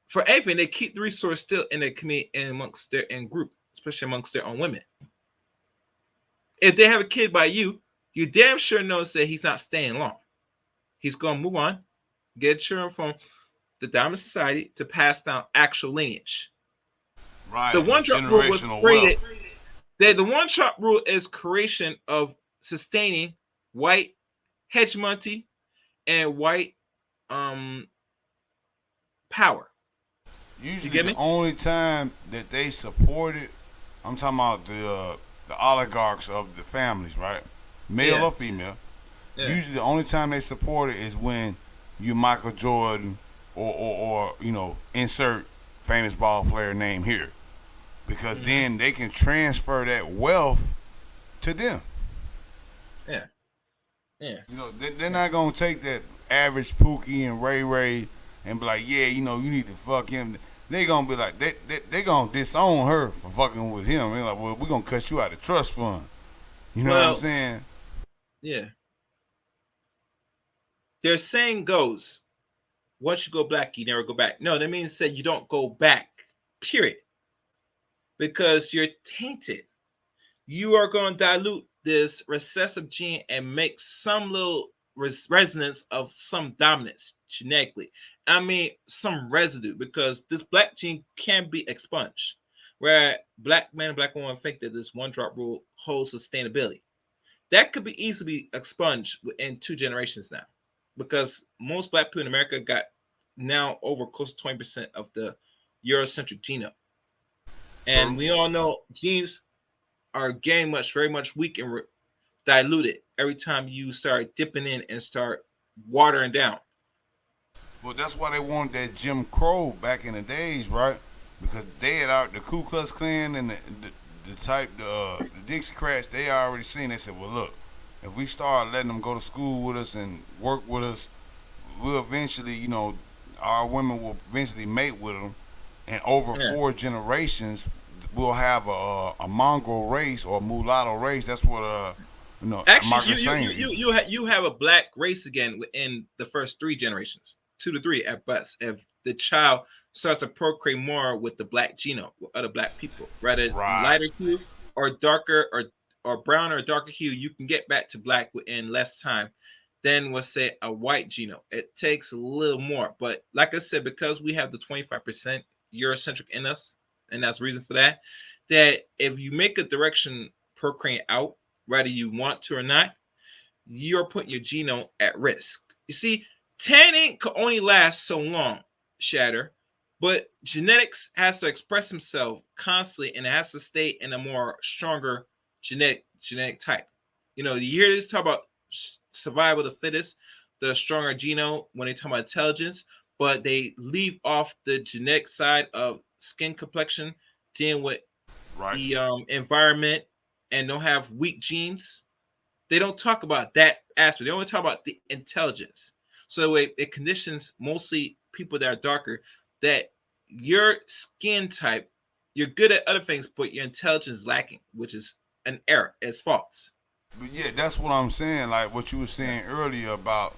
S1: For anything, they keep the resource still in their community and amongst their in group, especially amongst their own women. If they have a kid by you, you damn sure knows that he's not staying long. He's going to move on, get children from the Diamond Society to pass down actual lineage.
S4: Right.
S1: The one drop rule was created. The one drop rule is creation of sustaining white hegemony and white power.
S4: Usually the only time that they supported, I'm talking about the oligarchs of the families, right? Male or female. Yeah. Usually the only time they support it is when you Michael Jordan or you know, insert famous ball player name here. Because then they can transfer that wealth to them. Yeah. Yeah. You know, they're not going to take that average Pookie and Ray Ray and be like, yeah, you know, you need to fuck him. They going to be like, they going to disown her for fucking with him. They're like, well, we're going to cut you out of trust fund. You know what I'm saying?
S1: Yeah. Their saying goes, once you go black, you never go back. No, that means that you don't go back, period. Because you're tainted. You are going to dilute this recessive gene and make some little resonance of some dominance genetically. I mean, some residue, because this black gene can be expunged. Where black men and black women think that this one drop rule holds sustainability. That could be easily expunged in 2 generations now, because most black people in America got now over close to 20% of the Eurocentric genome. And we all know genes are getting very much weak and diluted every time you start dipping in and start watering down.
S4: Well, that's why they wanted that Jim Crow back in the days, right? Because they had out the Ku Klux Klan and the Dixiecrats. They already seen. They said, well, look, if we start letting them go to school with us and work with us, we'll eventually, you know, our women will eventually mate with them, and over 4 generations, we'll have a mongrel race or a mulatto race. That's what you know.
S1: Actually, you have a black race again within the first 3 generations, 2 to 3 at best. If the child starts to procreate more with the black genome, with other black people, rather lighter hue or darker or brown or darker hue, you can get back to black within less time than, let's say, a white genome. It takes a little more, but like I said, because we have the 25% Eurocentric in us, and that's the reason for that, that if you make a direction procreate out, whether you want to or not, you're putting your genome at risk. You see, tanning can only last so long, Shatter, but genetics has to express himself constantly, and it has to stay in a more stronger genetic type. You know, you hear this talk about survival of the fittest, the stronger genome when they talk about intelligence, but they leave off the genetic side of skin complexion, dealing with the environment, and don't have weak genes. They don't talk about that aspect. They only talk about the intelligence. So it conditions mostly people that are darker, that your skin type, you're good at other things, but your intelligence is lacking, which is an error. It's false.
S4: But yeah, that's what I'm saying. Like what you were saying earlier about,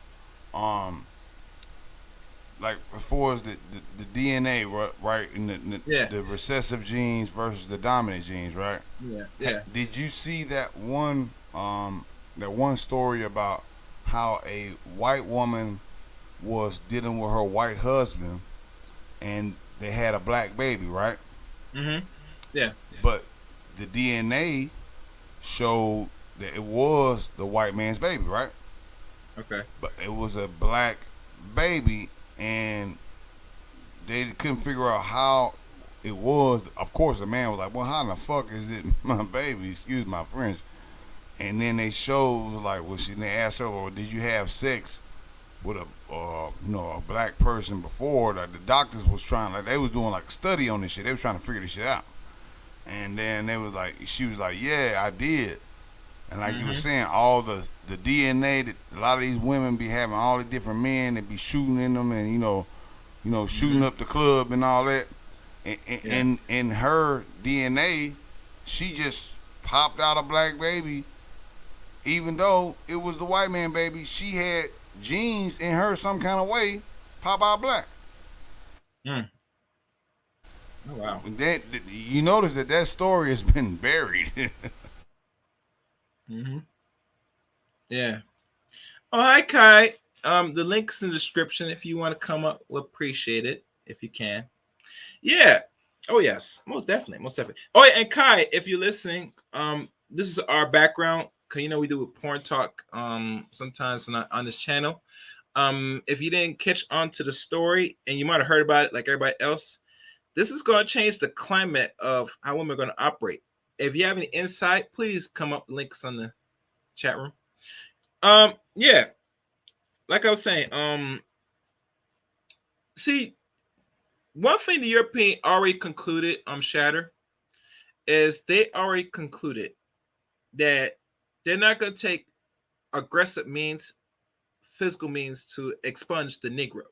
S4: like as far as the DNA, right, and the recessive genes versus the dominant genes, right?
S1: Yeah.
S4: Did you see that one story about how a white woman was dealing with her white husband, and they had a black baby, right?
S1: Mm-hmm. Yeah.
S4: But the DNA showed that it was the white man's baby, right?
S1: Okay.
S4: But it was a black baby, and they couldn't figure out how it was. Of course, the man was like, well, how in the fuck is it my baby? Excuse my French. And then they showed, like, they asked her, well, did you have sex with a black person before? Like, the doctors was trying, like, they was doing like a study on this shit. They was trying to figure this shit out. And then she was like, yeah, I did. And like you were saying, all the DNA that a lot of these women be having, all the different men that be shooting in them, and you know, shooting up the club and all that. And in her DNA, she just popped out a black baby, even though it was the white man baby. She had genes in her some kind of way pop out black.
S1: Oh wow!
S4: That you notice that story has been buried.
S1: Yeah. Oh, hi, Kai. The link's in the description. If you want to come up, we'll appreciate it if you can. Yeah. Oh, yes. Most definitely. Oh, yeah, and Kai, if you're listening, this is our background. Cause you know we do porn talk sometimes on this channel. If you didn't catch on to the story, and you might have heard about it like everybody else, this is going to change the climate of how women are going to operate. If you have any insight, please come up. Links on the chat room. Yeah, like I was saying, see, one thing the European already concluded, Shatter, is they already concluded that they're not going to take aggressive means, physical means, to expunge the Negro.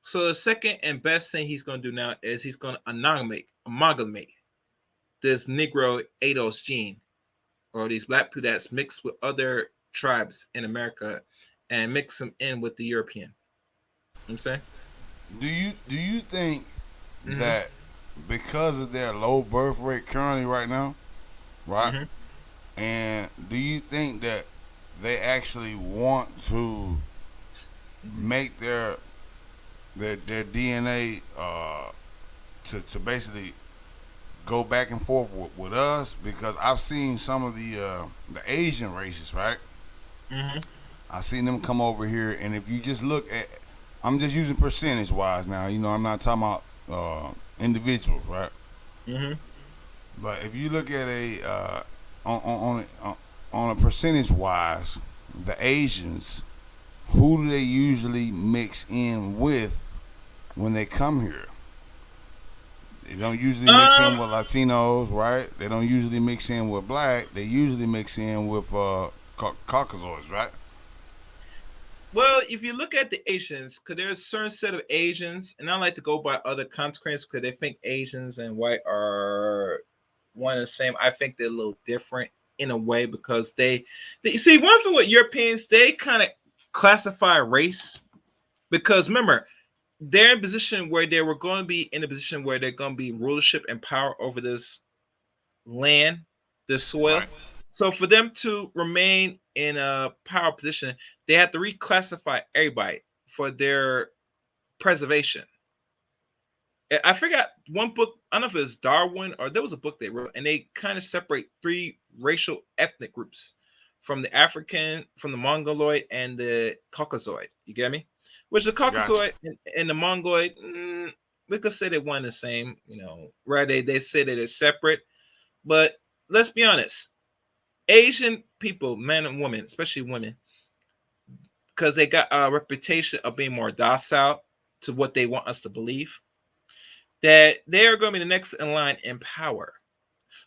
S1: So the second and best thing he's going to do now is he's going to amalgamate this Negro ADOS gene, or these black people that's mixed with other tribes in America, and mix them in with the European. I'm saying.
S4: Do you think
S1: Mm-hmm.
S4: that because of their low birth rate currently right now, right?
S1: Mm-hmm.
S4: And do you think that they actually want to
S1: Mm-hmm.
S4: make their DNA to basically go back and forth with us? Because I've seen some of the Asian races, right?
S1: Mm-hmm.
S4: I've seen them come over here, and if you just look at, I'm just using percentage wise now. You know, I'm not talking about individuals, right?
S1: Mm-hmm.
S4: But if you look at on a percentage wise, the Asians, who do they usually mix in with when they come here? They don't usually mix in
S1: Um.
S4: with Latinos, right? They don't usually mix in with black. They usually mix in with Caucasoids, right?
S1: Well, if you look at the Asians, because there's a certain set of Asians, and I like to go by other consequences because they think Asians and white are one and the same. I think they're a little different in a way because they see one thing with Europeans, they kind of classify race because remember they're in a position where they were going to be in a position where they're going to be rulership and power over this land, this soil.
S4: Right.
S1: So for them to remain in a power position, they have to reclassify everybody for their preservation. I forgot one book. I don't know if it was Darwin or there was a book they wrote, and they kind of separate three racial ethnic groups from the African, from the Mongoloid, and the Caucasoid. You get me? Which the
S4: Gotcha.
S1: Caucasoid and the Mongoloid, we could say they one and the same. Right? They say that they're separate, but let's be honest. Asian people, men and women, especially women, because they got a reputation of being more docile to what they want us to believe, that they are going to be the next in line in power.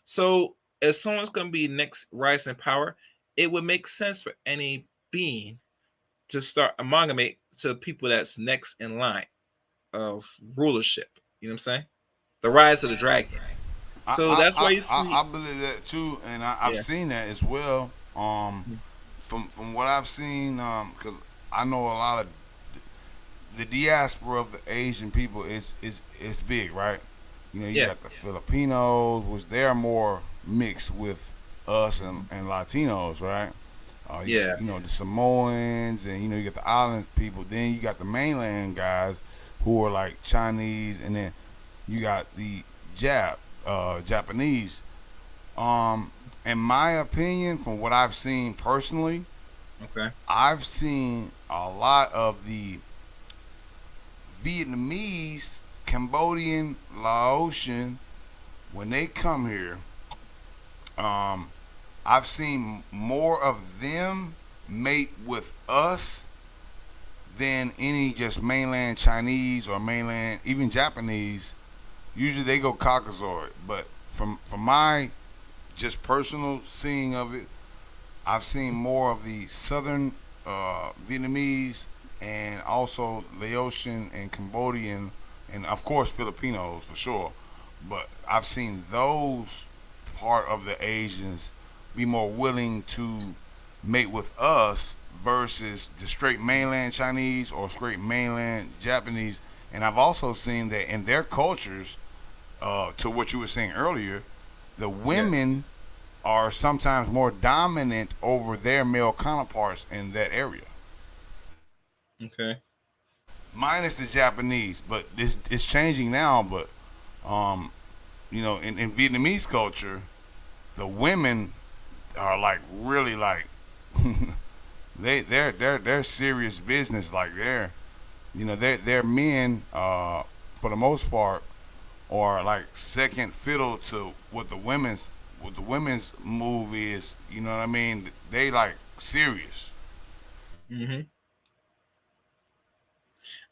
S1: So if someone's going to be next rise in power, it would make sense for any being to start amalgamate to people that's next in line of rulership. You know what I'm saying? The rise of the dragon.
S4: I
S1: So
S4: I,
S1: that's why
S4: I,
S1: you
S4: I
S1: see,
S4: I believe that too, and I've
S1: yeah,
S4: seen that as well. From what I've seen, because I know a lot of the diaspora of the Asian people is big, right? You know, you
S1: yeah,
S4: got the Filipinos, which they're more mixed with us and Latinos, right? You got
S1: yeah,
S4: the Samoans, and you got the island people. Then you got the mainland guys who are like Chinese, and then you got the Japanese. In my opinion, from what I've seen personally,
S1: okay,
S4: I've seen a lot of the Vietnamese, Cambodian, Laotian, when they come here, um, I've seen more of them mate with us than any just mainland Chinese or mainland even Japanese. Usually they go Caucasoid, but from my just personal seeing of it, I've seen more of the southern Vietnamese and also Laotian and Cambodian and of course Filipinos for sure. But I've seen those part of the Asians be more willing to mate with us versus the straight mainland Chinese or straight mainland Japanese. And I've also seen that in their cultures, to what you were saying earlier, the
S1: yeah,
S4: women are sometimes more dominant over their male counterparts in that area.
S1: okay,
S4: Minus the Japanese, but this it's changing now. But um, in Vietnamese culture, the women are like really like they're serious business. Like they're men for the most part are like second fiddle to what the women's move is. You know what I mean? They like serious.
S1: hmm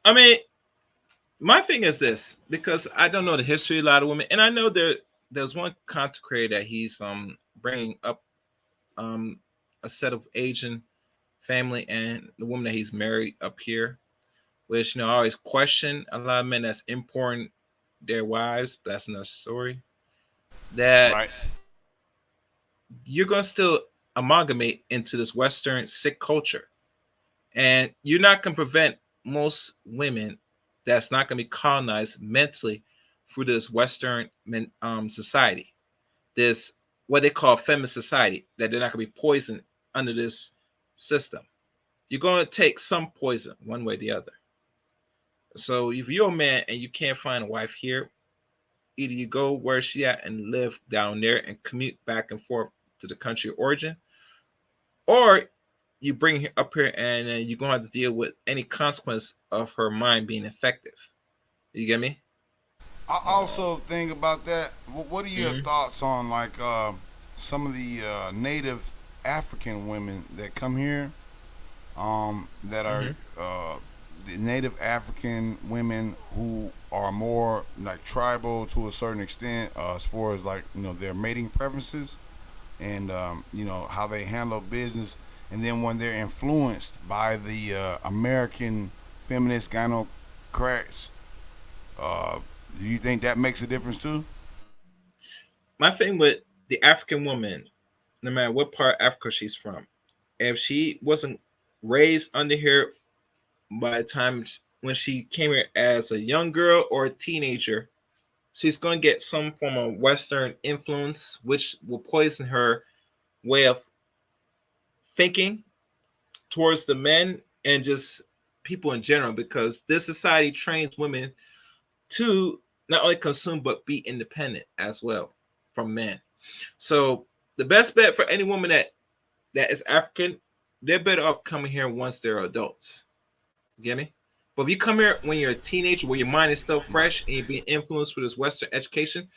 S1: I mean, my thing is this because I don't know the history of a lot of women, and I know there's one content creator that he's bringing up um a set of Asian family and the woman that he's married up here, which I always question a lot of men that's importing their wives. But that's another story. That
S4: Right.
S1: you're gonna still amalgamate into this Western sick culture, and you're not gonna prevent most women that's not going to be colonized mentally through this Western society, this what they call feminist society, that they're not going to be poisoned under this system. You're going to take some poison one way or the other. So if you're a man and you can't find a wife here, either you go where she at and live down there and commute back and forth to the country of origin, or you bring her up here and then you're going to have to deal with any consequence of her mind being effective. You get me?
S4: I also think about that. What are your thoughts on like some of the native African women that come here, that are the native African women who are more like tribal to a certain extent, as far as like their mating preferences and how they handle business, and then when they're influenced by the American feminist gynocrats, do you think that makes a difference too?
S1: My thing with the African woman, no matter what part of Africa she's from, if she wasn't raised under here by the time when she came here as a young girl or a teenager, she's going to get some form of Western influence, which will poison her way of thinking towards the men and just people in general, because this society trains women to not only consume but be independent as well from men. So the best bet for any woman that is African, they're better off coming here once they're adults. You get me? But if you come here when you're a teenager, where your mind is still fresh and you're being influenced with this Western education,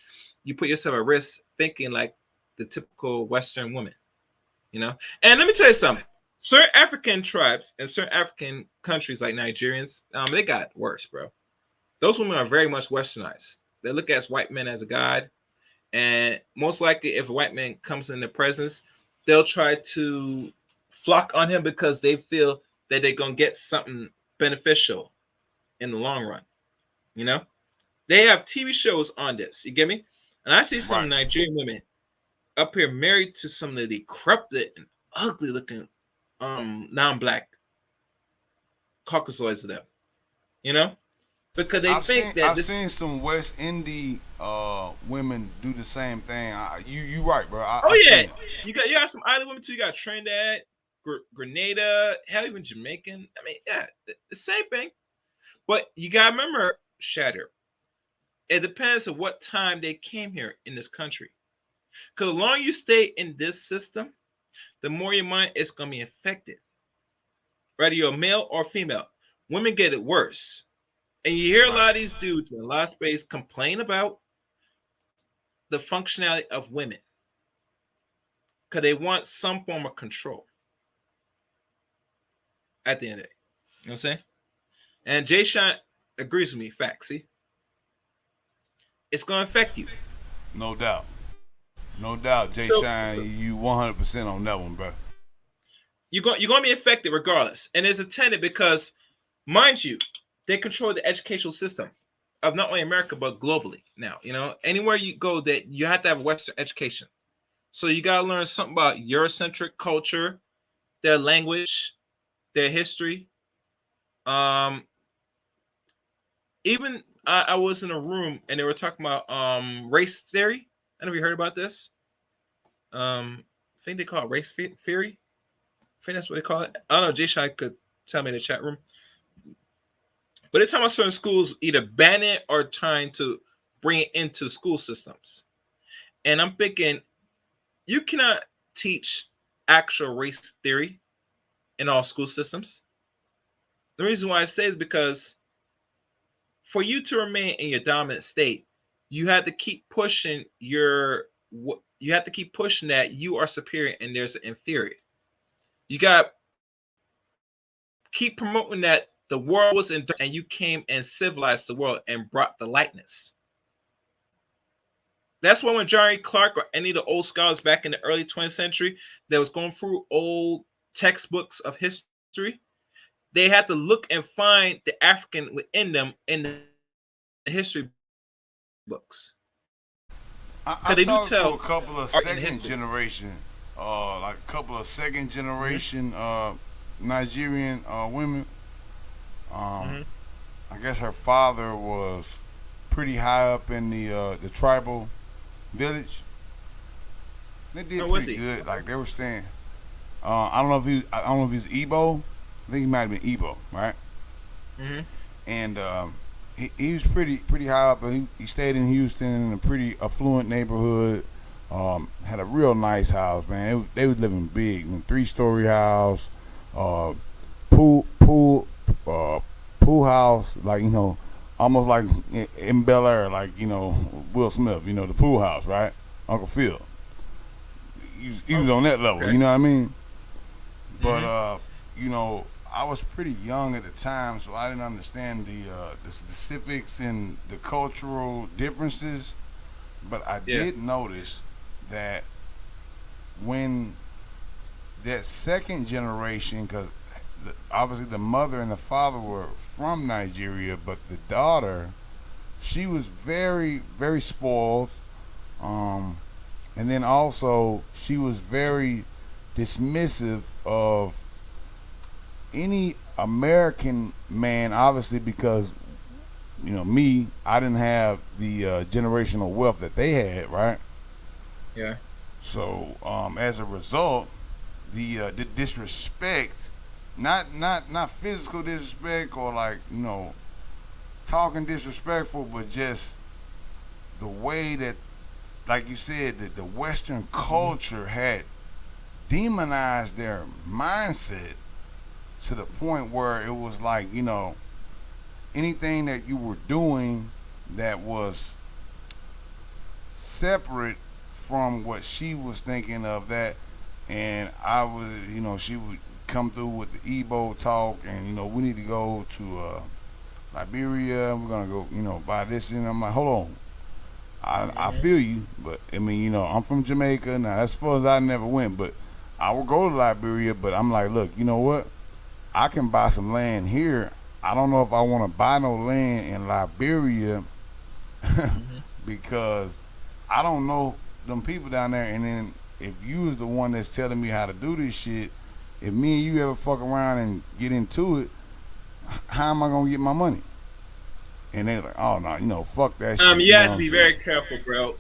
S1: you put yourself at risk thinking like the typical Western woman, And let me tell you something. Certain African tribes and certain African countries like Nigerians, they got worse, bro. Those women are very much westernized. They look at white men as a god. And most likely, if a white man comes in their presence, they'll try to flock on him because they feel that they're going to get something beneficial in the long run. They have TV shows on this. You get me? And I see some Nigerian women up here married to some of the decrepit and ugly looking non-black Caucasoids of them. Because they
S4: I've seen some West Indian women do the same thing. You right, bro.
S1: You got some island women too. You got Trinidad, Grenada, hell, even Jamaican. I mean, yeah, the same thing. But you gotta remember, Shatter. It depends on what time they came here in this country. Because the longer you stay in this system, the more your mind is gonna be infected. Whether you're male or female, women get it worse. And you hear a lot of these dudes in a lot of space complain about the functionality of women because they want some form of control at the end of the day. You know what I'm saying? And Jay Sean agrees with me. Fact, see? It's going to affect you.
S4: No doubt. No doubt, Jay Sean, you 100% on that one, bro.
S1: You're going to be affected regardless. And it's intended because, mind you, they control the educational system of not only America, but globally now. Anywhere you go, that you have to have a Western education. So you got to learn something about Eurocentric culture, their language, their history. Even I was in a room and they were talking about race theory. I don't know if you heard about this. I think they call it race theory. I think that's what they call it. I don't know. Jay Shai could tell me in the chat room. But they're talking about certain schools either ban it or trying to bring it into school systems. And I'm thinking, you cannot teach actual race theory in all school systems. The reason why I say is because for you to remain in your dominant state, you have to keep pushing that you are superior and there's an inferior. You got to keep promoting that the world was in, and you came and civilized the world and brought the lightness. That's why when Johnny Clark or any of the old scholars back in the early 20th century that was going through old textbooks of history, they had to look and find the African within them in the history books.
S4: I talked to a couple of second generation Nigerian women. I guess her father was pretty high up in the tribal village. They did pretty good. Like they were staying. I don't know if I don't know if he's Igbo. I think he might have been Igbo, right? And he was pretty high up. He stayed in Houston in a pretty affluent neighborhood. Had a real nice house, man. They was living big, 3-story house, pool house, like almost like in Bel Air, like Will Smith, the pool house, right? Uncle Phil. He was on that level, you know what I mean? But I was pretty young at the time, so I didn't understand the specifics and the cultural differences. But I did notice that when that second generation, because obviously the mother and the father were from Nigeria, but the daughter, she was very, very spoiled. And then also she was very dismissive of any American man, obviously, because me, I didn't have the generational wealth that they had, right?
S1: Yeah.
S4: So as a result, the disrespect, not physical disrespect or like talking disrespectful, but just the way that, like you said, that the Western culture had demonized their mindset to the point where it was like, anything that you were doing that was separate from what she was thinking of that, and I was, she would come through with the Igbo talk, and we need to go to Liberia, we're gonna go, buy this, and I'm like, hold on. I feel you, but I mean, I'm from Jamaica. Now, as far as I never went, but I would go to Liberia. But I'm like, look, you know what? I can buy some land here. I don't know if I want to buy no land in Liberia because I don't know them people down there. And then if you was the one that's telling me how to do this shit, if me and you ever fuck around and get into it, how am I gonna get my money? And they're like, oh no, fuck that shit.
S1: You had to be very careful, bro.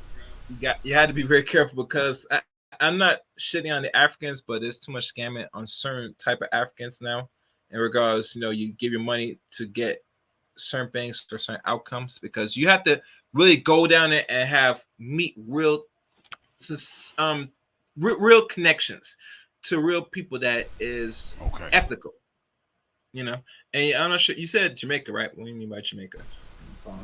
S1: You had to be very careful because I'm not shitting on the Africans, but there's too much scamming on certain type of Africans now. In regards, you give your money to get certain things or certain outcomes, because you have to really go down there and meet real connections to real people that is ethical. And I'm not sure. You said Jamaica, right? What do you mean by Jamaica?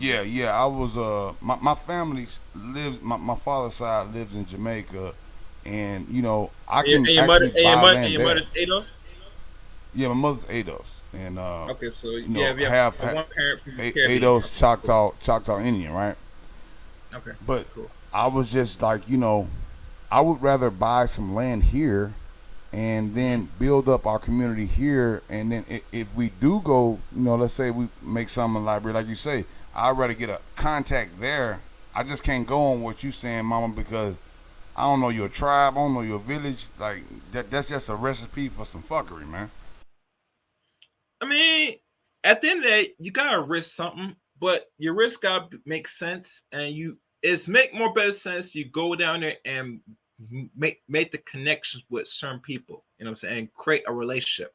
S4: Yeah. I was my family lives. My father's side lives in Jamaica, and I can
S1: and your
S4: actually buy land
S1: and your
S4: there.
S1: mother's Ados?
S4: Yeah, my mother's Ados, and
S1: okay, so
S4: have
S1: one parent from
S4: Ados, Choctaw Indian, right?
S1: Okay,
S4: but
S1: cool.
S4: I was just like, I would rather buy some land here and then build up our community here. And then if we do go, let's say we make something in Liberia, like you say, I'd rather get a contact there. I just can't go on what you saying, Mama, because I don't know your tribe, I don't know your village. Like that's just a recipe for some fuckery, man.
S1: I mean, at the end of the day, you gotta risk something, but your risk gotta make sense, and it's make more better sense. You go down there and make the connections with certain people, what I'm saying, and create a relationship.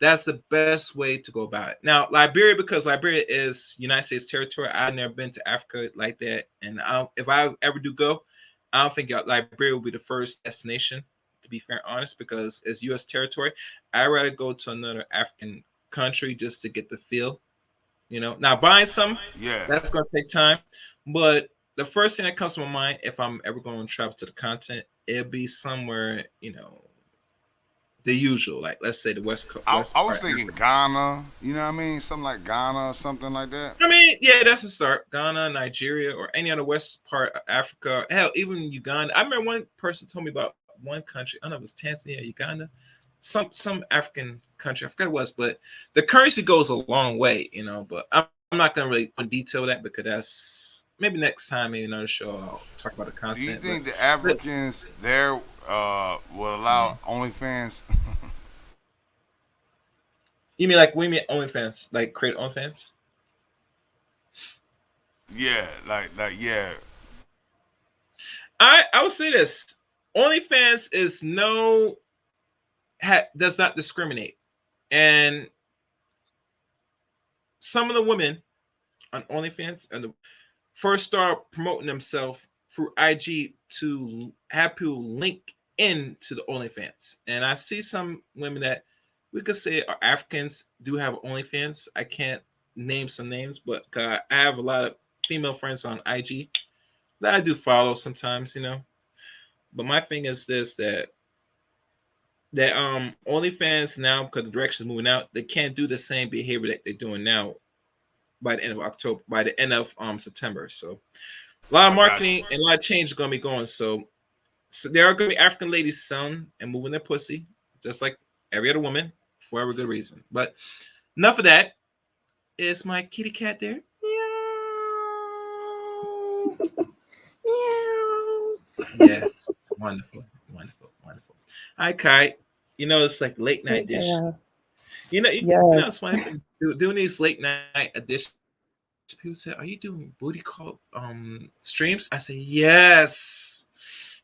S1: That's the best way to go about it. Now, Liberia, because Liberia is United States territory, I've never been to Africa like that, and if I ever do go, I don't think Liberia will be the first destination. To be fair, honest, because it's U.S. territory, I'd rather go to another African country just to get the feel. Now buying some, that's gonna take time, but the first thing that comes to my mind, if I'm ever going to travel to the continent, it'll be somewhere, the usual, like let's say the West Coast.
S4: I was thinking Ghana, you know what I mean? Something like Ghana, something like that.
S1: I mean, yeah, that's a start. Ghana, Nigeria, or any other west part of Africa. Hell, even Uganda. I remember one person told me about one country. I don't know if it was Tanzania, Uganda, some African country. I forgot what it was, but the currency goes a long way, But I'm not gonna really detail that because that's maybe next time, maybe another show. I'll talk about the content.
S4: Do you think the Africans there will allow OnlyFans?
S1: You mean like women OnlyFans, like create OnlyFans?
S4: Yeah, like yeah.
S1: I would say this: OnlyFans is does not discriminate, and some of the women on OnlyFans and first start promoting themselves through IG to have people link into the OnlyFans. And I see some women that we could say are Africans do have OnlyFans. I can't name some names, but I have a lot of female friends on IG that I do follow sometimes, But my thing is this that OnlyFans now, because the direction is moving out, they can't do the same behavior that they're doing now by the end of October, by the end of September. So a lot of marketing and a lot of change is gonna be going. So there are gonna be African ladies selling and moving their pussy, just like every other woman, for every good reason. But enough of that. Is my kitty cat there?
S5: Meow.
S1: Yes, wonderful, wonderful, wonderful. Hi, Kai. It's like late night dish.
S5: Yes.
S1: It's funny doing these late night editions. People say, "Are you doing booty call streams?" I say, "Yes,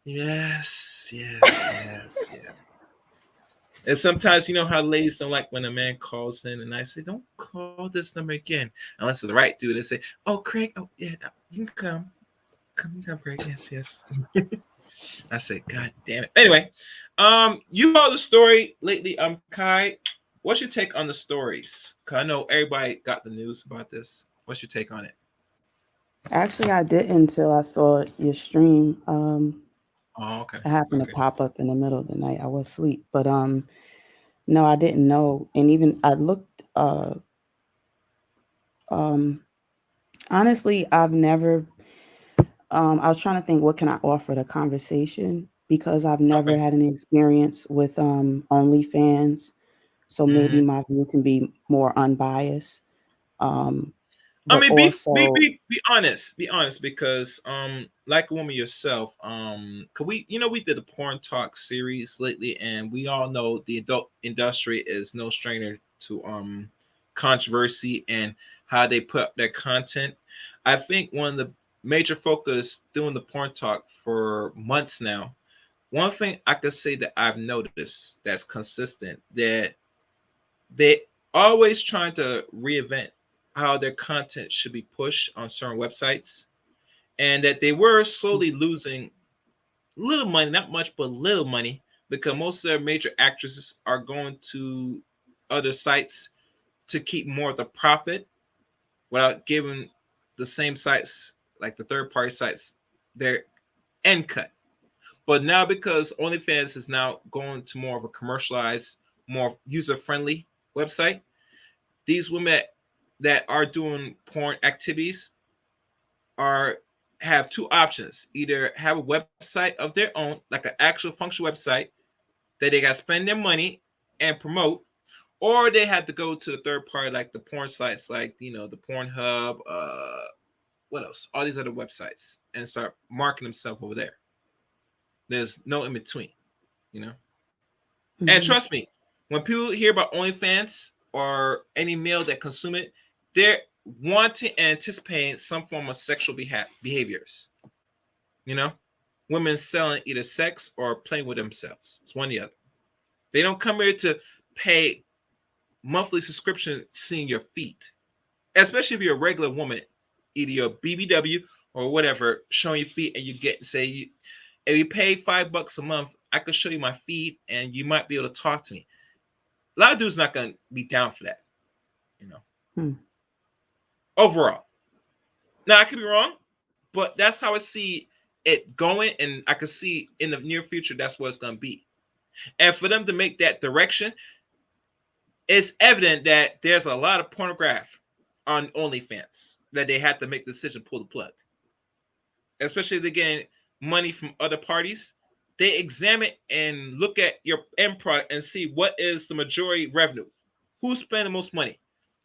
S1: yes, yes, yes, yes." And sometimes how ladies don't like when a man calls in, and I say, "Don't call this number again unless it's the right dude." They say, "Oh, Craig, oh yeah, you can come, Craig. Yes, yes." I say, "God damn it." Anyway, you follow the story lately. Kai, what's your take on the stories? Cause I know everybody got the news about this. What's your take on it?
S5: Actually, I didn't until I saw your stream.
S1: Oh, okay.
S5: It happened to pop up in the middle of the night. I was asleep, but no, I didn't know. And even I looked. Honestly, I've never. I was trying to think, what can I offer the conversation, because I've never had an experience with OnlyFans, so maybe my view can be more unbiased. But
S1: I mean,
S5: also,
S1: be honest, because like a woman yourself, cause we did a porn talk series lately, and we all know the adult industry is no stranger to controversy and how they put up their content. I think one of the major focus doing the porn talk for months now, one thing I could say that I've noticed that's consistent, that they always trying to reinvent how their content should be pushed on certain websites, and that they were slowly losing little money, not much, but little money, because most of their major actresses are going to other sites to keep more of the profit without giving the same sites, like the third party sites, their end cut. But now, because OnlyFans is now going to more of a commercialized, more user friendly website, these women that are doing porn activities have two options: either have a website of their own, like an actual functional website that they got to spend their money and promote, or they have to go to the third party, like the porn sites, like the Pornhub, what else, all these other websites, and start marketing themselves over there. There's no in between. And trust me, when people hear about OnlyFans or any male that consume it, they're wanting and anticipating some form of sexual behaviors. Women selling either sex or playing with themselves. It's one or the other. They don't come here to pay monthly subscription seeing your feet, especially if you're a regular woman, either you're a BBW or whatever, showing your feet, and you get if you pay $5 a month, I could show you my feet and you might be able to talk to me. A lot of dudes not going to be down for that, overall. Now, I could be wrong, but that's how I see it going, and I could see in the near future that's what it's going to be. And for them to make that direction, it's evident that there's a lot of pornography on OnlyFans that they had to make the decision to pull the plug. Especially if they're getting money from other parties, they examine and look at your end product and see what is the majority revenue, who's spending most money.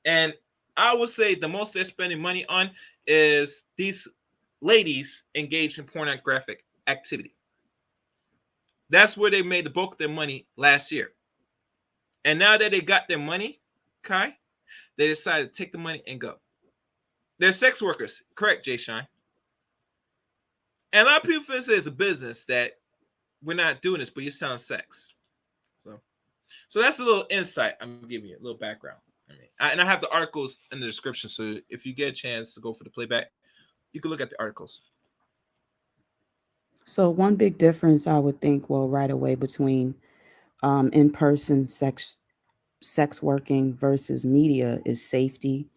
S1: And I would say the most they're spending money on is these ladies engaged in pornographic activity. That's where they made the bulk of their money last year. And now that they got their money, Okay, they decided to take the money and go. They're sex workers, correct, Jay Shine? And a lot of people think it's a business that we're not doing this, but you're selling sex. So that's a little insight. I'm giving you a little background. And I have the articles in the description, so if you get a chance to go for the playback, you can look at the articles.
S5: So one big difference I would think, well, right away between in-person sex working versus media is safety.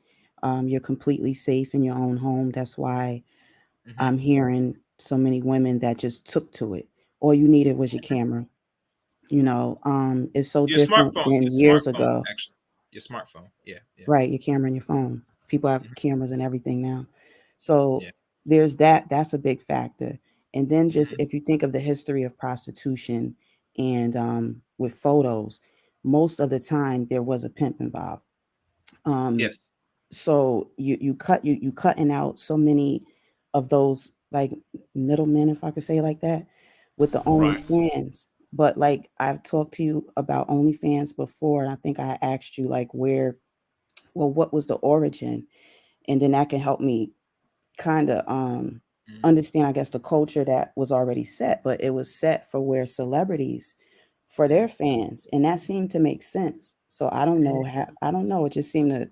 S5: You're completely safe in your own home. That's why I'm hearing so many women that just took to it. All you needed was your camera. It's so
S1: Your
S5: different
S1: smartphone,
S5: than years ago.
S1: actually. Your smartphone. Yeah.
S5: Right, your camera and your phone. People have cameras and everything now. So
S1: Yeah.
S5: there's that. That's a big factor. And then just if you think of the history of prostitution and with photos, most of the time there was a pimp involved.
S1: Yes.
S5: So you cutting out so many of those like middlemen, if I could say it like that, with the OnlyFans. But like I've talked to you about OnlyFans before, and I think I asked you like what was the origin? And then that can help me kind of understand, I guess, the culture that was already set, but it was set for where celebrities for their fans, and that seemed to make sense. So I don't know it just seemed to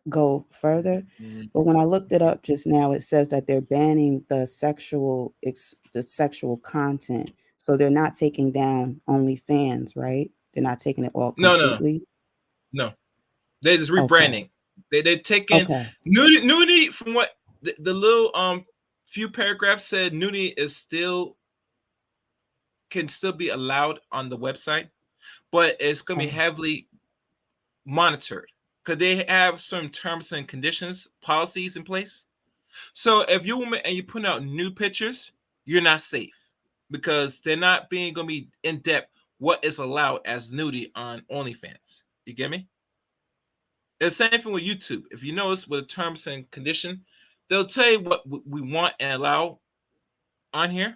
S5: go further. But when I looked it up just now, it says that they're banning the sexual content. So they're not taking down OnlyFans, right? They're not taking it all completely.
S1: No. They're just rebranding.
S5: Okay.
S1: They're taking nudity from what the little few paragraphs said. Nudity is can still be allowed on the website, but it's going to be heavily monitored because they have certain terms and conditions, policies in place. So if you're a woman and you're putting out nude pictures, you're not safe because they're not going to be in depth what is allowed as nudity on OnlyFans. You get me? It's the same thing with YouTube. If you notice with the terms and condition, they'll tell you what we want and allow on here.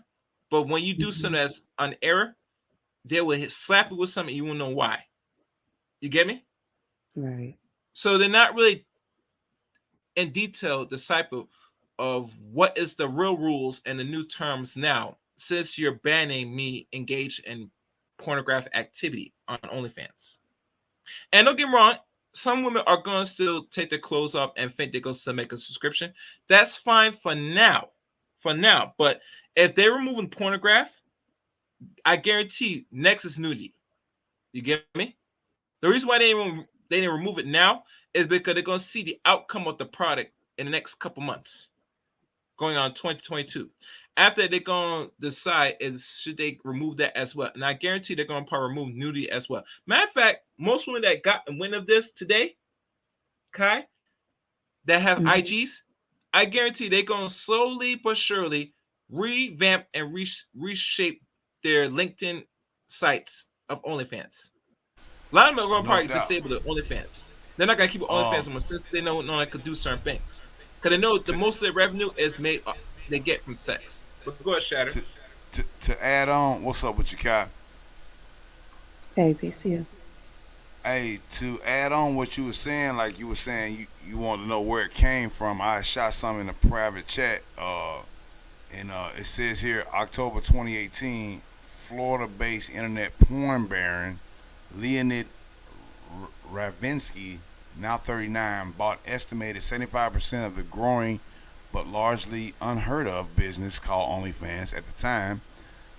S1: But when you do something that's on error, they will slap you with something you won't know why. You get me?
S5: Right.
S1: So they're not really in detail disciple of what is the real rules and the new terms now, since you're banning me engaged in pornographic activity on OnlyFans. And don't get me wrong, some women are going to still take their clothes off and think they're going to still make a subscription. That's fine for now. But if they're removing pornography, I guarantee next is nudity. You get me? The reason why they didn't remove it now is because they're going to see the outcome of the product in the next couple months, going on 2022. After they're going to decide should they remove that as well. And I guarantee they're going to probably remove nudity as well. Matter of fact, most women that got the win of this today, okay, that have IGs, I guarantee they're going to slowly but surely revamp and reshape their LinkedIn sites of OnlyFans. A lot of them are going to probably disable the OnlyFans. They're not going to keep OnlyFans on since they know they could do certain things. Because they know the most of their revenue is made they get from sex. But go ahead, Shatter.
S4: To add on, what's up with you, Kai?
S5: Hey, peace to you.
S4: Hey, to add on what you were saying, like you were saying, you wanted to know where it came from. I shot some in a private chat, and it says here, October 2018, Florida-based internet porn baron Leonid Ravinsky, now 39, bought estimated 75% of the growing but largely unheard of business called OnlyFans. At the time,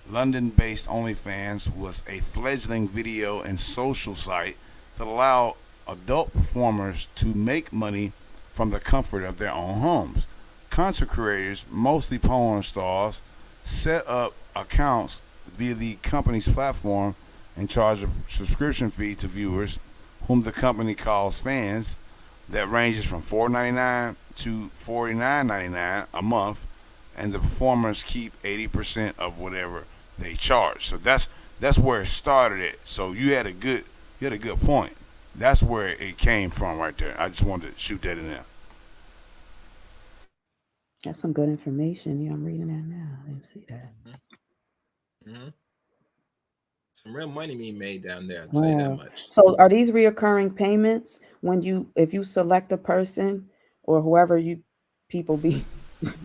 S4: London-based OnlyFans was a fledgling video and social site that allowed adult performers to make money from the comfort of their own homes. Content creators, mostly porn stars, set up accounts via the company's platform and charge a subscription fee to viewers, whom the company calls fans, that ranges from $4.99 to $49.99 a month, and the performers keep 80% of whatever they charge. So that's where it started at. So you had a good point. That's where it came from right there. I just wanted to shoot that in there.
S5: That's some good information. Yeah, I'm reading that now. I didn't see that.
S1: Some real money being made down there. I'll tell you that
S5: Wow.
S1: much.
S5: So are these reoccurring payments when if you select a person or whoever you people be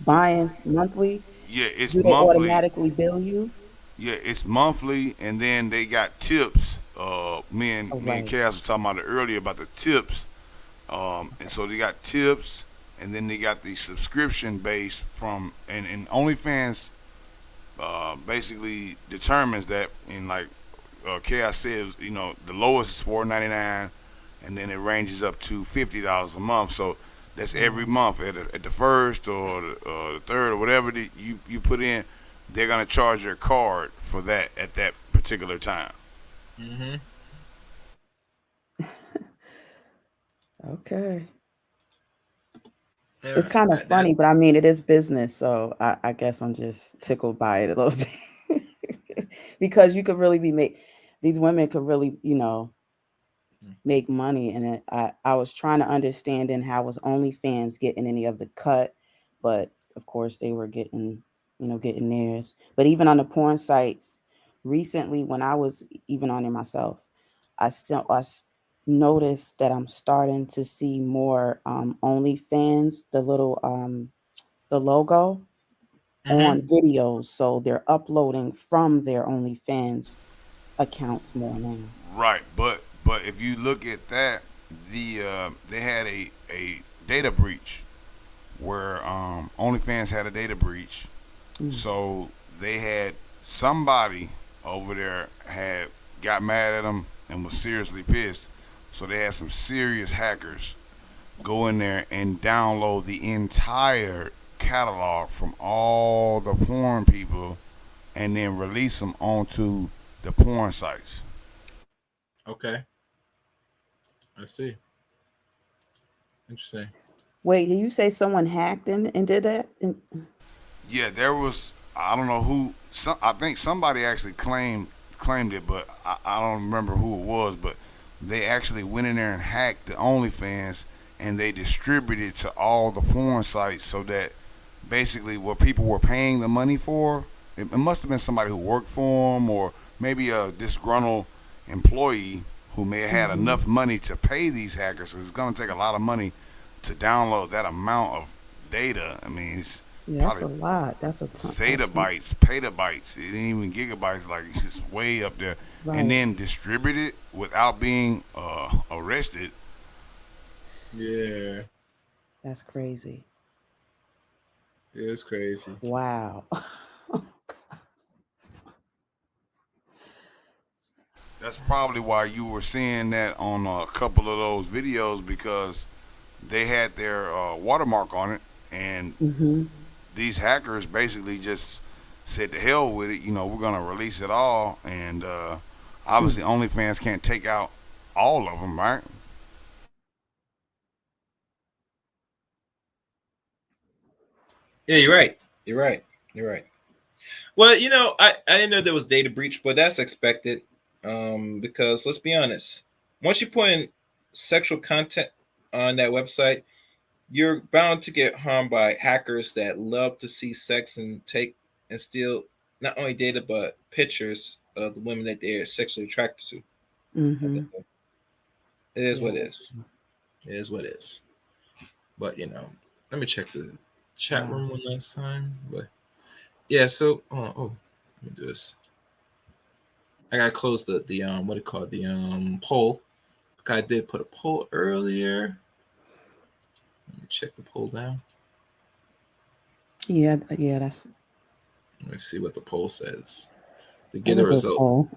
S5: buying monthly,
S4: Yeah, it's
S5: do they
S4: monthly.
S5: automatically bill you?
S4: Yeah, it's monthly, and then they got tips.
S5: Oh,
S4: Me and
S5: right.
S4: Cass was talking about it earlier about the tips. And so they got tips, and then they got the subscription base from and OnlyFans basically determines that. In like Chaos says, the lowest is $4.99, and then it ranges up to $50 a month. So that's every
S5: Wow.
S4: month at the first or the third or whatever that you put in. They're gonna charge your card for that at that particular time.
S1: Mm-hmm.
S5: Okay.
S1: All
S5: It's
S1: right.
S5: kind of
S1: That's
S5: funny, but I mean, it is business, so I guess I'm just tickled by it a little bit because you could really these women could really, make money. And I was trying to understand in how was OnlyFans getting any of the cut, but of course they were getting theirs. But even on the porn sites, recently when I was even on there myself, noticed that I'm starting to see more OnlyFans, the logo
S1: mm-hmm.
S5: on videos. So they're uploading from their OnlyFans accounts more now.
S4: Right, but if you look at that, they had a data breach where OnlyFans had a data breach.
S5: Mm.
S4: So they had somebody over there had got mad at them and was seriously pissed. So they had some serious hackers go in there and download the entire catalog from all the porn people and then release them onto the porn sites.
S1: Okay. I see. Interesting.
S5: Wait, did you say someone hacked and did that?
S4: Yeah, there was. I don't know who. I think somebody actually claimed it, but I don't remember who it was. But they actually went in there and hacked the OnlyFans, and they distributed to all the porn sites so that basically what people were paying the money for, it must have been somebody who worked for them, or maybe a disgruntled employee who may have had
S5: Hmm.
S4: enough money to pay these hackers. Because it's going to take a lot of money to download that amount of data. I mean, it's
S5: Yeah, that's
S4: probably
S5: a lot. That's a ton.
S4: zettabytes, petabytes. It ain't even gigabytes. Like it's just way up there. And
S5: Right.
S4: then distribute it without being arrested.
S1: Yeah.
S5: That's crazy.
S1: It is crazy.
S5: Wow.
S4: That's probably why you were seeing that on a couple of those videos because they had their watermark on it, and
S5: Hmm.
S4: these hackers basically just said to hell with it. We're gonna release it all, and obviously OnlyFans can't take out all of them, right?
S1: Yeah, you're right. You're right. You're right. Well, I didn't know there was data breach, but that's expected. Because let's be honest, once you put in sexual content on that website, you're bound to get harmed by hackers that love to see sex and take and steal not only data but pictures of the women that they're sexually attracted to. At
S5: Hmm.
S1: that point. It is
S5: Yeah.
S1: what it is. It is what it is. But let me check the chat
S5: Wow.
S1: room one last time. But yeah, so let me do this. I gotta close the what do you call it, the poll. I did put a poll earlier. Let me check the poll down.
S5: Yeah. Yeah.
S1: Let me see what the poll says to get
S5: That's a
S1: the
S5: good
S1: results.
S5: poll.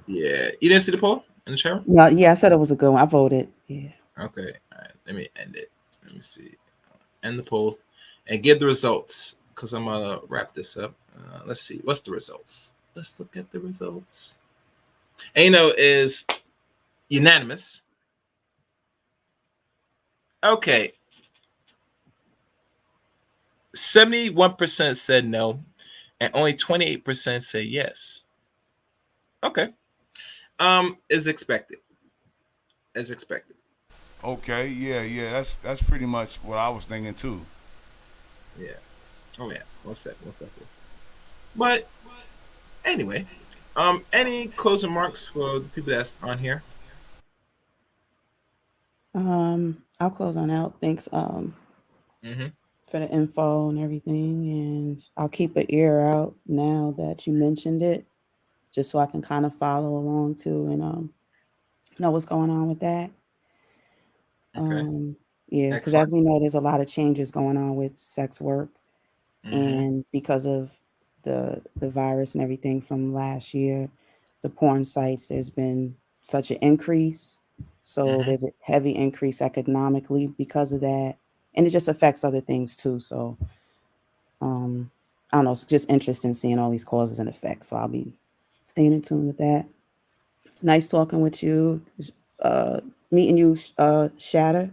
S1: Yeah, you didn't see the poll in the chat room?
S5: No. Yeah, I said it was a good one. I voted. Yeah.
S1: Okay, all right. Let me end it. Let me see. End the poll and give the results because I'm gonna wrap this up. Let's see. What's the results? Let's look at the results. And is unanimous. Okay, 71% said no, and only 28% say yes. Okay. Is expected. As expected.
S4: Okay, yeah. That's pretty much what I was thinking too.
S1: Yeah. Oh yeah. One second. But anyway, Any closing remarks for the people that's on here?
S5: I'll close on out. Thanks
S1: Mm-hmm.
S5: for the info and everything, and I'll keep an ear out now that you mentioned it, just so I can kind of follow along too and know what's going on with that.
S1: Okay.
S5: Yeah, because
S1: Excellent.
S5: as we know, there's a lot of changes going on with sex work,
S1: Mm-hmm.
S5: and because of the virus and everything from last year, the porn sites, there's been such an increase. So
S1: Mm-hmm.
S5: there's a heavy increase economically because of that, and it just affects other things too. So I don't know, it's just interesting seeing all these causes and effects. So I'll be staying in tune with that. It's nice talking with you. Uh, Meeting you, Shatter.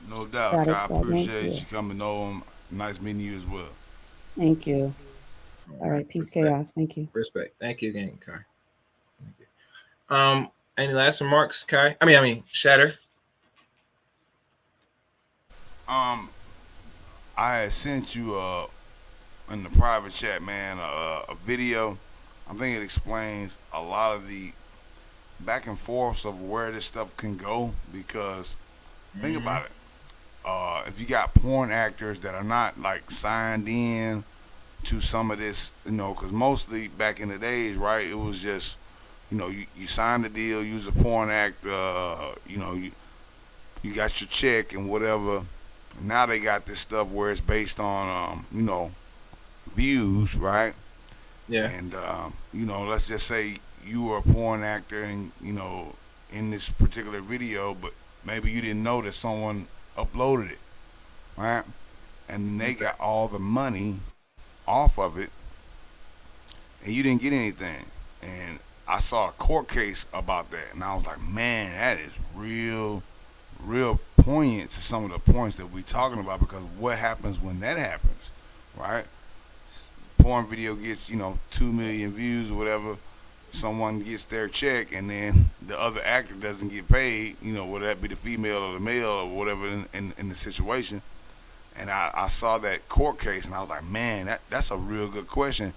S4: No doubt,
S5: Shatter
S4: Kai. I
S5: Fragments.
S4: appreciate
S5: Yeah.
S4: you coming over. Nice meeting you as well.
S5: Thank you.
S1: All
S5: All
S1: right.
S5: right. Peace,
S1: Respect.
S5: chaos. Thank you.
S1: Respect. Thank you again, Kai. Thank you. Any last remarks, Kai? I mean, Shatter.
S4: Um, I had sent you in the private chat, man, a video. I think it explains a lot of the back and forths of where this stuff can go. Because think
S1: Mm-hmm.
S4: about it. If you got porn actors that are not like signed in to some of this, because mostly back in the days, right, it was just, you signed the deal, you was a porn actor, you got your check and whatever. Now they got this stuff where it's based on, views, right?
S1: Yeah.
S4: And, let's just say you were a porn actor and, in this particular video, but maybe you didn't know that someone uploaded it, right? And they
S1: Okay.
S4: got all the money off of it, and you didn't get anything. And I saw a court case about that, and I was like, man, that is real poignant to some of the points that we're talking about, because what happens when that happens, right? Porn video gets, 2 million views or whatever. Someone gets their check, and then the other actor doesn't get paid, whether that be the female or the male or whatever in the situation. And I saw that court case, and I was like, man, that's a real good question.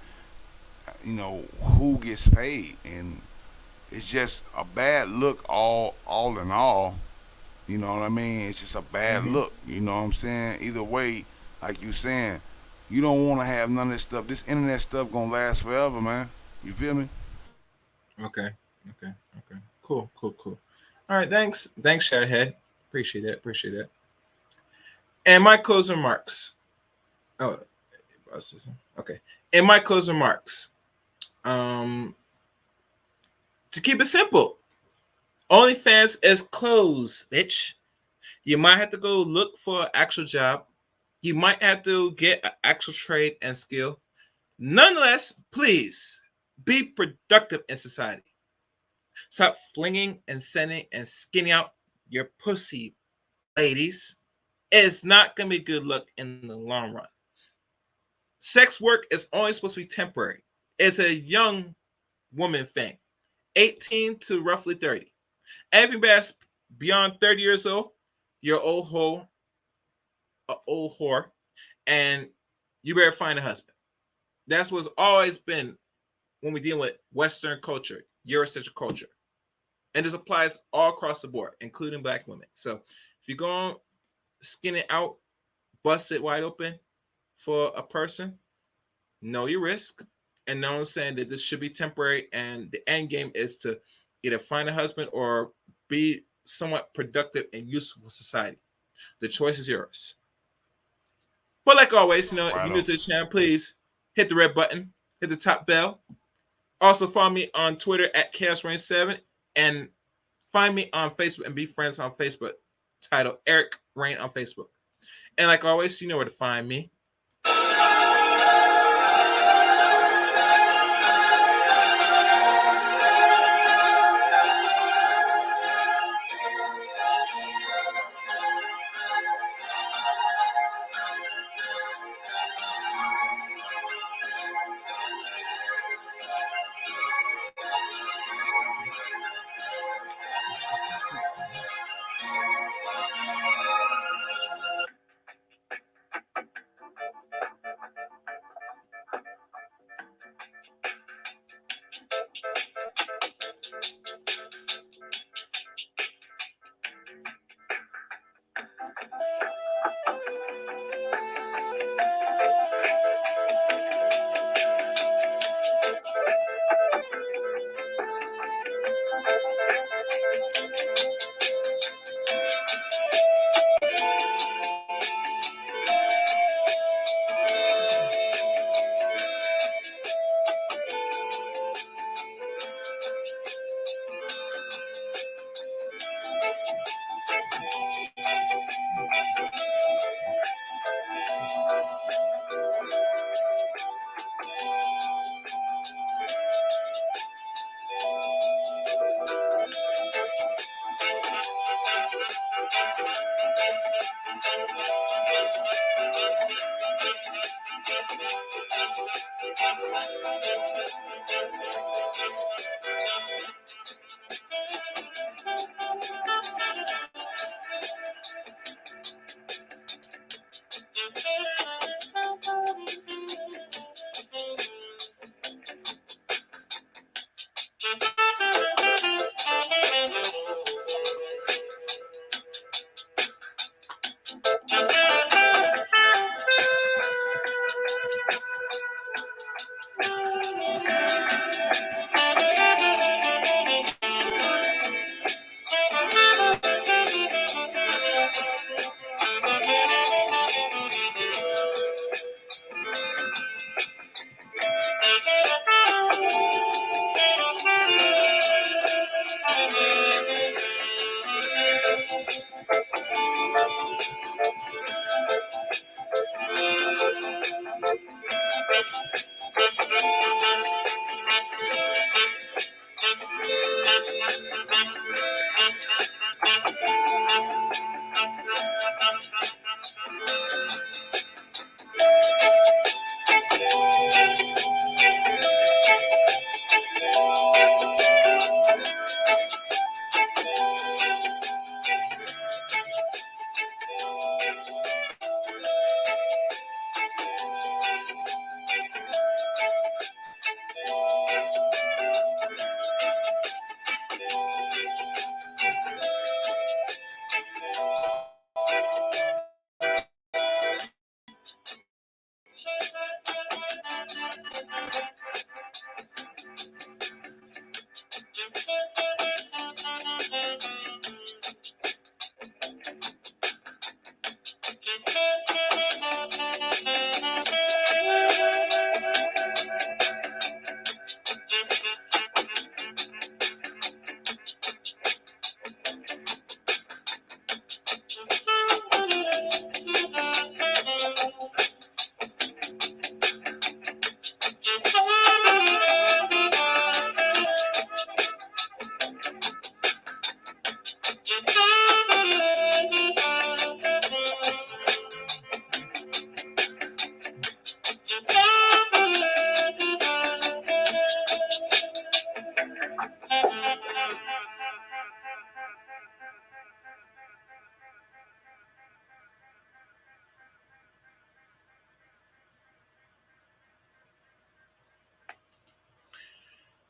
S4: Who gets paid? And it's just a bad look all in all. You know what I mean? It's just a bad
S1: Mm-hmm.
S4: look. You know what I'm saying? Either way, like you saying, you don't want to have none of this stuff. This internet stuff gonna last forever, man. You feel me?
S1: Okay. Okay. Okay. Cool. Cool. Cool. All right. Thanks. Thanks, Shadowhead. Appreciate it. Appreciate it. And my closing remarks. Oh, okay. In my closing remarks, um, to keep it simple, OnlyFans is closed, bitch. You might have to go look for an actual job. You might have to get an actual trade and skill. Nonetheless, please be productive in society. Stop flinging and sending and skinning out your pussy, ladies. It's not going to be good luck in the long run. Sex work is only supposed to be temporary. It's a young woman thing, 18 to roughly 30. Everybody that's beyond 30 years old, you're old hoe, a old whore, and you better find a husband. That's what's always been when we deal with Western culture, Eurocentric culture. And this applies all across the board, including black women. So if you go on, skin it out, bust it wide open for a person, know your risk, and know saying that this should be temporary, and the end game is to either find a husband or be somewhat productive and useful for society. The choice is yours. But like always, if
S4: Right
S1: you're new
S4: on.
S1: to the channel, please hit the red button, hit the top bell. Also follow me on Twitter at ChaosRain7, and find me on Facebook and be friends on Facebook. Title Eric Rain on Facebook. And like always, you know where to find me.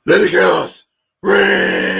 S4: Let it chaos ring.